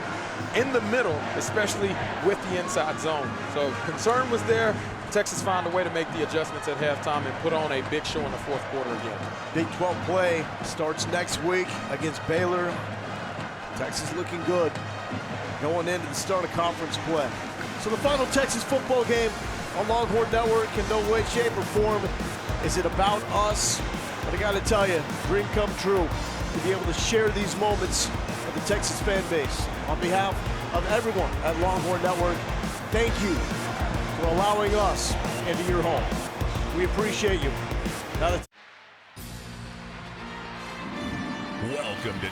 in the middle, especially with the inside zone. So concern was there. Texas found a way to make the adjustments at halftime and put on a big show in the fourth quarter again. Big 12 play starts next week against Baylor. Texas looking good going into the start of conference play. So the final Texas football game on Longhorn Network, in no way, shape, or form is it about us. But I gotta tell you, dream come true to be able to share these moments with the Texas fan base. On behalf of everyone at Longhorn Network, thank you for allowing us into your home. We appreciate you. Now that Welcome to